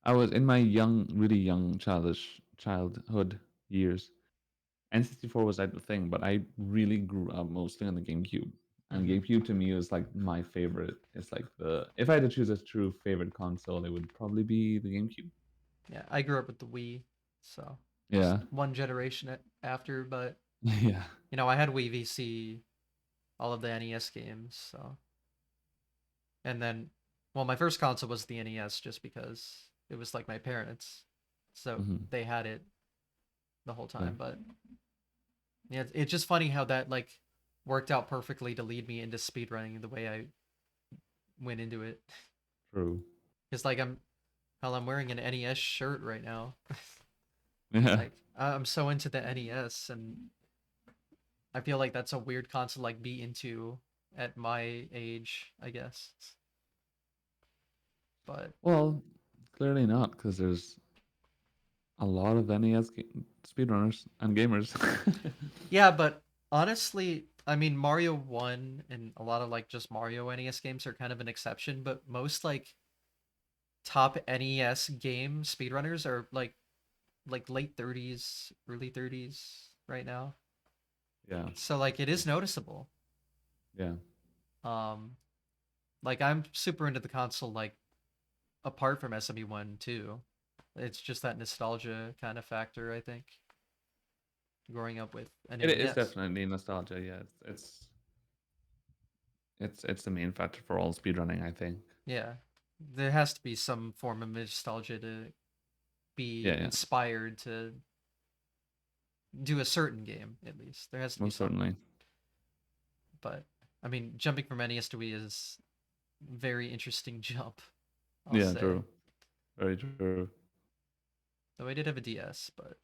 I was in my young, really young childhood years. N64 was like the thing, but I really grew up mostly on the GameCube. And mhm, GameCube to me was like my favorite. It's like if I had to choose a true favorite console, it would probably be the GameCube. yeah, I grew up with the Wii, so just Yeah. one generation after, but Yeah. I had Wii VC, all of the NES games, so and then well, my first console was the NES just because it was like my parents, so Hmm. they had it the whole Yeah. time. But yeah, it's just funny how that like worked out perfectly to lead me into speedrunning the way I went into it. True. Because like I'm wearing an NES shirt right now. Yeah. Like I'm so into the NES, and I feel like that's a weird console like be into at my age, I guess. But Well, clearly not, because there's a lot of speedrunners and gamers. Yeah, but honestly, I mean Mario 1 and a lot of like just Mario NES games are kind of an exception, but most like top NES game speedrunners are like late 30s, early 30s right now. Yeah, So like it is noticeable. yeah. Um like I'm super into the console like apart from SME1 too. It's just that nostalgia kind of factor, I think, growing up with an It is NES. definitely nostalgia. Yeah, it's the main factor for all speedrunning, I think. Yeah. There has to be some form of nostalgia to be Yeah, yeah, inspired to do a certain game, at least. There has to be most some. certainly. But I mean, jumping from NES to Wii is very interesting jump, I'll Yeah, say. true. Very true. Though I did have a DS, but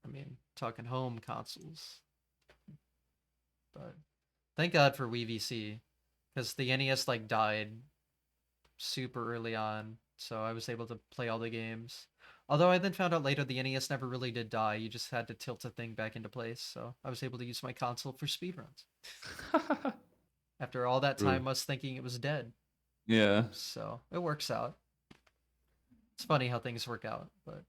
I mean, talking home consoles. But thank God for Wii VC, because the NES like died super early on, so I was able to play all the games. Although I then found out later the NES never really did die, you just had to tilt the thing back into place, so I was able to use my console for speedruns. After all that True. time us thinking it was dead. Yeah, So it works out. It's funny how things work out, but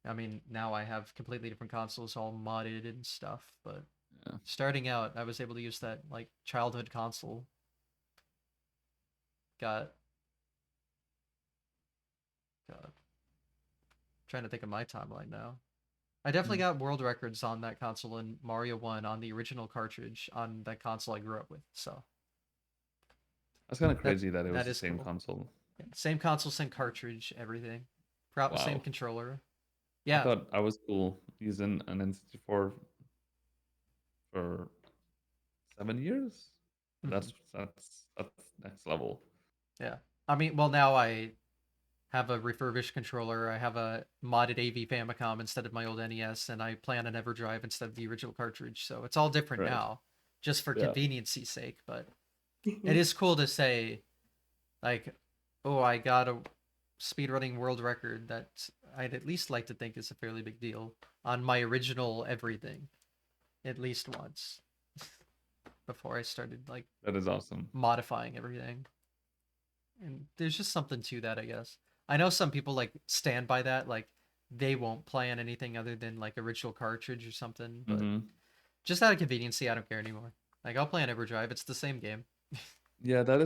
I mean now I have completely different consoles all modded and stuff, but yeah. starting out I was able to use that like childhood console. Got God, trying to think of my timeline now. I definitely Mm. got world records on that console in Mario 1 on the original cartridge on that console I grew up with. So That's kind of that crazy that it was that the is same cool. console. Yeah, same console, same cartridge, everything. Same Wow. controller. I Yeah. thought I was cool using an N64 for 7 years. Hmm. That's next level. Yeah. I mean, well, now I have a refurbished controller. I have a modded AV Famicom instead of my old NES, and I play on an EverDrive instead of the original cartridge. So it's all different Right. now, just for Yeah. convenience's sake. But it is cool to say, like, oh, I got a speedrunning world record that I'd at least like to think is a fairly big deal on my original everything, at least once before I started like That is awesome. modifying everything. And there's just something to that, I guess. I know some people like stand by that, like they won't play on anything other than like original cartridge or something, but Hmm. just out of convenience, I don't care anymore. Like I'll play on EverDrive, it's the same game. Yeah, that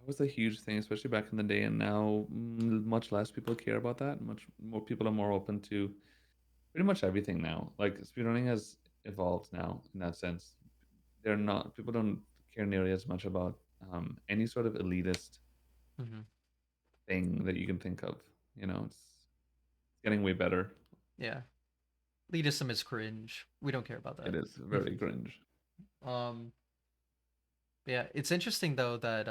was a huge thing, especially back in the day, and now much less people care about that. Much more people are more open to pretty much everything now. Like speedrunning has evolved now in that sense. They're not People don't care nearly as much about any sort of elitist Hmm. thing that you can think of. It's getting way better. Yeah. Elitism is cringe. We don't care about It that. is very cringe. um yeah, it's interesting though that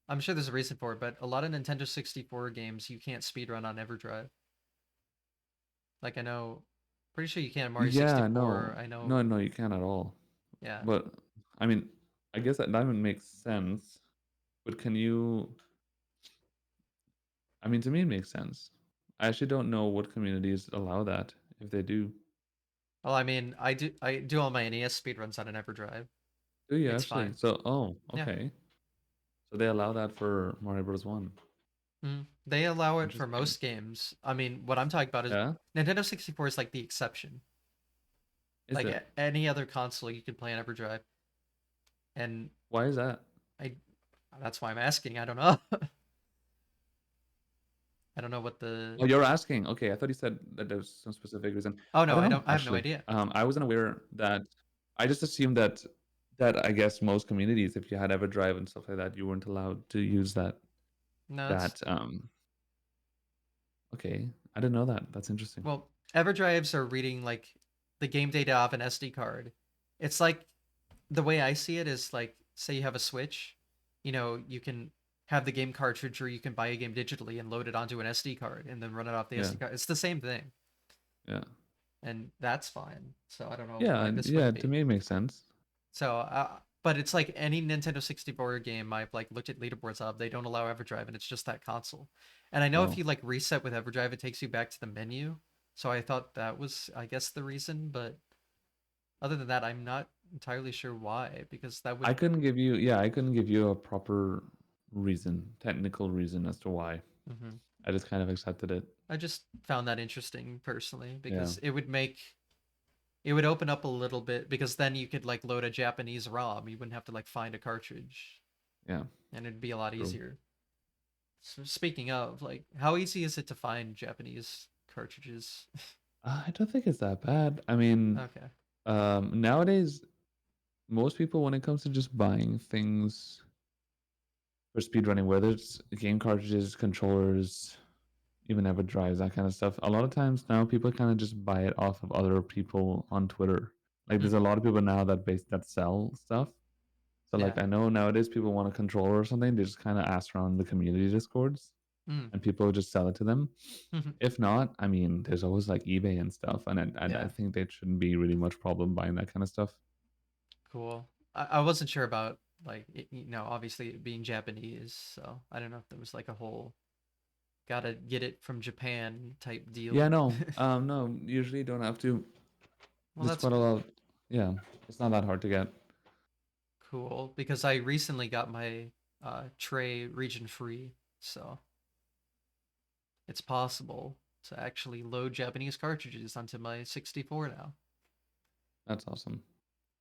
I'm sure there's a reason for it, but a lot of Nintendo 64 games you can't speedrun on EverDrive. Like I know, pretty sure you can Mario Yeah, 64. no, I know, no, no, you can't at all. yeah. But I mean, I guess that would make sense. But can you? I mean, to me, it makes sense. I actually don't know what communities allow that, if they do. Well, I mean, I do all my NES speedruns on an EverDrive. Do you It's actually? fine. So, oh, Yeah. okay. So they allow that for Mario Bros. One. Mm. They allow it for Interesting. most games. I mean, what I'm talking about is Yeah. Nintendo 64 is like the exception. Is Like it? any other console you can play on EverDrive, and Why is that? I that's why I'm asking. I don't know. I don't know what the. Oh, you're asking. Okay, I thought you said that there's some specific reason. Oh I no, don't I know, don't. I have no actually. idea. I wasn't aware that. I just assumed that I guess most communities, if you had EverDrive and stuff like that, you weren't allowed to use that. No, it's That Okay, I didn't know that. That's interesting. well, EverDrives are reading like the game data off an SD card. It's like the way I see it is like say you have a Switch, you can have the game cartridge or you can buy a game digitally and load it onto an SD card and then run it off the Yeah, SD card. It's the same thing, yeah, and that's fine. So I don't know yeah, why this yeah. wouldn't To be. me, it makes sense. So, but it's like any Nintendo 64 game I've like looked at leaderboards of, they don't allow EverDrive, and it's just that console. And I know if Oh, you like reset with EverDrive, it takes you back to the menu. So I thought that was, I guess, the reason. But other than that, I'm not entirely sure why, because that would. I couldn't give you, yeah, I couldn't give you a proper reason, technical reason as to why. Mhm. I just kind of accepted it. I just found that interesting personally Yeah, because it would open up a little bit because then you could like load a Japanese ROM. You wouldn't have to like find a cartridge, yeah. and it'd be a lot True. easier. So speaking of, like, how easy is it to find Japanese cartridges? I don't think it's that bad. I mean, Okay. nowadays, most people, when it comes to just buying things for speedrunning, whether it's game cartridges, controllers, even ever drives, that kind of stuff, a lot of times now people kind of just buy it off of other people on Twitter. Like, there's Mm, a lot of people now that sell stuff. So, yeah. like, I know nowadays people want a controller or something, they just kind of ask around the community discords, Mm. and people just sell it to them. If not, I mean, there's always like eBay and stuff, and I Yeah. think there shouldn't be really much problem buying that kind of stuff. Cool. I wasn't sure about like obviously it being Japanese, so I don't know if there was like a whole gotta get it from Japan type Yeah, deal. no, no, usually you don't have to. Well, There's that's quite a lot. Yeah, it's not that hard to get. cool because I recently got my tray region free, so it's possible to actually load Japanese cartridges onto my 64 now. That's awesome.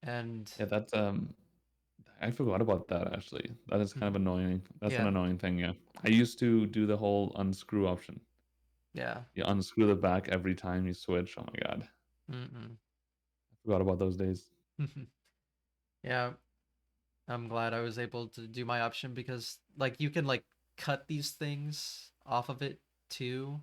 And Yeah, that's I forgot about that actually. That is kind of annoying. That's an yeah, annoying thing, yeah. I used to do the whole unscrew option. yeah. You unscrew the back every time you switch. Oh my God. Mm-mm. I forgot about those days. Yeah, I'm glad I was able to do my option because like you can like cut these things off of it too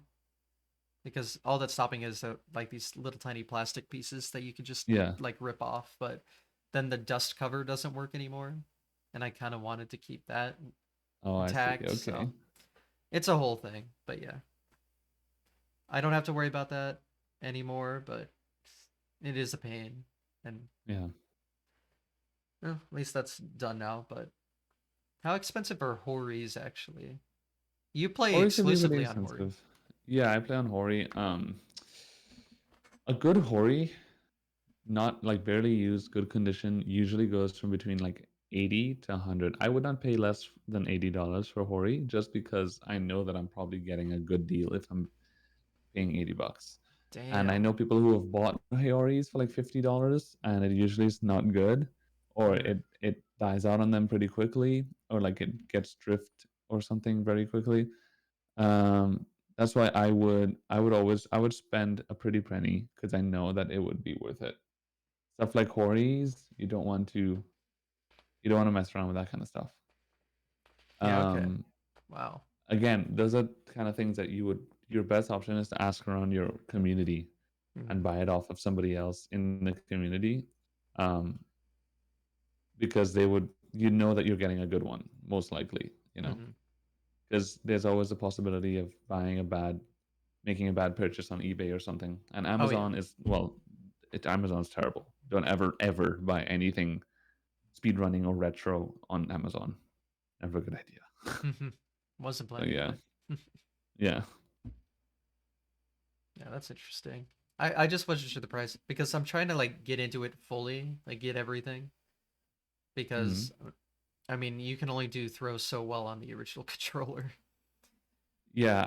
because all that's stopping is like these little tiny plastic pieces that you can just Yeah. like rip off, but then the dust cover doesn't work anymore, and I kind of wanted to keep that Oh, I see. intact, Okay. so it's a whole thing. But yeah, I don't have to worry about that anymore, but it is a pain, and Yeah. well, at least that's done now. But how expensive are Horis actually? You play Hori can be really exclusively on Hori. expensive. Yeah, I play on Hori. A good Hori, not like barely used, good condition, usually goes from between like 80 to 100. I would not pay less than $80 for Hori just because I know that I'm probably getting a good deal if I'm paying 80 bucks. And I know Damn. people who have bought Horis for like $50 and it usually is not good, or Mm, it dies out on them pretty quickly, or like it gets drift or something very quickly. Um, that's why I would spend a pretty penny because I know that it would be worth it. Stuff like Horis, you don't want to mess around with that kind of stuff. yeah. Okay. Um, Wow. Again, those are kind of things that your best option is to ask around your community and Mm-hmm. buy it off of somebody else in the community, um, because they would you know that you're getting a good one most likely, Mm-hmm. because there's always a possibility of making a bad purchase on eBay or something. And Oh yeah. Amazon is well, Amazon's terrible. Don't ever buy anything speedrunning or retro on Amazon. Never a good idea. Wasn't So planning yeah, on it. yeah. Yeah, that's interesting. I just wasn't sure the price because I'm trying to like get into it fully, like get everything. Mhm. Because I mean, you can only do throws so well on the original controller. Yeah,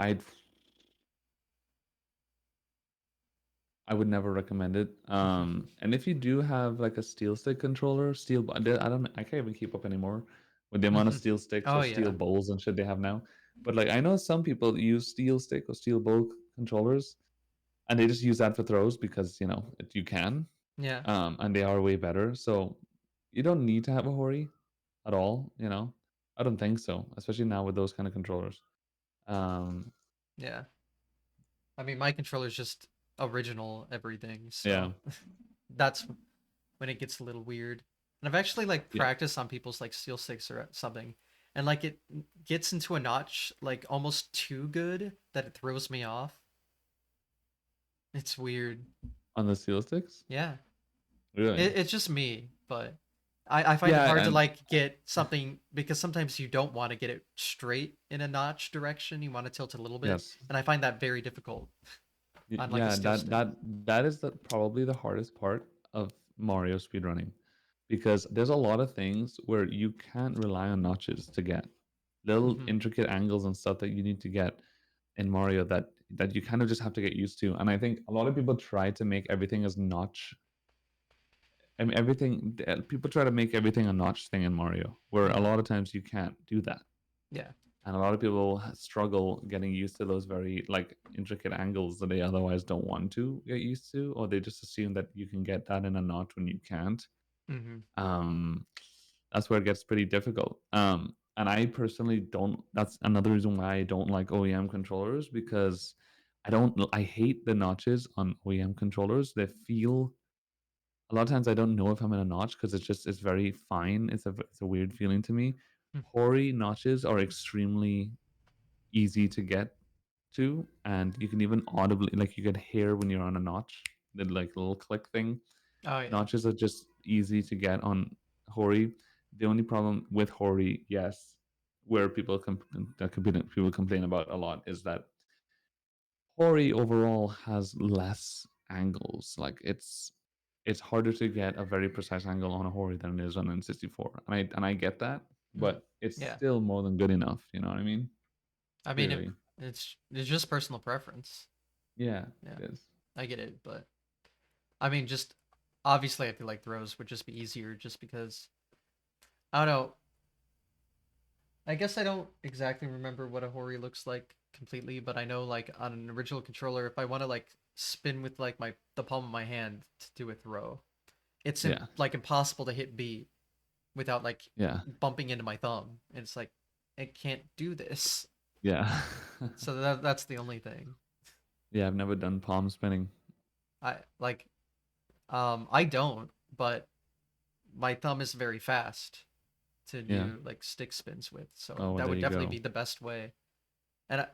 I would never recommend it. And if you do have like a steel stick controller, I can't even keep up anymore with the amount of steel sticks Oh or steel yeah. bowls and shit they have now. But like I know some people use steel stick or steel bowl controllers, and they just use that for throws because you can, Yeah. and they are way better. So you don't need to have a Hori at all. I don't think so, especially now with those kind of controllers. Um, Yeah. I mean, my controller's just original everything, yeah, so that's when it gets a little weird. And I've actually like yeah. practiced on people's like steel sticks or something, and like it gets into a notch like almost too good that it throws me off. It's weird. On the steel sticks, Yeah, really. it's just me, but I find it Yeah, hard to and like get something because sometimes you don't want to get it straight in a notch direction. You want to tilt it a little bit, yes, and I find that very difficult on like a yeah, still that stick. that is probably the hardest part of Mario speedrunning, because there's a lot of things where you can't rely on notches to get little Hmm. intricate angles and stuff that you need to get in Mario, that you kind of just have to get used to. And I think a lot of people try to make everything as notch. I mean, people try to make everything a notch thing in Mario, where a Hmm. lot of times you can't do that. Yeah. And a lot of people struggle getting used to those very like intricate angles that they otherwise don't want to get used to, or they just assume that you can get that in a notch when you can't. Hmm. um that's where it gets pretty difficult. And I personally don't, that's another reason why I don't like OEM controllers, because I hate the notches on OEM controllers. They feel, a lot of times I don't know if I'm in a notch because it's very fine. It's a weird feeling to me. Hori notches are extremely easy to get to, and you can even audibly, like, you can hear when you're on a notch, the like little click thing. Oh yeah. Notches are just easy to get on Hori. The only problem with Hori, yes, where people complain about a lot, is that Hori overall has less angles. Like, it's harder to get a very precise angle on a Hori than it is on N64, and I get that, Hmm. but it's Yeah. still more than good enough. You know what I mean? I mean, Clearly, it's just personal preference. yeah, Yeah, it is. I get it, but I mean, just obviously, I feel like throws would just be easier, just because I don't know. I guess I don't exactly remember what a Hori looks like completely, but I know like on an original controller, if I want to like spin with like the palm of my hand to do a throw, it's Yeah, like impossible to hit B without like yeah, bumping into my thumb, and it's like I can't do this. yeah. So that's the only thing. Yeah, I've never done palm spinning. I like I don't, but my thumb is very fast to Yeah. do like stick spins with, so Oh, well, that there would you definitely go. be the best way. And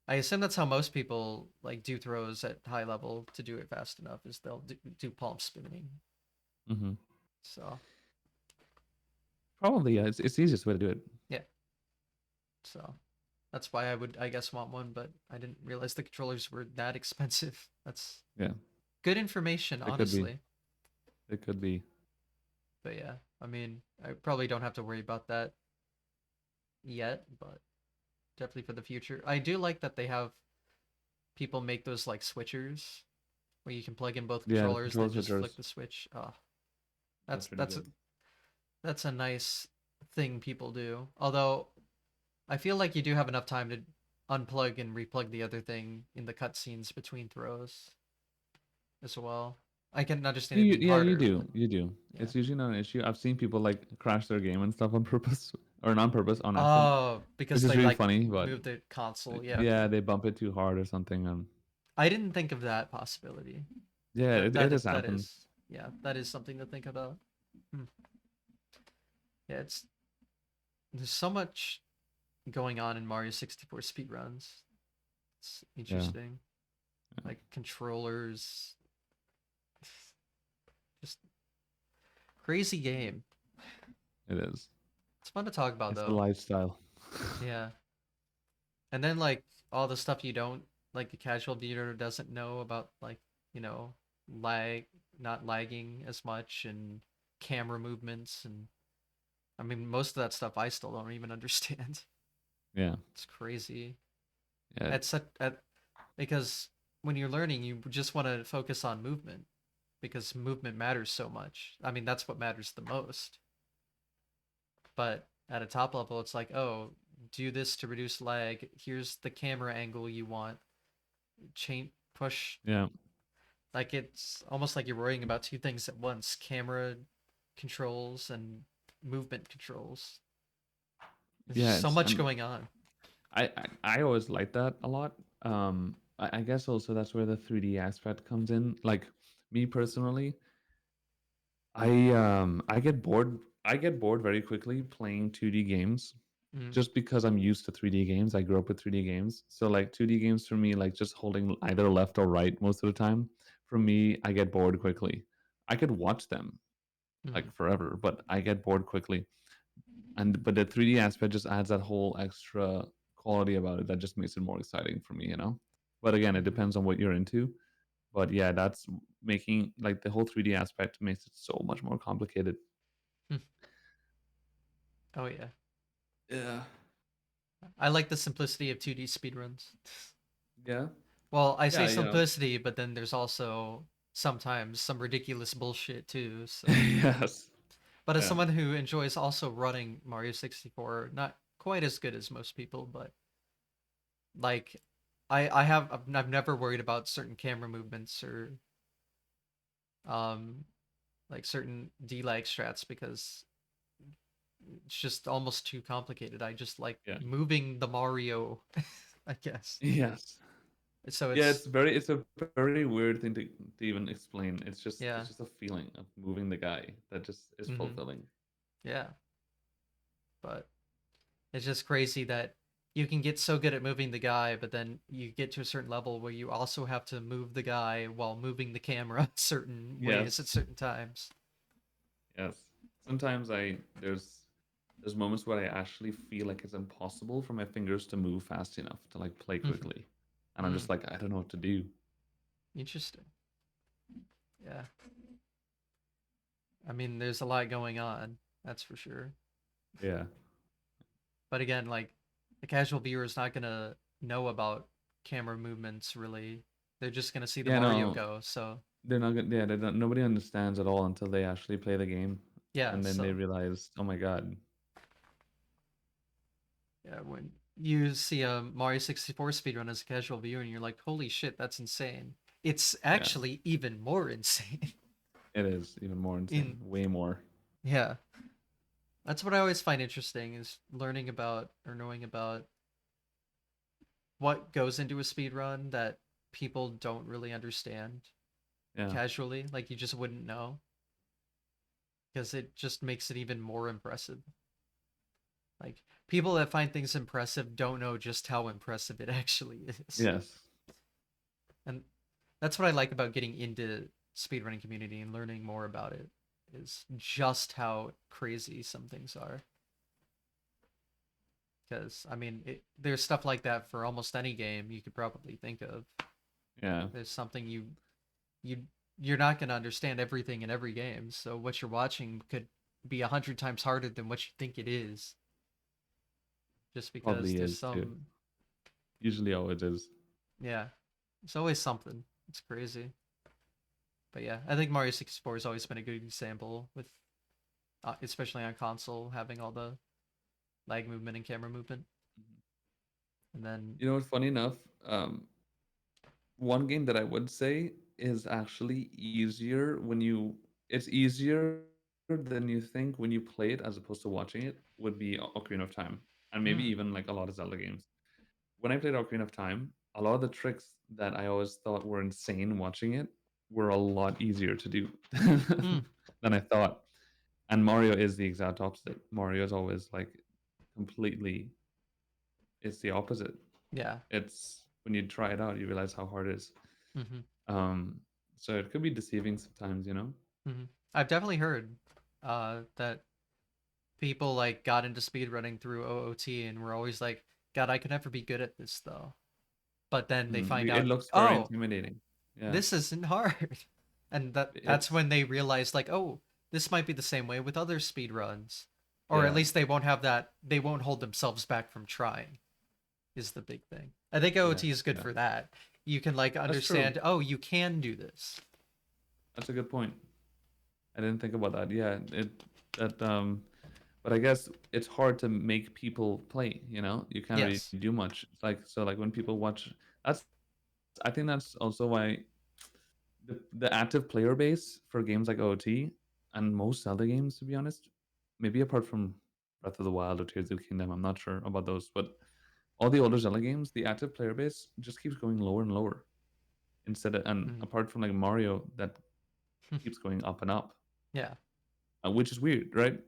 I assume that's how most people like do throws at high level to do it fast enough is they'll do palm spinning. Hmm. So Probably, yeah. It's the easiest way to do it. yeah, so that's why I would I guess want one, but I didn't realize the controllers were that expensive. That's Yeah, good information, it could be. honestly. It could be. But yeah, I mean, I probably don't have to worry about that yet, but definitely for the future. I do like that they have people make those like switchers where you can plug in both Yeah, the controllers, control then just flick switchers. the switch. That's That's pretty that's a, good. that's a nice thing people do. Although I feel like you do have enough time to unplug and replug the other thing in the cutscenes between throws as well. I can understand it being Yeah, you harder, but do. You do. yeah. It's usually not an issue. I've seen people like crash their game and stuff on purpose, or not on purpose, on accident, Oh, which because is they really like funny. But moved the console. Yeah, yeah, okay. they bump it too hard or something, and I didn't think of that possibility. yeah, That it that has that happened. is yeah, that is something to think about. Hmm. Yeah, it's there's so much going on in Mario 64 speedruns. It's Yeah, interesting. Like controllers, just crazy game. it is. It's fun to talk about It's the though. lifestyle. Yeah. And then like all the stuff you don't like the casual viewer doesn't know about like, you know, lag not lagging as much and camera movements and I mean most of that stuff I still don't even understand. Yeah, It's crazy. yeah, At such at because when you're learning you just want to focus on movement because movement matters so much. I mean that's what matters the most. But at a top level it's like, "Oh, do this to reduce lag. Here's the camera angle you want. Chain push." yeah. Like it's almost like you're worrying about two things at once: camera controls and movement controls. There's just Yeah, so it's much and going on. I always like that a lot. I guess also that's where the 3D aspect comes in. Like, me personally, I get bored. I get bored very quickly playing 2D games, Mm. just because I'm used to 3D games. I grew up with 3D games, so like 2D games for me, like just holding either left or right most of the time. For me, I get bored quickly. I could watch them, Mm. like forever, but I get bored quickly. And but the 3D aspect just adds that whole extra quality about it that just makes it more exciting for me, you know. But again, it Mm. depends on what you're into. But yeah, that's making like the whole 3D aspect makes it so much more complicated. Mm. Oh yeah. Yeah. I like the simplicity of 2D speedruns. Yeah. Well, I say Yeah, simplicity, but then there's also sometimes some ridiculous bullshit too. So, yes. but as Yeah. someone who enjoys also running Mario 64, not quite as good as most people, but like I've never worried about certain camera movements or um like certain D-lag strats because it's just almost too complicated. I just like Yeah. moving the Mario, I guess. Yes. So Yeah, it's it's a very weird thing to even explain. yeah. It's just a feeling of moving the guy that just is Hmm. fulfilling. Yeah, but it's just crazy that you can get so good at moving the guy, but then you get to a certain level where you also have to move the guy while moving the camera certain ways at Yes. certain times. Yes. Sometimes there's moments where I actually feel like it's impossible for my fingers to move fast enough to like play quickly. And I'm just Mm, like I don't know what to do. interesting. Yeah. I mean, there's a lot going on, that's for sure. Yeah. But again, like the casual viewer is not gonna know about camera movements really. They're just gonna see the Yeah, Mario no. go. So They're not gonna, yeah, nobody understands at all until they actually play the game yeah, and then they so realize, "Oh my God." yeah, when you see a Mario 64 speedrun as a casual viewer and you're like, holy shit, that's insane. It's Yeah. actually even more insane. It is even more insane. In Way more. yeah. That's what I always find interesting is learning about or knowing about what goes into a speedrun that people don't really understand Yeah. casually. Like you just wouldn't know. Because it just makes it even more impressive. Like people that find things impressive don't know just how impressive it actually is. Yes. And that's what I like about getting into speedrunning community and learning more about it is just how crazy some things are. Because I mean, there's stuff like that for almost any game you could probably think of. Yeah. There's something you you're not going to understand everything in every game, so what you're watching could be 100 times harder than what you think it is, just because Probably there's is too. some Usually always is. yeah, it's always something. It's crazy. But yeah, I think Mario 64 has always been a good example with, especially on console, having all the lag movement and camera movement. Mhm. And then, You know what? Funny enough, um, one game that I would say is actually easier when you. It's easier than you think when you play it as opposed to watching it. Would be Ocarina of Time, and maybe even mm, like a lot of Zelda games. When I played Ocarina of Time, a lot of the tricks that I always thought were insane watching it were a lot easier to do mm, than I thought. And Mario is the exact opposite. Mario is always like completely, it's the opposite. yeah, It's when you try it out, you realize how hard it is. hmm Um, so it could be deceiving sometimes, you know? hmm I've definitely heard that people like got into speedrunning through OOT and were always like, God, I could never be good at this though. But then they find It out, looks very oh, intimidating. Yeah, this isn't hard. And that's it's when they realize like, oh, this might be the same way with other speed runs. Or at yeah, least they won't have that they won't hold themselves back from trying is the big thing. I think OOT is yes, good yeah. for that. You can like That's true. understand, oh, you can do this. That's a good point. I didn't think about that. Yeah, it that but I guess it's hard to make people play, you know? You can't really Yes. do much. It's like so like when people watch that's I think that's also why the active player base for games like OOT and most Zelda games, to be honest, maybe apart from Breath of the Wild or Tears of the Kingdom, I'm not sure about those, but all the older Zelda games, the active player base just keeps going lower and lower. Instead of, and Mm. apart from like Mario, that keeps going up and up, Yeah. which is weird, right?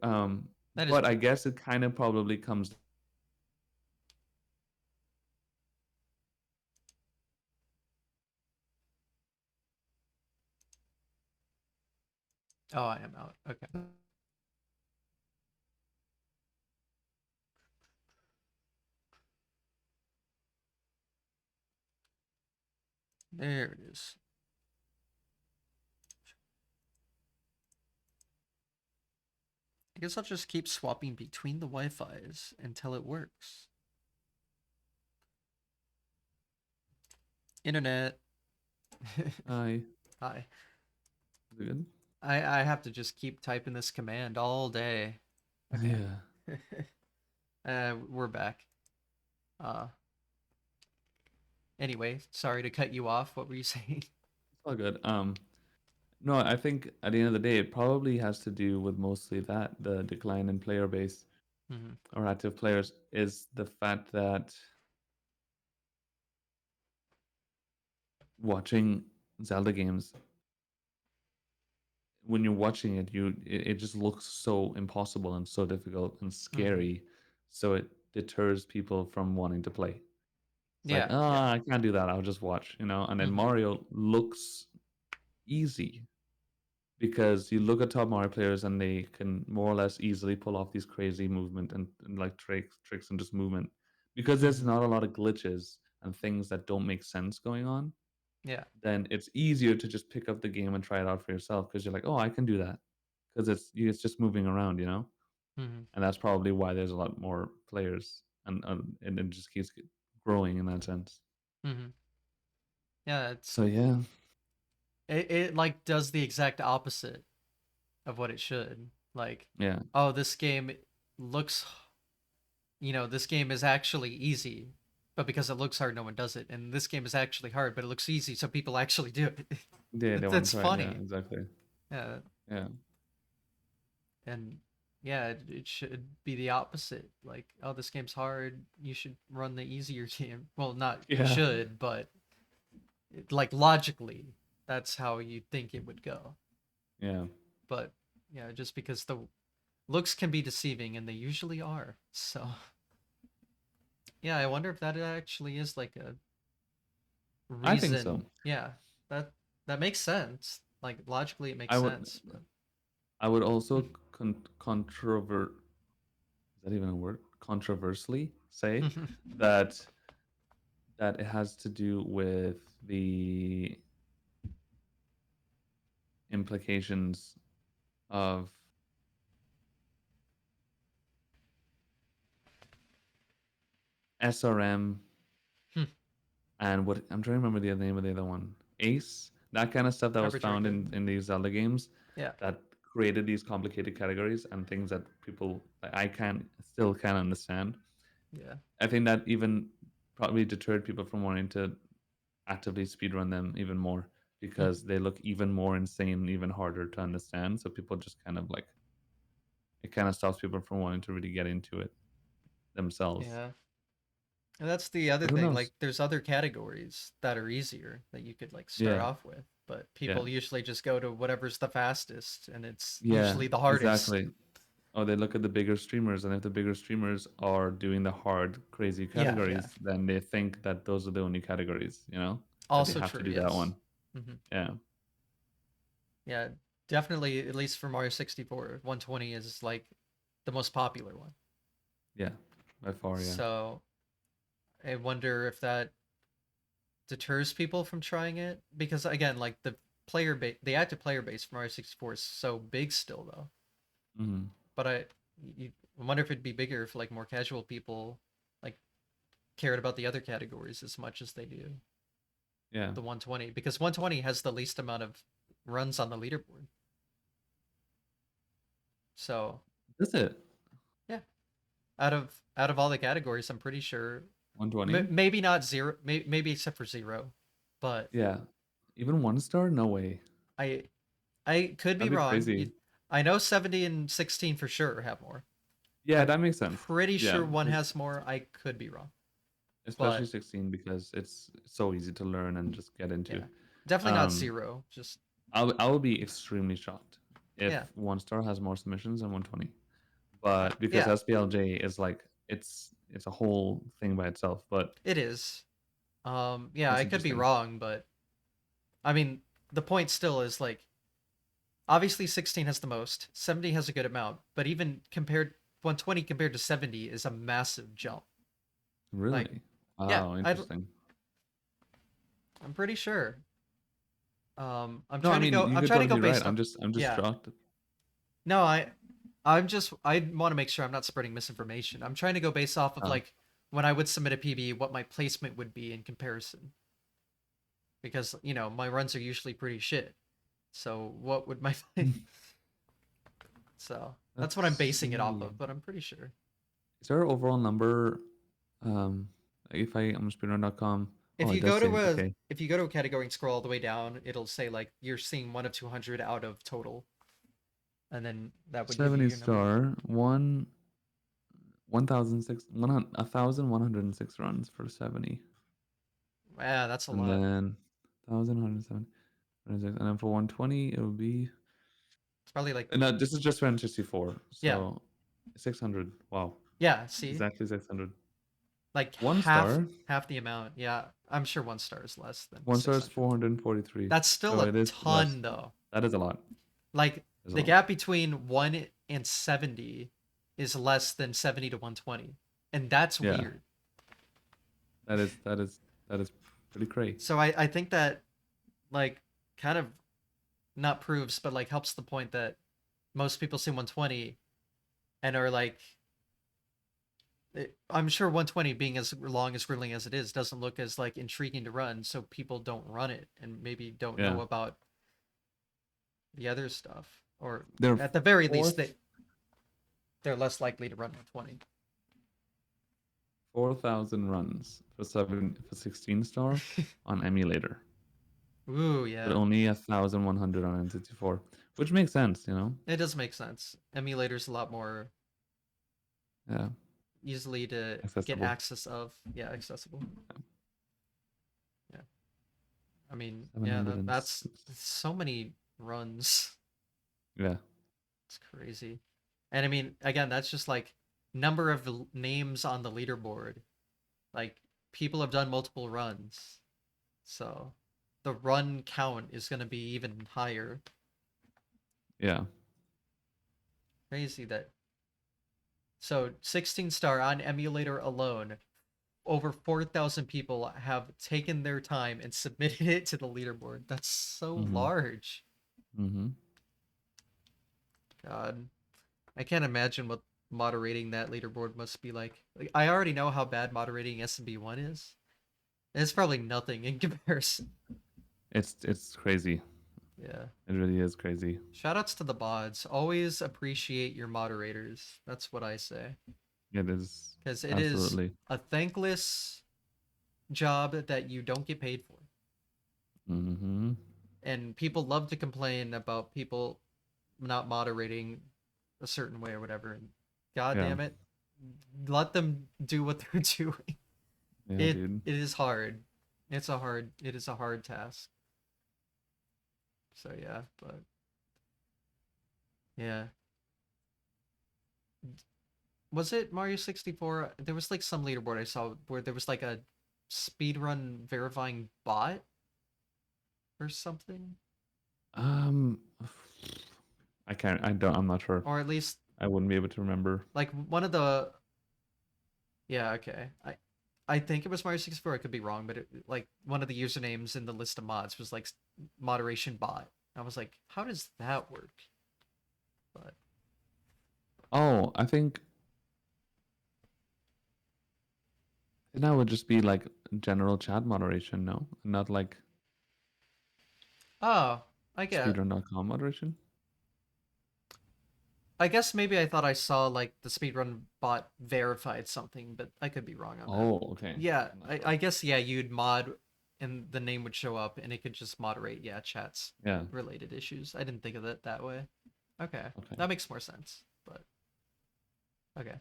That is But I weird. guess it kind of probably comes down to the fact that Oh, I am out. Okay. There it is. I guess I'll just keep swapping between the Wi-Fi's until it works. Internet. Hi. Hi. Is it good? I have to just keep typing this command all day. Okay. Yeah. We're back. Uh, anyway, sorry to cut you off. What were you saying? It's all good. No, I think at the end of the day, it probably has to do with mostly that the decline in player base Hmm. or active players is the fact that watching Zelda games, when you're watching it, it just looks so impossible and so difficult and Hmm. scary, so it deters people from wanting to play. It's like, Yeah, yeah. ah, I can't do that. I'll just watch, you know. And then Hmm. Mario looks easy because you look at top Mario players and they can more or less easily pull off these crazy movement and like tricks and just movement because there's Hmm. not a lot of glitches and things that don't make sense going on. Yeah. Then it's easier to just pick up the game and try it out for yourself because you're like, oh, I can do that because it's just moving around, you know. Hmm. And that's probably why there's a lot more players and it just keeps growing in that sense. Hmm. Yeah, it's So yeah, it like does the exact opposite of what it should. Like, yeah, oh, this game looks, this game is actually easy, but because it looks hard, no one does it. And this game is actually hard, but it looks easy, so people actually do it. they want That's to try it. Yeah, funny. exactly. Yeah, Yeah, and yeah, it should be the opposite. Like, oh, this game's hard. You should run the easier game. Well, not you yeah, should, but like logically, that's how you think it would go. yeah. But yeah, just because the looks can be deceiving, and they usually are. So yeah, I wonder if that actually is like a I think so. reason. Yeah, that that makes sense. Like logically, it makes I would sense. But I would also controvert is that even a word? Controversially say that it has to do with the implications of SRM and what I'm trying to remember the name of the other one. Ace, that kind of stuff that was arbitrary found code. in these Zelda games Yeah. that created these complicated categories and things that people like, I can't still can't understand. Yeah. I think that even probably deterred people from wanting to actively speedrun them even more because they look even more insane, even harder to understand. So people just kind of like it kind of stops people from wanting to really get into it themselves. Yeah. And that's the other But who thing. knows? Like, there's other categories that are easier that you could like start Yeah, off with, but yeah, people usually just go to whatever's the fastest, and it's yeah, usually the hardest. exactly. Oh, they look at the bigger streamers, and if the bigger streamers are doing the hard, crazy Yeah, yeah. categories, then they think that those are the only categories, you know, that they Also have to true. do that Yes. one. Hmm. Yeah, Yeah. Definitely. At least for Mario 64, 120 is like the most popular one. yeah, by far, yeah. So I wonder if that deters people from trying it because again, like the active player base for Mario 64 is so big still though. Hmm. But I wonder if it'd be bigger if like more casual people like cared about the other categories as much as they do Yeah, the 120 because 120 has the least amount of runs on the leaderboard. So that's it. yeah, out of all the categories, I'm pretty sure 120. maybe not zero, maybe except for zero, but Yeah, even 1 star? No way. I I could be That'd be wrong. crazy. I know 70 and 16 for sure have more. Yeah, I'm that makes sense. pretty Yeah, sure one 'cause has more. I could be wrong, especially but 16 because it's so easy to learn and just get into. yeah, definitely not Um, zero. Just I will be extremely shocked yeah, if 1 star has more submissions than 120. But because yeah, SPLJ is like it's a whole thing by itself. But it is. Yeah, that's I could be interesting. wrong, but I mean, the point still is like obviously 16 has the most, 70 has a good amount, but even compared 120 compared to 70 is a massive jump. Like, Really? yeah, Wow, I interesting. I'm pretty sure. I'm No, I trying to mean go. you I'm could trying to go totally be right. based on. I'm just Yeah. shocked. No, I'm just. I want to make sure I'm not spreading misinformation. I'm trying to go based off of Ah, like when I would submit a PB, what my placement would be in comparison. Because my runs are usually pretty shit. So what would my so that's what I'm let's basing it off see. of. But I'm pretty sure. Is there an overall number? Um, if I am speedrun.com. If Oh, it you does go say to a okay. if you go to a category and scroll all the way down, it'll say like you're seeing one of 200 out of total, and then that would give you 70 your number. star, 1,106 runs for 70. Yeah, that's a And lot. then 1,107. And then for 120, it would be. It's probably like No, this is just 164. yeah, So 600. Wow. yeah. See, Exactly 600. like One half star. half the amount. Yeah, I'm sure one star is less than One star is 600. 443. That's still So a it is less. ton though. That is a lot. Like That's a the lot. gap between 1 and 70 is less than 70 to 120. And that's Yeah. weird. That is pretty crazy. So I think that like kind of not proves but like helps the point that most people see 120 and are like I'm sure 120 being as long as grueling as it is doesn't look as like intriguing to run, so people don't run it and maybe don't Yeah. know about the other stuff, or They're at the very least fourth they're less likely to run 120. 4,000 runs for 16 star on emulator, Ooh, but yeah, only 1,100 on N64, which makes sense, you know? it does make sense. Emulators a lot more Yeah, easily to get accessible. access of. Yeah, accessible. Yeah, I mean, yeah, that's 706. so many runs. Yeah. It's crazy. And I mean, again, that's just like number of names on the leaderboard. Like people have done multiple runs. So the run count is going to be even higher. Yeah. Crazy that. So 16 star on emulator alone, over 4,000 people have taken their time and submitted it to the leaderboard. That's so Mm-hmm. large. Mm-hmm. God. I can't imagine what moderating that leaderboard must be like. I already know how bad moderating SMB1 is. It's probably nothing in comparison. It's crazy. Yeah. It really is crazy. Shoutouts to the bods. Always appreciate your moderators. That's what I say. It is Because it is absolutely. a thankless job that you don't get paid for. Mm-hmm. And people love to complain about people not moderating a certain way or whatever. And God Yeah. damn it, let them do what they're doing. Yeah, It dude. it is hard. It is a hard task. So yeah, but yeah. Was it Mario 64? There was like some leaderboard I saw where there was like a speedrun verifying bot or something. Um, I can't. I don't. I'm not sure. Or at least I wouldn't be able to remember. like one of the yeah, okay. I think it was Mario 64, I could be wrong, but like one of the usernames in the list of mods was like moderation bot. I was like, how does that work? But Oh, I think that would just be like general chat moderation, no? Not like oh, I get speedrun.com moderation. I guess maybe I thought I saw like the speedrun bot verified something, but I could be wrong on that. Oh, okay. Yeah, I'm not I sure. guess yeah, you'd mod and the name would show up and it could just moderate chats Yeah. related issues. I didn't think of it that way. Okay. Okay. That makes more sense. But okay.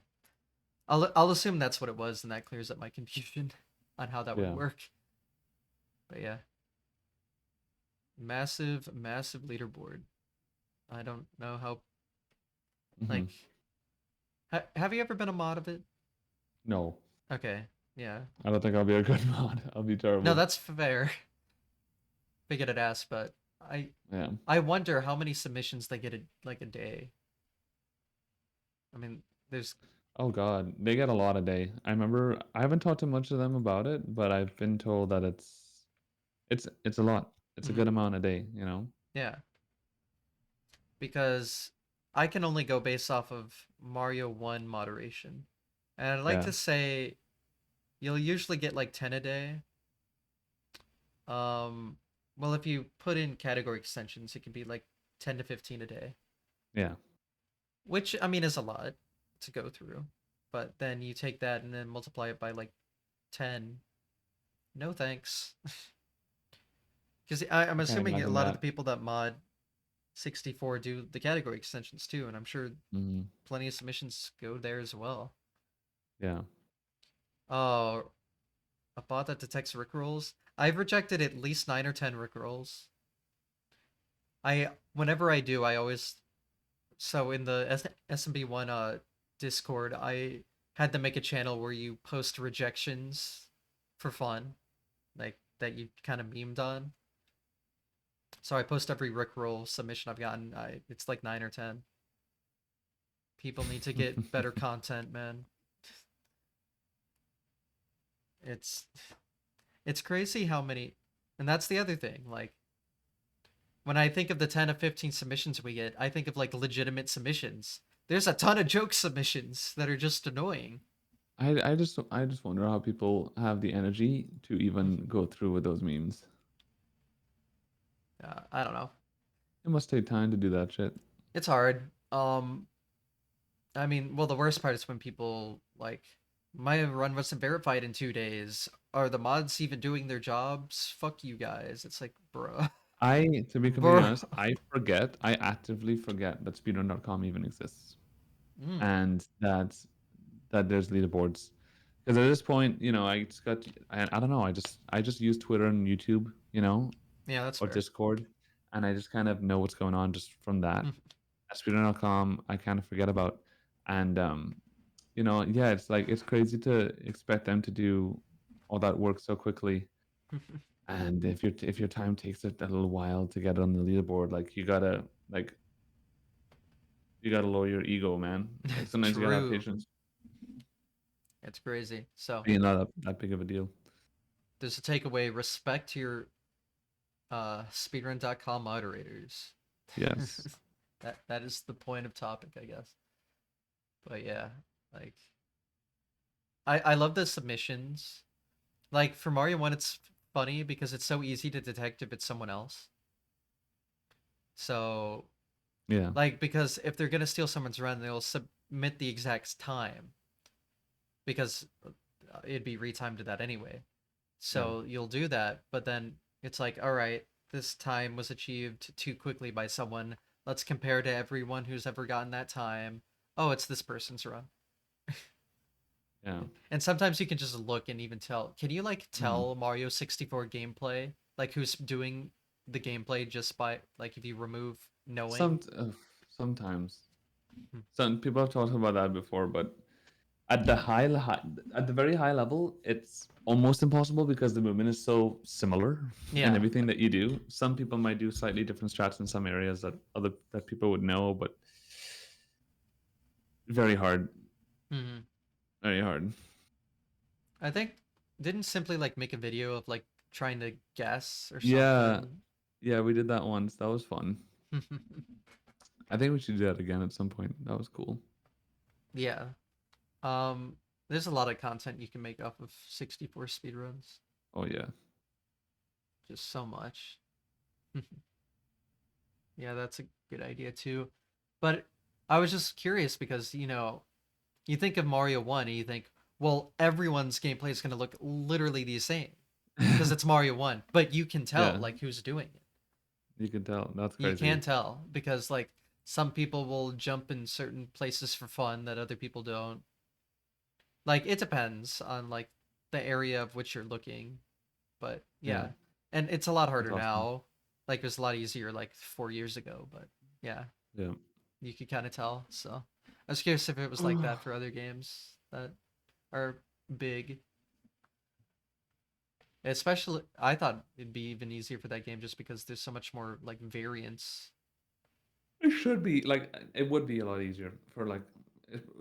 I'll assume that's what it was and that clears up my confusion on how that would Yeah. work. But yeah. Massive leaderboard. I don't know how Hmm. like have you ever been a mod of it? No, Okay. Yeah. I don't think I'll be a good mod. I'll be No, terrible. that's fair. Figured I'd ask, but I Yeah. I wonder how many submissions they get like a day. I mean, there's Oh God, they get a lot a day. I remember I haven't talked to much of them about it, but I've been told that it's a lot. It's a mhm, good amount a day, you know? yeah, because I can only go based off of Mario 1 moderation. And I'd like Yeah. to say you'll usually get like 10 a day. Um well, if you put in category extensions, it can be like 10 to 15 a day, Yeah. which I mean is a lot to go through. But then you take that and then multiply it by like 10. No thanks. Because I'm I can't assuming a imagine lot of the that. people that mod 64 do the category extensions too, and I'm sure Hmm. plenty of submissions go there as well. Yeah. Oh, a bot that detects rickrolls. I've rejected at least 9 or 10 rickrolls. Whenever I do, I always so in the SMB1 Discord, I had to make a channel where you post rejections for fun, like that you kind of memed on. So I post every rickroll submission I've gotten. It's like 9 or 10. People need to get better content, man. It's it's crazy how many, and that's the other thing. Like when I think of the 10 to 15 submissions we get, I think of like legitimate submissions. There's a ton of joke submissions that are just annoying. I just wonder how people have the energy to even go through with those memes. I don't know. It must take time to do that shit. It's hard. I mean, well, the worst part is when people like my run wasn't verified in 2 days. Are the mods even doing their jobs? Fuck you guys. It's like, bruh, To be completely bruh. honest, I actively forget that speedrun.com even exists. Mm, And that there's leaderboards. Because at this point, I just got, I don't know, I just use Twitter and YouTube, yeah, that's or fair. Discord, and I just kind of know what's going on just from that. At speedrun.com, I kind of forget about, and yeah, it's like it's crazy to expect them to do all that work so quickly. And if your time takes it a little while to get on the leaderboard, like you gotta lower your ego, man. Like sometimes you gotta have True. patience. It's crazy. So Being not that big of a deal. there's a takeaway. Respect your speedrun.com moderators. Yes. That is the point of topic, I guess. But yeah, like I love the submissions. Like for Mario 1 it's funny because it's so easy to detect if it's someone else. So Yeah. like because if they're going to steal someone's run, they'll submit the exact time because it'd be retimed to that anyway. Yeah. So you'll do that, but then it's like, all right, this time was achieved too quickly by someone. Let's compare to everyone who's ever gotten that time. Oh, it's this person's run. Yeah. And sometimes you can just look and even tell. Can you like Mm. tell Mario 64 gameplay? Like who's doing the gameplay just by like if you remove knowing? Sometimes Hmm. some people have talked about that before, but at the at the very high level, it's almost impossible because the movement is so similar in Yeah. everything that you do. Some people might do slightly different strats in some areas that people would know, but very hard, Hmm. very hard. I think didn't simply like make a video of like trying to guess or Yeah, something. yeah, we did that once. That was fun. I think we should do that again at some point. That was cool. Yeah. Um, there's a lot of content you can make off of 64 speedruns. Oh yeah. Just so much. Yeah, that's a good idea too. But I was just curious because, you think of Mario 1 and you think, well, everyone's gameplay is going to look literally the same because it's Mario 1, but you can tell Yeah, like who's doing it. you can tell. That's You can crazy. tell because like some people will jump in certain places for fun that other people don't. Like it depends on like the area of which you're looking, but Yeah, yeah. And it's a lot that's harder awesome. now. Like it was a lot easier like 4 years ago, but yeah, Yeah. you could kind of tell. So I was curious if it was like that for other games that are big. Especially, I thought it'd be even easier for that game just because there's so much more like variance. It should be like it would be a lot easier for like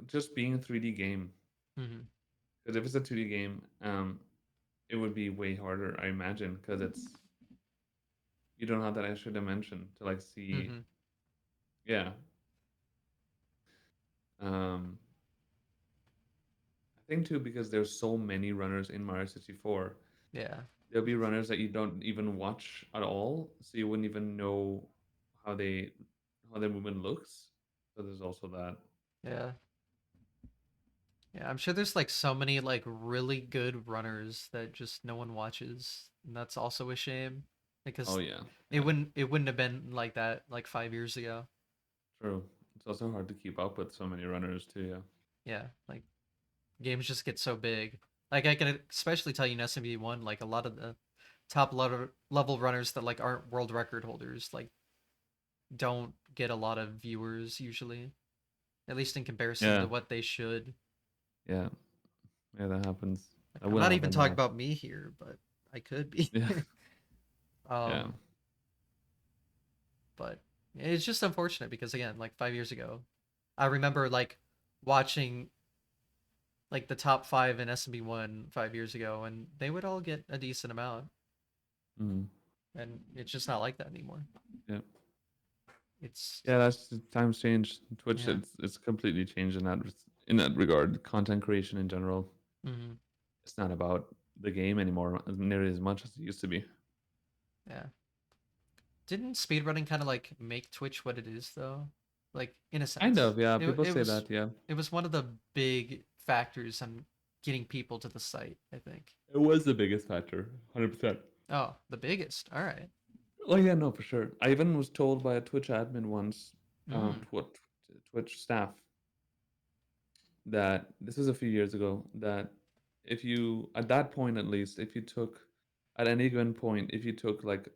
just being a 3D game. Hmm. Because if it's a 2D game, it would be way harder, I imagine, because it's you don't have that extra dimension to like see. Hmm. Yeah. Um, I think too because there's so many runners in Mario 64. Yeah. There'll be runners that you don't even watch at all, so you wouldn't even know how they how their movement looks. So there's also that. Yeah. Yeah, I'm sure there's like so many like really good runners that just no one watches, and that's also a shame Oh because yeah, it yeah, wouldn't have been like that like 5 years ago. true. It's also hard to keep up with so many runners too. Yeah. Yeah, like games just get so big. Like I can especially tell you in SMB1, like a lot of the top level runners that like aren't world record holders like don't get a lot of viewers usually, at least in comparison Yeah, to what they should. yeah, yeah. That happens. Like That I'm will not even happen. talking about me here, but I could be. Yeah, yeah. um but it's just unfortunate because again, like 5 years ago, I remember like watching like the top five in SMB1 5 years ago, and they would all get a decent amount, Mm, and it's just not like that anymore. yeah. It's Yeah, that's times changed. Twitch, yeah. it's completely changed in in that regard. Content creation in general, Hmm. it's not about the game anymore nearly as much as it used to be. Yeah. Didn't speedrunning kind of like make Twitch what it is though? Like in a Kind sense. of, yeah. It People it say was that, yeah. it was one of the big factors on getting people to the site, I think. It was the biggest factor, 100%. Oh, the biggest. All right. Oh yeah, no, for sure. I even was told by a Twitch admin once, Mm. Twitch staff, that this was a few years ago, that if you, at that point at least, if you took, at any given point, if you took like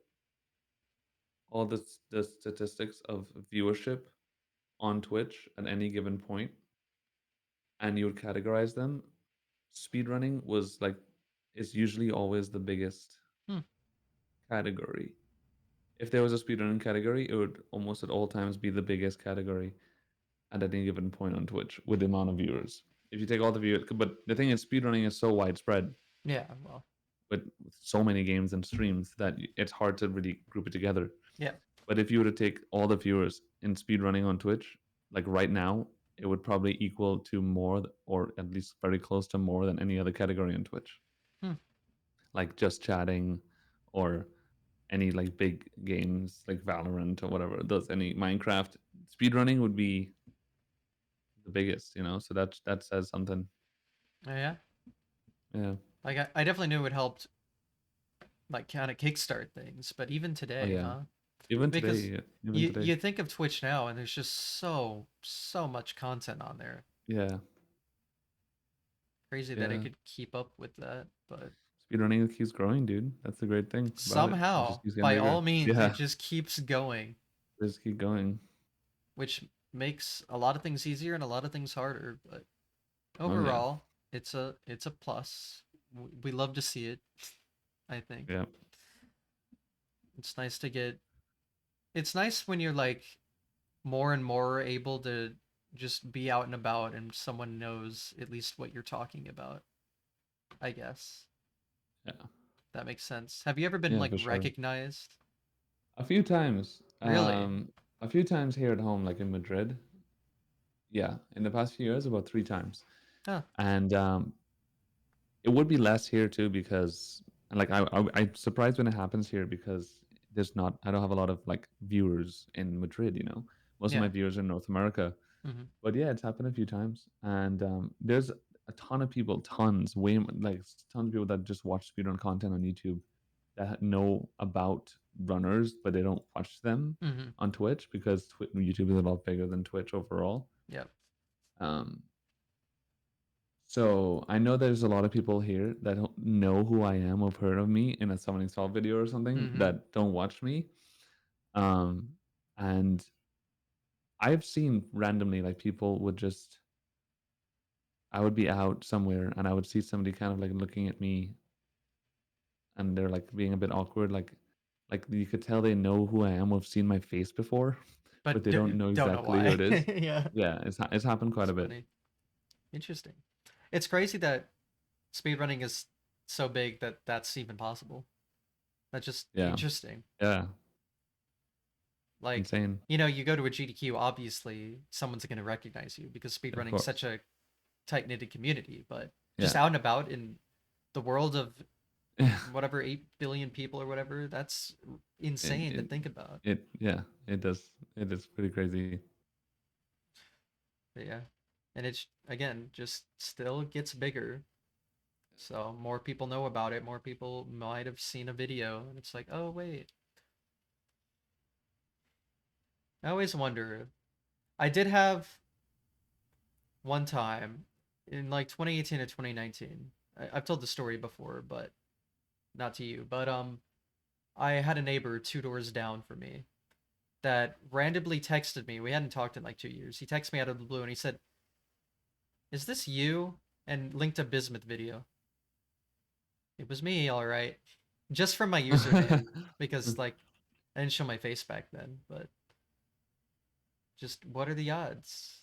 all the statistics of viewership on Twitch at any given point, and you would categorize them, speedrunning was like is usually always the biggest Hmm. category. If there was a speedrunning category, it would almost at all times be the biggest category at any given point on Twitch with the amount of viewers. If you take all the viewers, but the thing is, speedrunning is so widespread Yeah, well. with so many games and streams that it's hard to really group it together. Yeah. But if you were to take all the viewers in speedrunning on Twitch, like right now, it would probably equal to more, or at least very close to more than any other category on Twitch. Hmm. Like just chatting, or any like big games like Valorant or whatever. Those any Minecraft speedrunning would be the biggest, you know. So that says something. Oh, yeah. Yeah. Like I definitely knew it helped like kind of kickstart things, but even Oh today, yeah. huh? Even today, Because yeah. Even you today. you think of Twitch now and there's just so much content on there. Yeah. Crazy that it Yeah. could keep up with that, but Speedrunning keeps growing, dude. That's the great thing about it. It somehow, just keeps getting by bigger. all means, it Yeah. just keeps going, Just keep going. which makes a lot of things easier and a lot of things harder, but Oh yeah. overall, it's a plus. We love to see it, I think. Yeah. It's nice to get it's nice when you're like more and more able to just be out and about and someone knows at least what you're talking about, I guess. Yeah. That makes sense. Have you ever been Yeah, like for sure. recognized? A few times. Really? A few times here at home, like in Madrid. Yeah. In the past few years, about 3 times. Huh. And it would be less here too because and like I'm surprised when it happens here because there's not I don't have a lot of like viewers in Madrid, you know. Most of my Yeah. viewers are in North America. Hmm. But yeah, it's happened a few times, and there's a ton of people, tons, like tons of people that just watch speedrun content on YouTube that know about runners, but they don't watch them Hmm. on Twitch because YouTube is a lot bigger than Twitch overall. Yep. Um, so I know there's a lot of people here that don't know who I am or have heard of me in a Summoning Salt video or something Hmm. that don't watch me. Um, and I've seen randomly like people would just I would be out somewhere and I would see somebody kind of like looking at me and they're like being a bit awkward. Like you could tell they know who I am. Or have seen my face before, but But they don't know don't know exactly who why. it is. Yeah, Yeah, it's happened quite it's a bit. funny. Interesting. It's crazy that speedrunning is so big that that's even possible. That's just Yeah, interesting. yeah, Like, insane. you go to a GDQ, obviously someone's going to recognize you because Of speedrunning is such course. a tight knitted community. But just Yeah. out and about in the world of Yeah. whatever 8 billion people or whatever, that's It, insane to it think about. yeah, it does. It is pretty crazy. But yeah. And it's, again, just still gets bigger. So more people know about it. More people might have seen a video. And it's like, oh, wait. I always wonder. I did have one time in like 2018 or 2019. I've told the story before, but not to you. But I had a neighbor 2 doors down from me that randomly texted me. We hadn't talked in like 2 years. He texted me out of the blue and he said, "Is this you?" And linked a Bismuth video. It was me, all right. Just from my username because like I didn't show my face back then. But just what are the odds?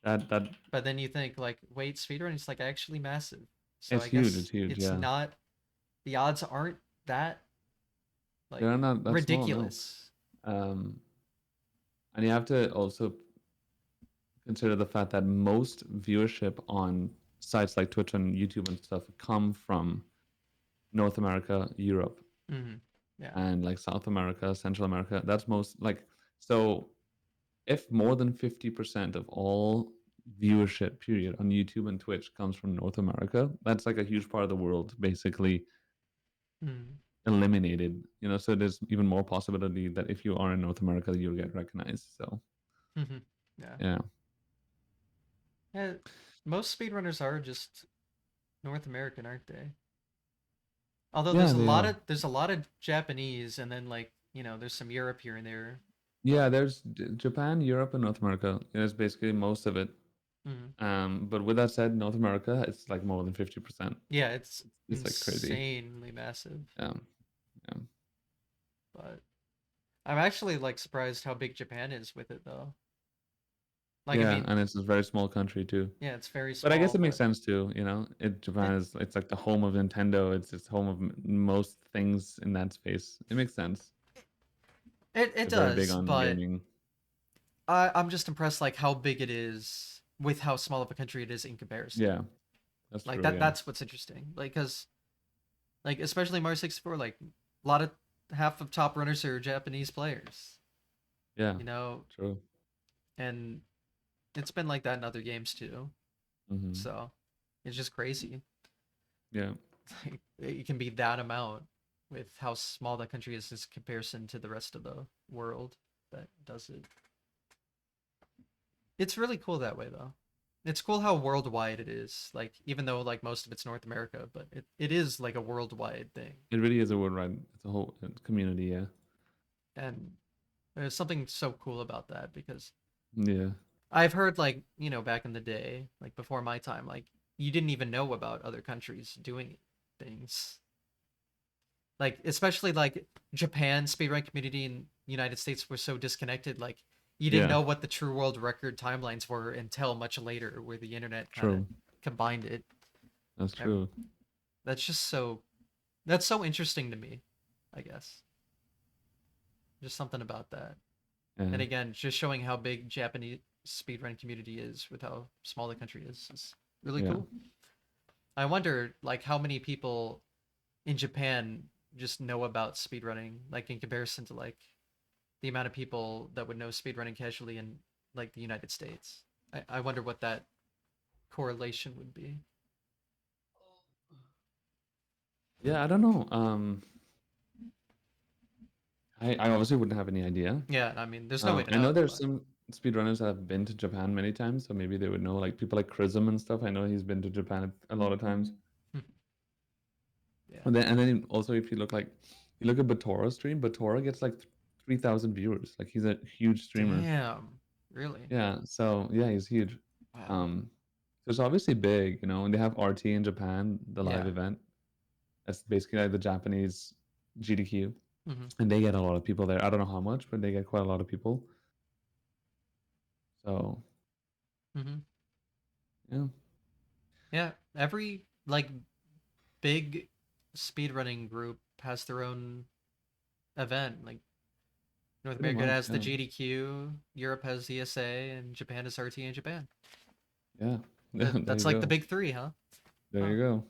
That But then you think like, wait, speedrunning is like actually massive. So it's I huge. guess It's huge. it's Yeah, not, the odds aren't that like they're not that small. No. ridiculous. Um, and you have to also consider the fact that most viewership on sites like Twitch and YouTube and stuff come from North America, Europe, Hmm. Yeah. and like South America, Central America. That's most like so. If more than 50% of all viewership period on YouTube and Twitch comes from North America, that's like a huge part of the world basically Hmm. eliminated. So there's even more possibility that if you are in North America, you'll get recognized. So Hmm. Yeah. yeah, Yeah. Most speedrunners are just North American, aren't they? Although yeah, they are. there's a lot of Japanese, and then like there's some Europe here and there, Yeah, but there's Japan, Europe, and North America. It's basically most of it. mhm. But with that said, North America, it's like more than 50%. Yeah, it's It's like crazy. insanely massive. Yeah, yeah, But I'm actually like surprised how big Japan is with it though. Like I yeah, mean, and it's a very small country too. yeah, it's very But I guess small, it makes but sense too. Japan it is it's like the home of Nintendo. It's home of most things in that space. It makes sense. it They're very big does, on but gaming. I'm just impressed like how big it is with how small of a country it is in comparison. Yeah, that's Like true. Yeah, that's what's interesting. Like cuz like especially Mario 64 like a lot of half of top runners are Japanese players, yeah, you know, true. and it's been like that in other games too. Hmm. So, it's just crazy. Yeah, Like it can be that amount with how small that country is in comparison to the rest of the world that does it. It's really cool that way though. It's cool how worldwide it is. Like even though like most of it's North America, but it is like a worldwide thing. it really is a worldwide. It's a whole community. Yeah, And there's something so cool about that because yeah, I've heard like, back in the day, like before my time, like you didn't even know about other countries doing things. Like especially like Japan speedrun community and United States were so disconnected. Like you didn't yeah. know what the true world record timelines were until much later, where the internet kind of True. combined it. That's And true. that's just so that's so interesting to me. I guess just something about that. Yeah, And again, just showing how big Japanese speedrun community is with how small the country is really yeah. cool. I wonder like how many people in Japan just know about speedrunning, like in comparison to like the amount of people that would know speedrunning casually in like the United States. I wonder what that correlation would be. Yeah, I don't know. I obviously wouldn't have any idea. Yeah, I mean, there's no way to I know know, there's but some speedrunners that have been to Japan many times, so maybe they would know, like people like Chrism and stuff. I know he's been to Japan a lot of times. yeah. And then also if you look at Batora's stream, Batora gets like 3,000 viewers. Like he's a huge streamer. Damn. Really? Yeah, so yeah, he's huge. Wow. So it's obviously big, and they have RT in Japan, the live Yeah. event. That's basically like the Japanese GDQ, Mm-hmm. and they get a lot of people there. I don't know how much, but they get quite a lot of people. So Mm-hmm. yeah, Yeah. Every like big speedrunning group has their own event. Like North pretty America much. has the Yeah, GDQ, Europe has the ESA, and Japan has RT in Japan. yeah. There That's you like the go. big three, huh? There Huh. you go.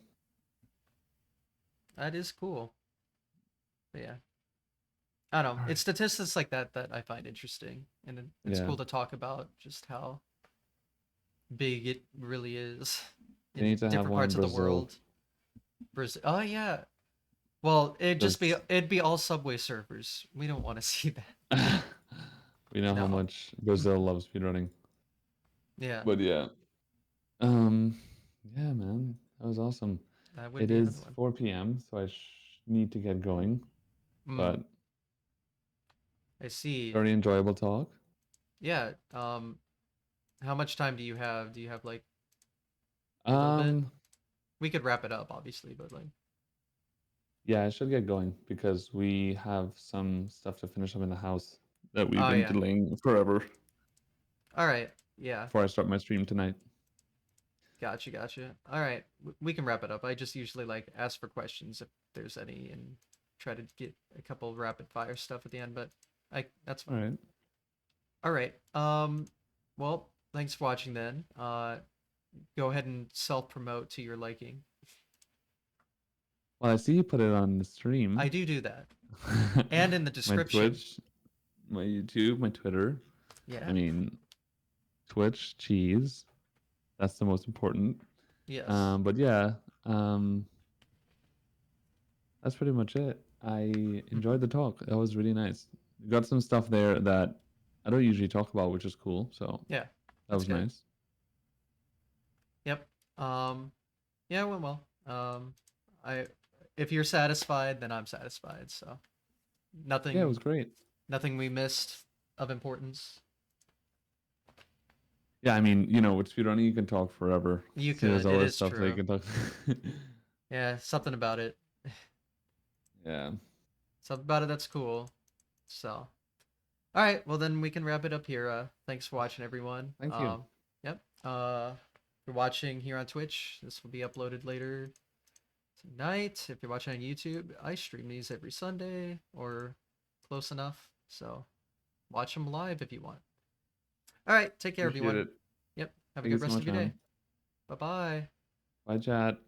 That is cool. But yeah. I don't know. All It's right. statistics like that that I find interesting, and it's Yeah, cool to talk about just how big it really is they in need to have different one in parts of the Brazil. world. Brazil. Oh yeah. Well, Because it'd be all Subway servers. We don't want to see that. we know how No. much Brazil loves speedrunning. Yeah, But yeah. Um yeah, man. That was awesome. that would It be another is one. 4 p.m., so I need to get going. Mm, But I see. very enjoyable talk. Yeah. How much time do you have? Do you have like a little bit? Um We could wrap it up, obviously, but like. yeah, I should get going because we have some stuff to finish up in the house that we've Oh been yeah. delaying forever All right. Yeah. before I start my stream tonight. Gotcha. Gotcha. All right. We can wrap it up. I just usually like ask for questions if there's any, and try to get a couple rapid fire stuff at the end. But that's All fine. right. All right. Well, thanks for watching then. Go ahead and self promote to your liking. Well, I see you put it on the I stream. do that, and in the My description. Twitch, my YouTube, my Twitter. I Yeah. mean, Twitch, cheese. That's the most important. Yes. But yeah, um, that's pretty much it. I Mm-hmm. enjoyed the talk. That was really nice. Got some stuff there that I don't usually talk about, which is cool. So Yeah. that That's was good. nice. Yep. Yeah, it went well. I if you're satisfied, then I'm satisfied. So Yeah, it was nothing great. nothing we missed of importance. Yeah, I mean, with speedrunning, you can talk forever. You So there's could. It always is stuff that you true. can talk. Yeah, something about it. Yeah. Something about it that's cool. So, all right. Well, then we can wrap it up here. Thanks for watching, everyone. Thank you. Yep. If you're watching here on Twitch, this will be uploaded later tonight. If you're watching on YouTube, I stream these every Sunday or close enough. So, watch them live if you want. All right. Take care, Appreciate everyone. it. Yep. Have a Thank you good so rest of much, your day. man. Bye bye. Bye, chat.